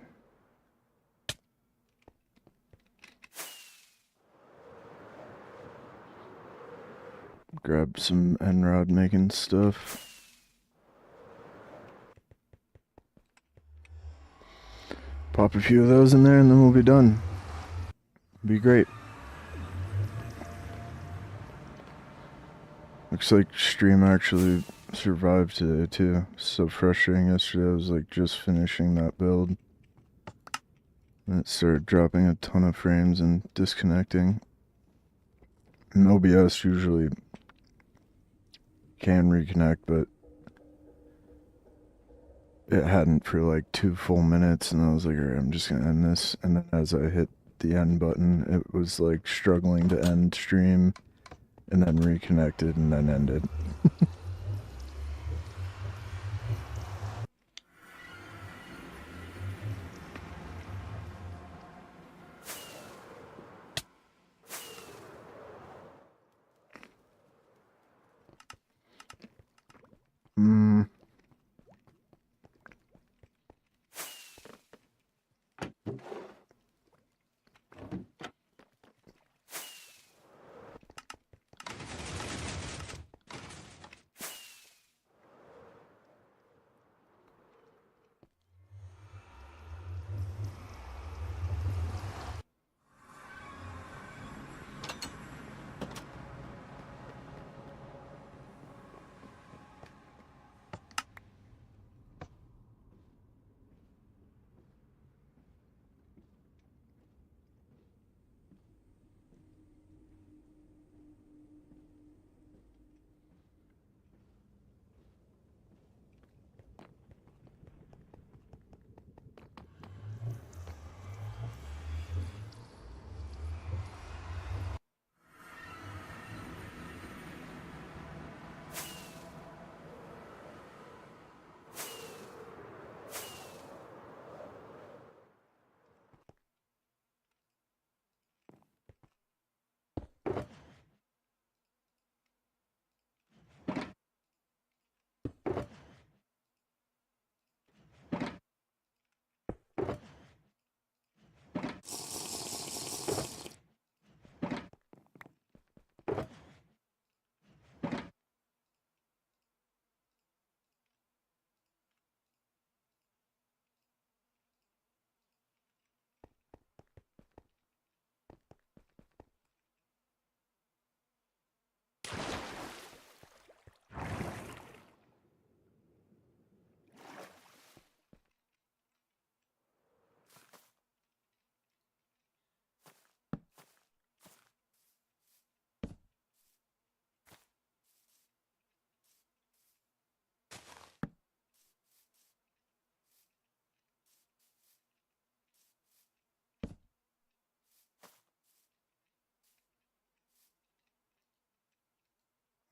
Grab some end-rod making stuff. Pop a few of those in there and then we'll be done. Be great. Looks like stream actually survived today too. So frustrating. Yesterday I was like just finishing that build. And it started dropping a ton of frames and disconnecting. And OBS usually can reconnect, but it hadn't for like 2 full minutes, and I was like, alright, I'm just gonna end this. And then as I hit the end button, it was like struggling to end stream, and then reconnected, and then ended. Hmm.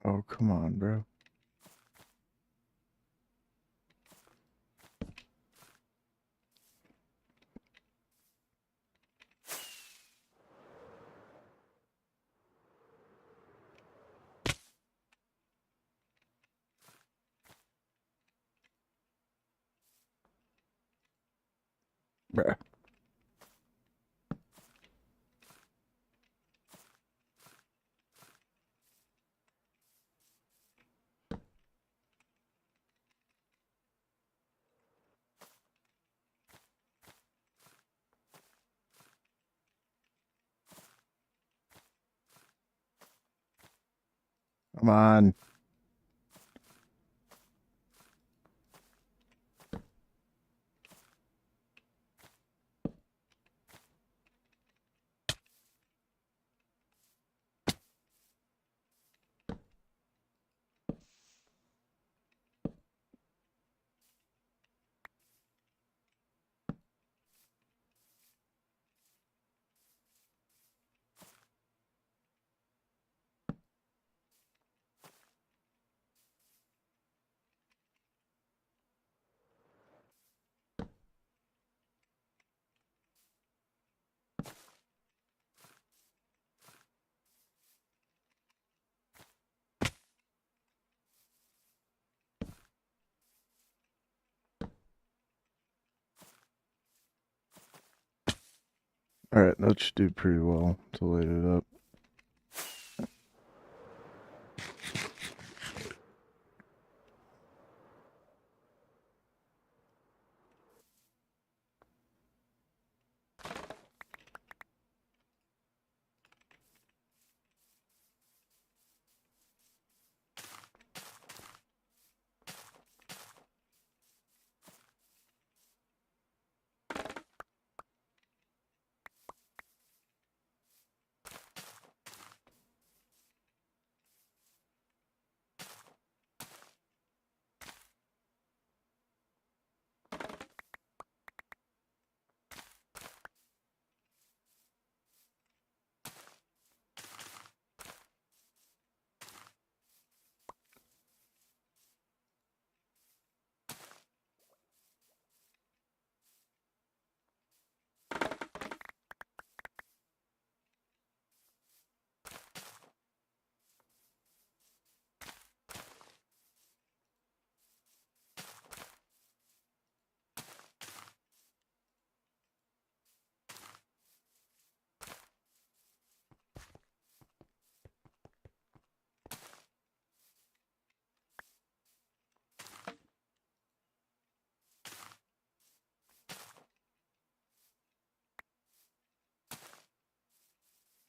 Oh, come on, bro. Bruh. Come on. Alright, that should do pretty well to light it up.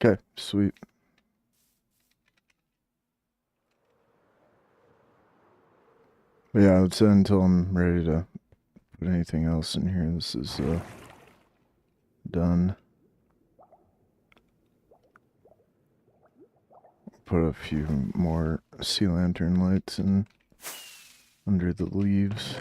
Okay, sweet. But yeah, I would say until I'm ready to put anything else in here, this is done. Put a few more sea lantern lights in under the leaves.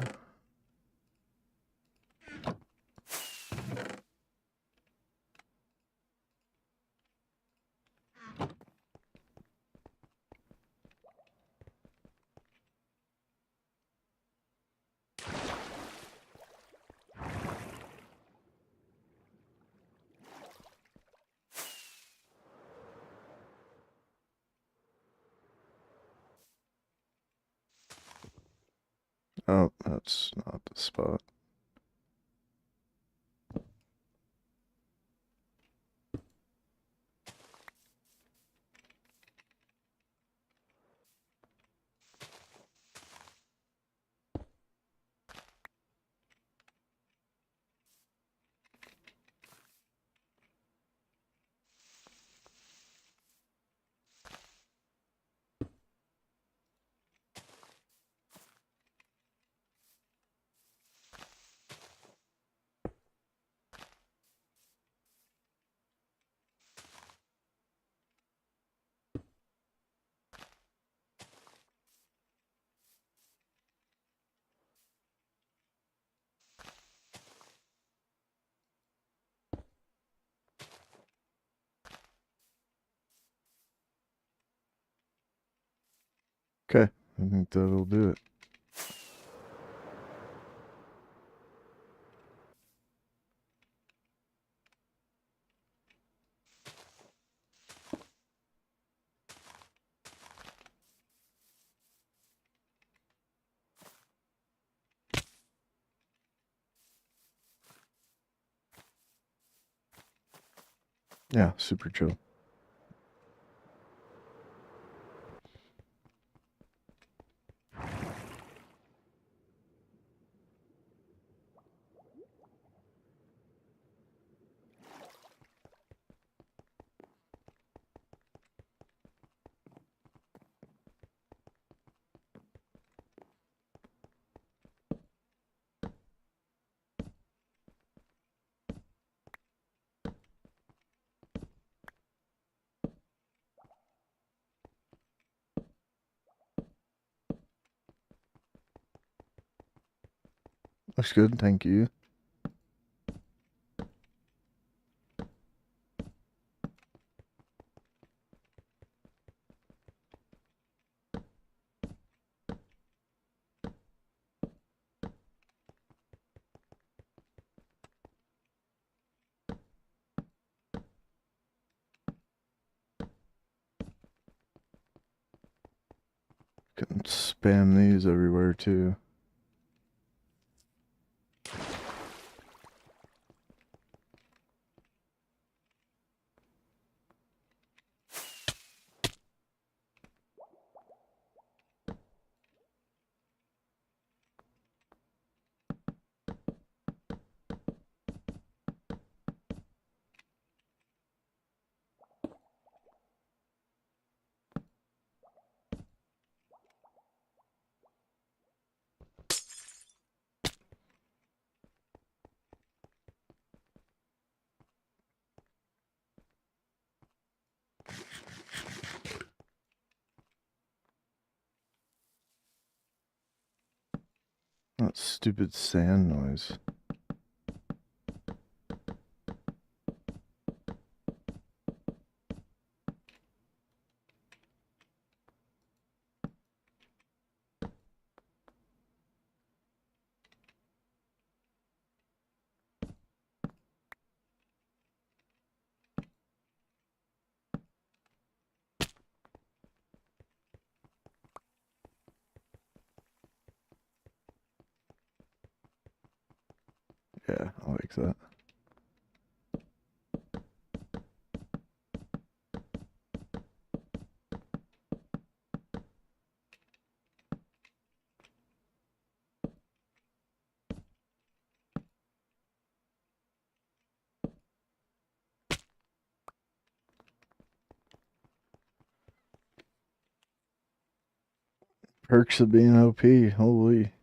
Oh, that's not the spot. Okay, I think that'll do it. Yeah, super chill. Looks good, thank you. Can spam these everywhere too. That stupid sand noise. Yeah, I like that. Perks of being OP, holy.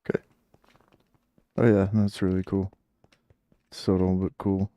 Okay. Oh yeah, that's really cool. Subtle but cool.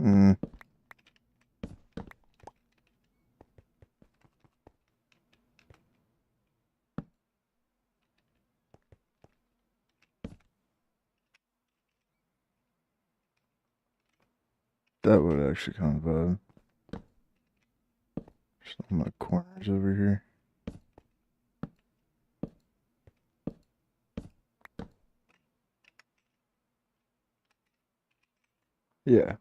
Mm, that would actually kind of bad. Just on my corners over here. Yeah.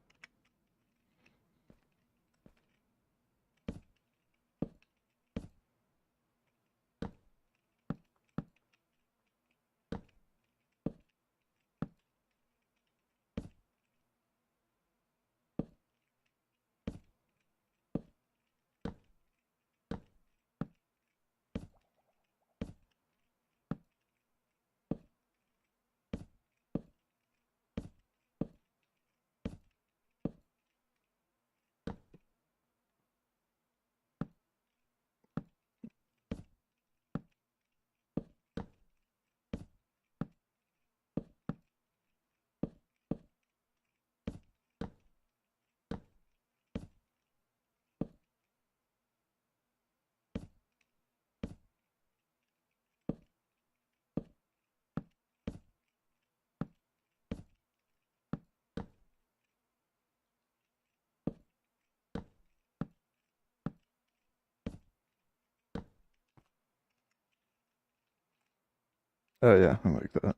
Oh yeah, I like that.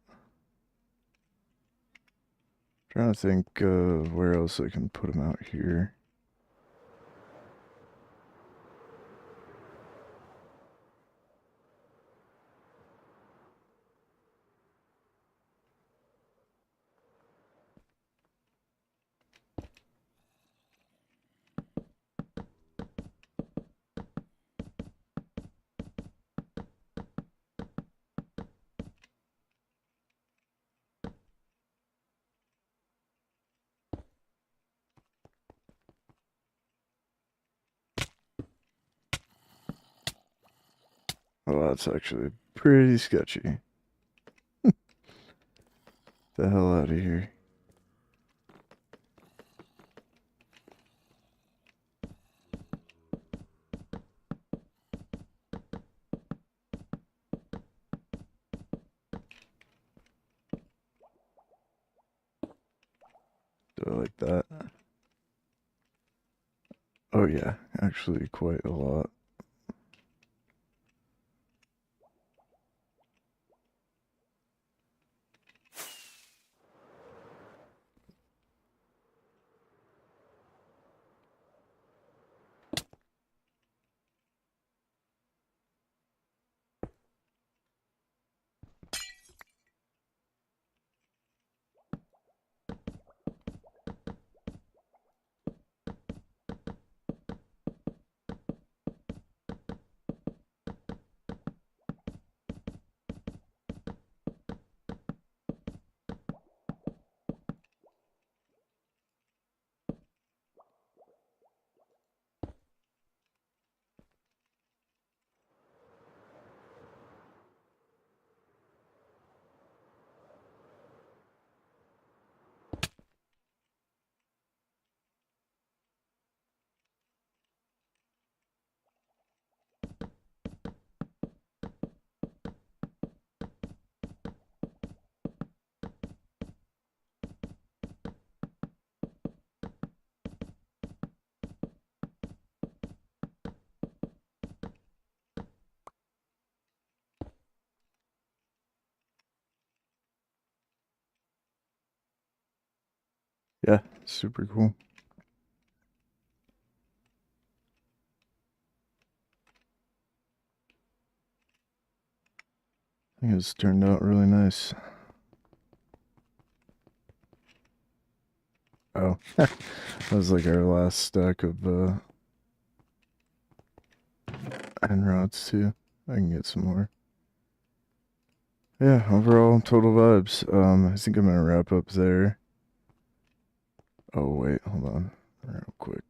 Trying to think where else I can put them out here. Oh, that's actually pretty sketchy. The hell out of here. Do I like that? Oh yeah, actually quite a lot. Yeah, super cool. I think it's turned out really nice. Oh, that was like our last stack of end rods too. I can get some more. Yeah, overall total vibes. I think I'm gonna wrap up there. Oh wait, hold on, real quick.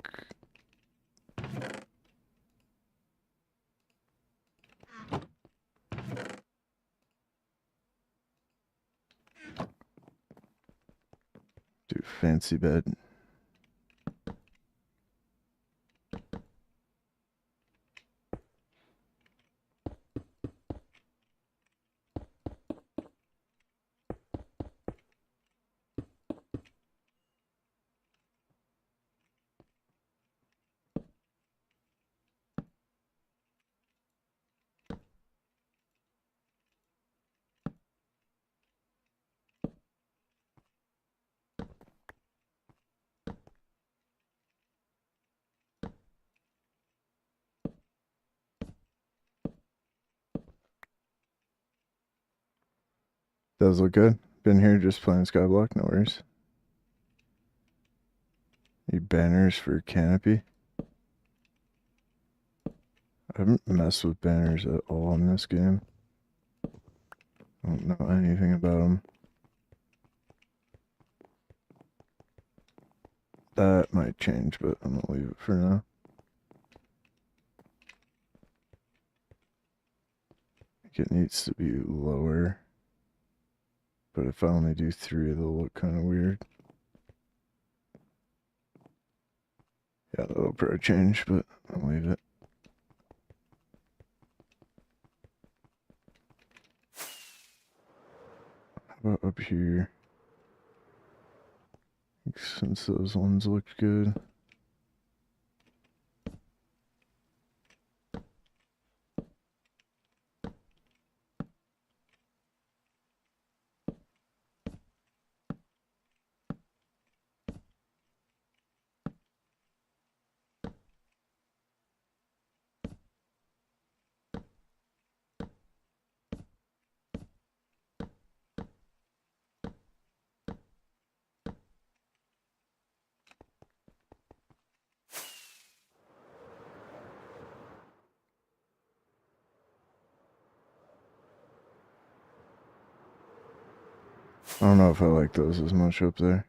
Do fancy bed. Does look good. Been here just playing Skyblock, no worries. Need banners for canopy. I haven't messed with banners at all in this game. I don't know anything about them. That might change, but I'm gonna leave it for now. I think it needs to be lower. But if I only do 3, they'll look kind of weird. Yeah, that'll probably change, but I'll leave it. How about up here? Since those ones looked good. I don't know if I like those as much up there.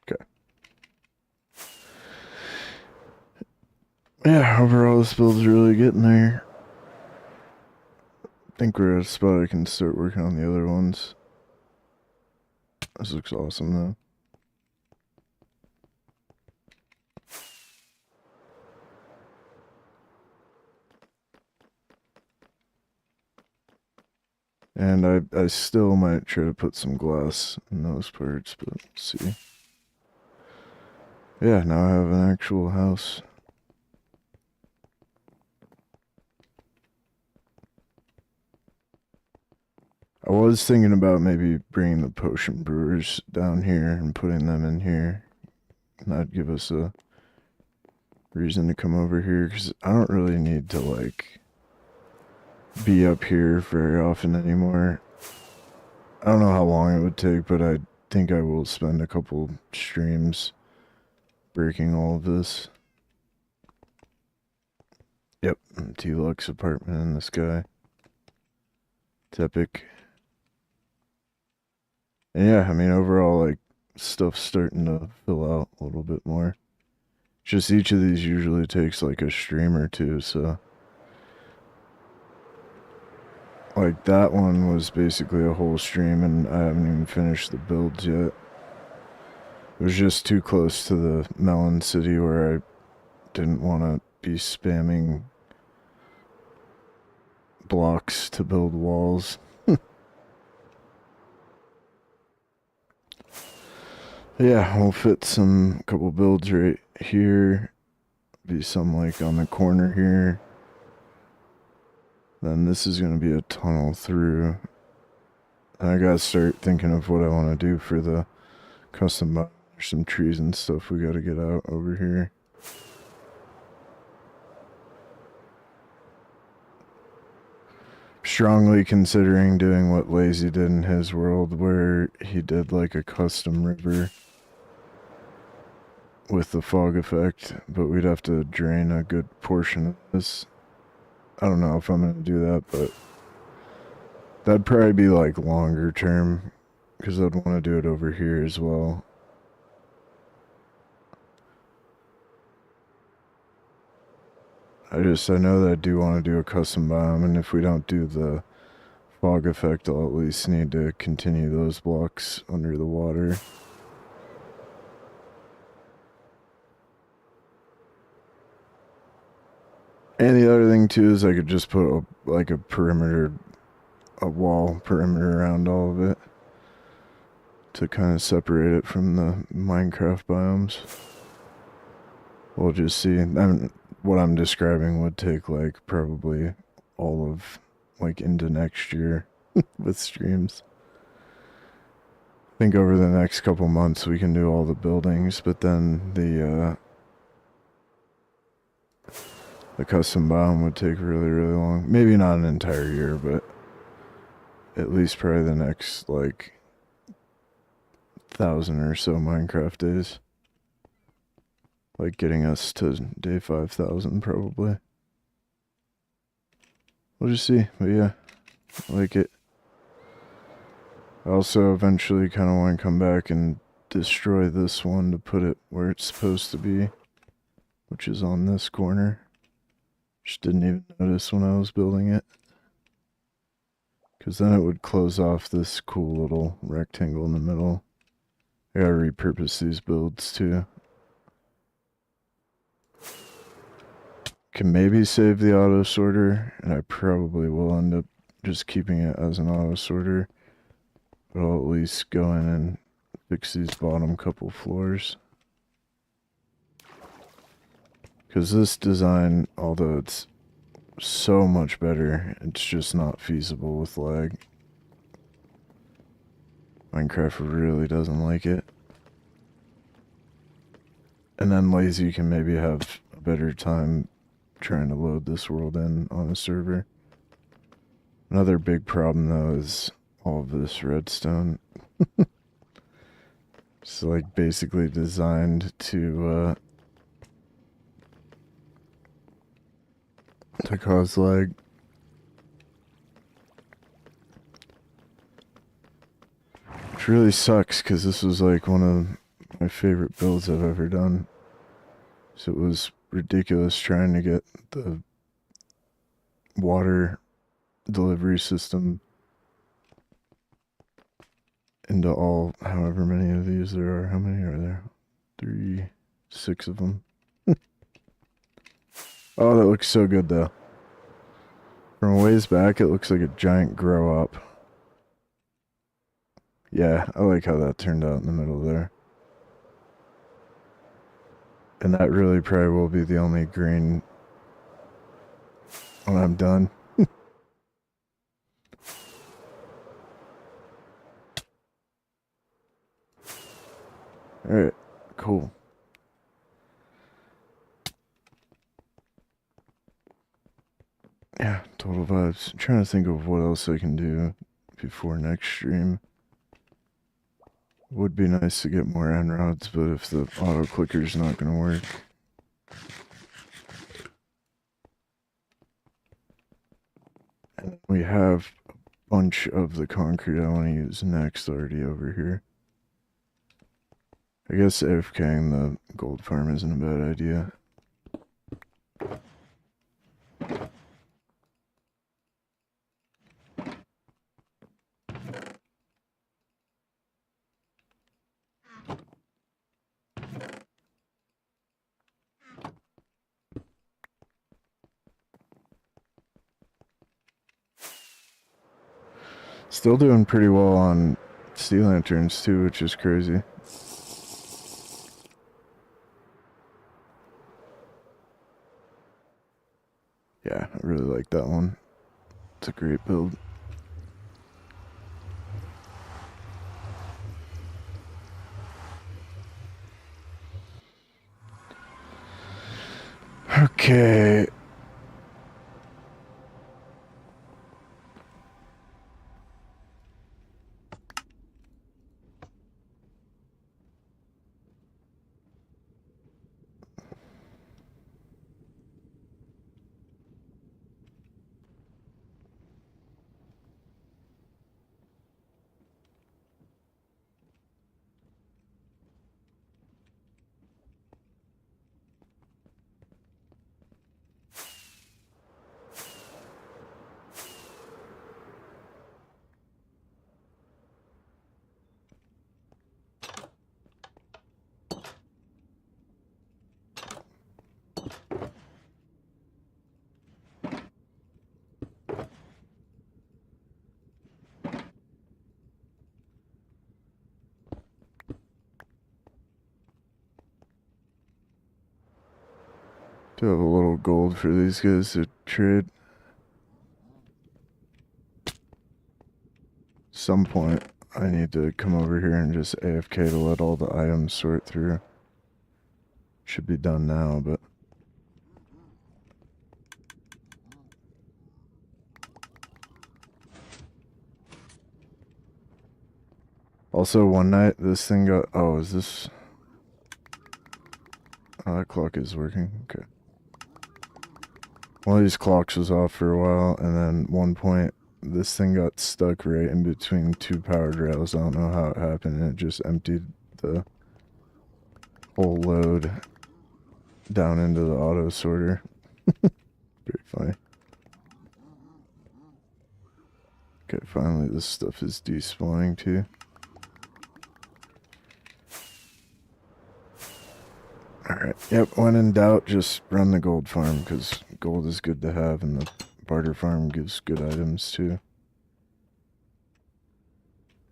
Okay. Yeah, overall this build's really getting there. I think we're at a spot I can start working on the other ones. This looks awesome though. And I still might try to put some glass in those parts, but we'll see. Yeah, now I have an actual house. I was thinking about maybe bringing the potion brewers down here and putting them in here. And that'd give us a reason to come over here, because I don't really need to, like, be up here very often anymore. I don't know how long it would take, but I think I will spend a couple streams breaking all of this. Yep, T-Lux apartment in the sky. It's epic. And yeah, I mean, overall, like, stuff's starting to fill out a little bit more. Just each of these usually takes like a stream or two, so. Like, that one was basically a whole stream, and I haven't even finished the builds yet. It was just too close to the Melon City where I didn't want to be spamming blocks to build walls. Yeah, we'll fit some couple builds right here. Be some like on the corner here. Then this is going to be a tunnel through. And I gotta start thinking of what I want to do for the custom biome. There's some trees and stuff we gotta get out over here. Strongly considering doing what Lazy did in his world, where he did like a custom river with the fog effect, but we'd have to drain a good portion of this. I don't know if I'm gonna do that, but that'd probably be like longer term, because I'd want to do it over here as well. I know that I do want to do a custom biome, and if we don't do the fog effect, I'll at least need to continue those blocks under the water. And the other thing too is I could just put like a wall perimeter around all of it to kind of separate it from the Minecraft biomes. We'll just see. What I'm describing would take like probably all of like into next year with streams. I think over the next couple months we can do all the buildings, but then the custom biome would take really, really long. Maybe not an entire year, but at least probably the next like 1,000 or so Minecraft days. Like getting us to day 5,000 probably. We'll just see, but yeah, I like it. I also eventually kind of want to come back and destroy this one to put it where it's supposed to be, which is on this corner. Just didn't even notice when I was building it, because then it would close off this cool little rectangle in the middle. I gotta repurpose these builds too. Can maybe save the auto sorter, and I probably will end up just keeping it as an auto sorter, but I'll at least go in and fix these bottom couple floors, because this design, although it's so much better, it's just not feasible with lag. Minecraft really doesn't like it. And then lazy can maybe have a better time trying to load this world in on a server. Another big problem though is all of this redstone. It's like basically designed to cause lag. Which really sucks because this was like one of my favorite builds I've ever done. So it was ridiculous trying to get the water delivery system into all however many of these there are. How many are there? 6 of them. Oh, that looks so good though. From a ways back, it looks like a giant grow up. Yeah, I like how that turned out in the middle there. And that really probably will be the only green when I'm done. Alright, cool. Yeah, total vibes. I'm trying to think of what else I can do before next stream. Would be nice to get more end rods, but if the auto clicker's not going to work. And we have a bunch of the concrete I want to use next already over here. I guess AFKing the gold farm isn't a bad idea. Still doing pretty well on sea lanterns too, which is crazy. Yeah, I really like that one. It's a great build. Okay. Do have a little gold for these guys to trade. Some point, I need to come over here and just AFK to let all the items sort through. Should be done now, but... Also, one night, this thing got... Oh, is this... Oh, that clock is working. Okay. One of these clocks was off for a while, and then one point, this thing got stuck right in between 2 powered rails. I don't know how it happened, and it just emptied the whole load down into the auto sorter. Very funny. Okay, finally this stuff is despawning too. Alright, yep, when in doubt, just run the gold farm, because gold is good to have, and the barter farm gives good items too.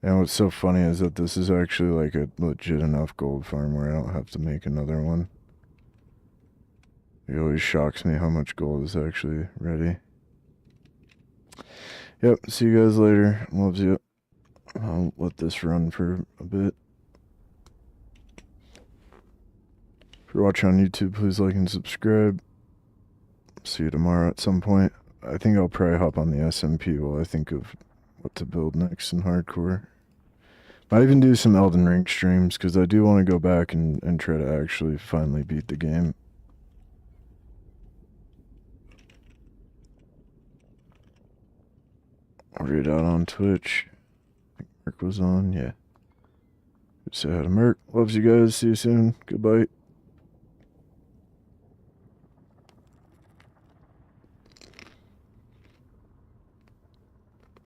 And what's so funny is that this is actually like a legit enough gold farm where I don't have to make another one. It always shocks me how much gold is actually ready. Yep, see you guys later. Loves you. I'll let this run for a bit. If you're watching on YouTube, please like and subscribe. See you tomorrow at some point. I think I'll probably hop on the SMP while I think of what to build next in hardcore. Might even do some Elden Ring streams, because I do want to go back and try to actually finally beat the game. I'll read out on Twitch. I think Merc was on, yeah. Say hi to Merc. Loves you guys. See you soon. Goodbye.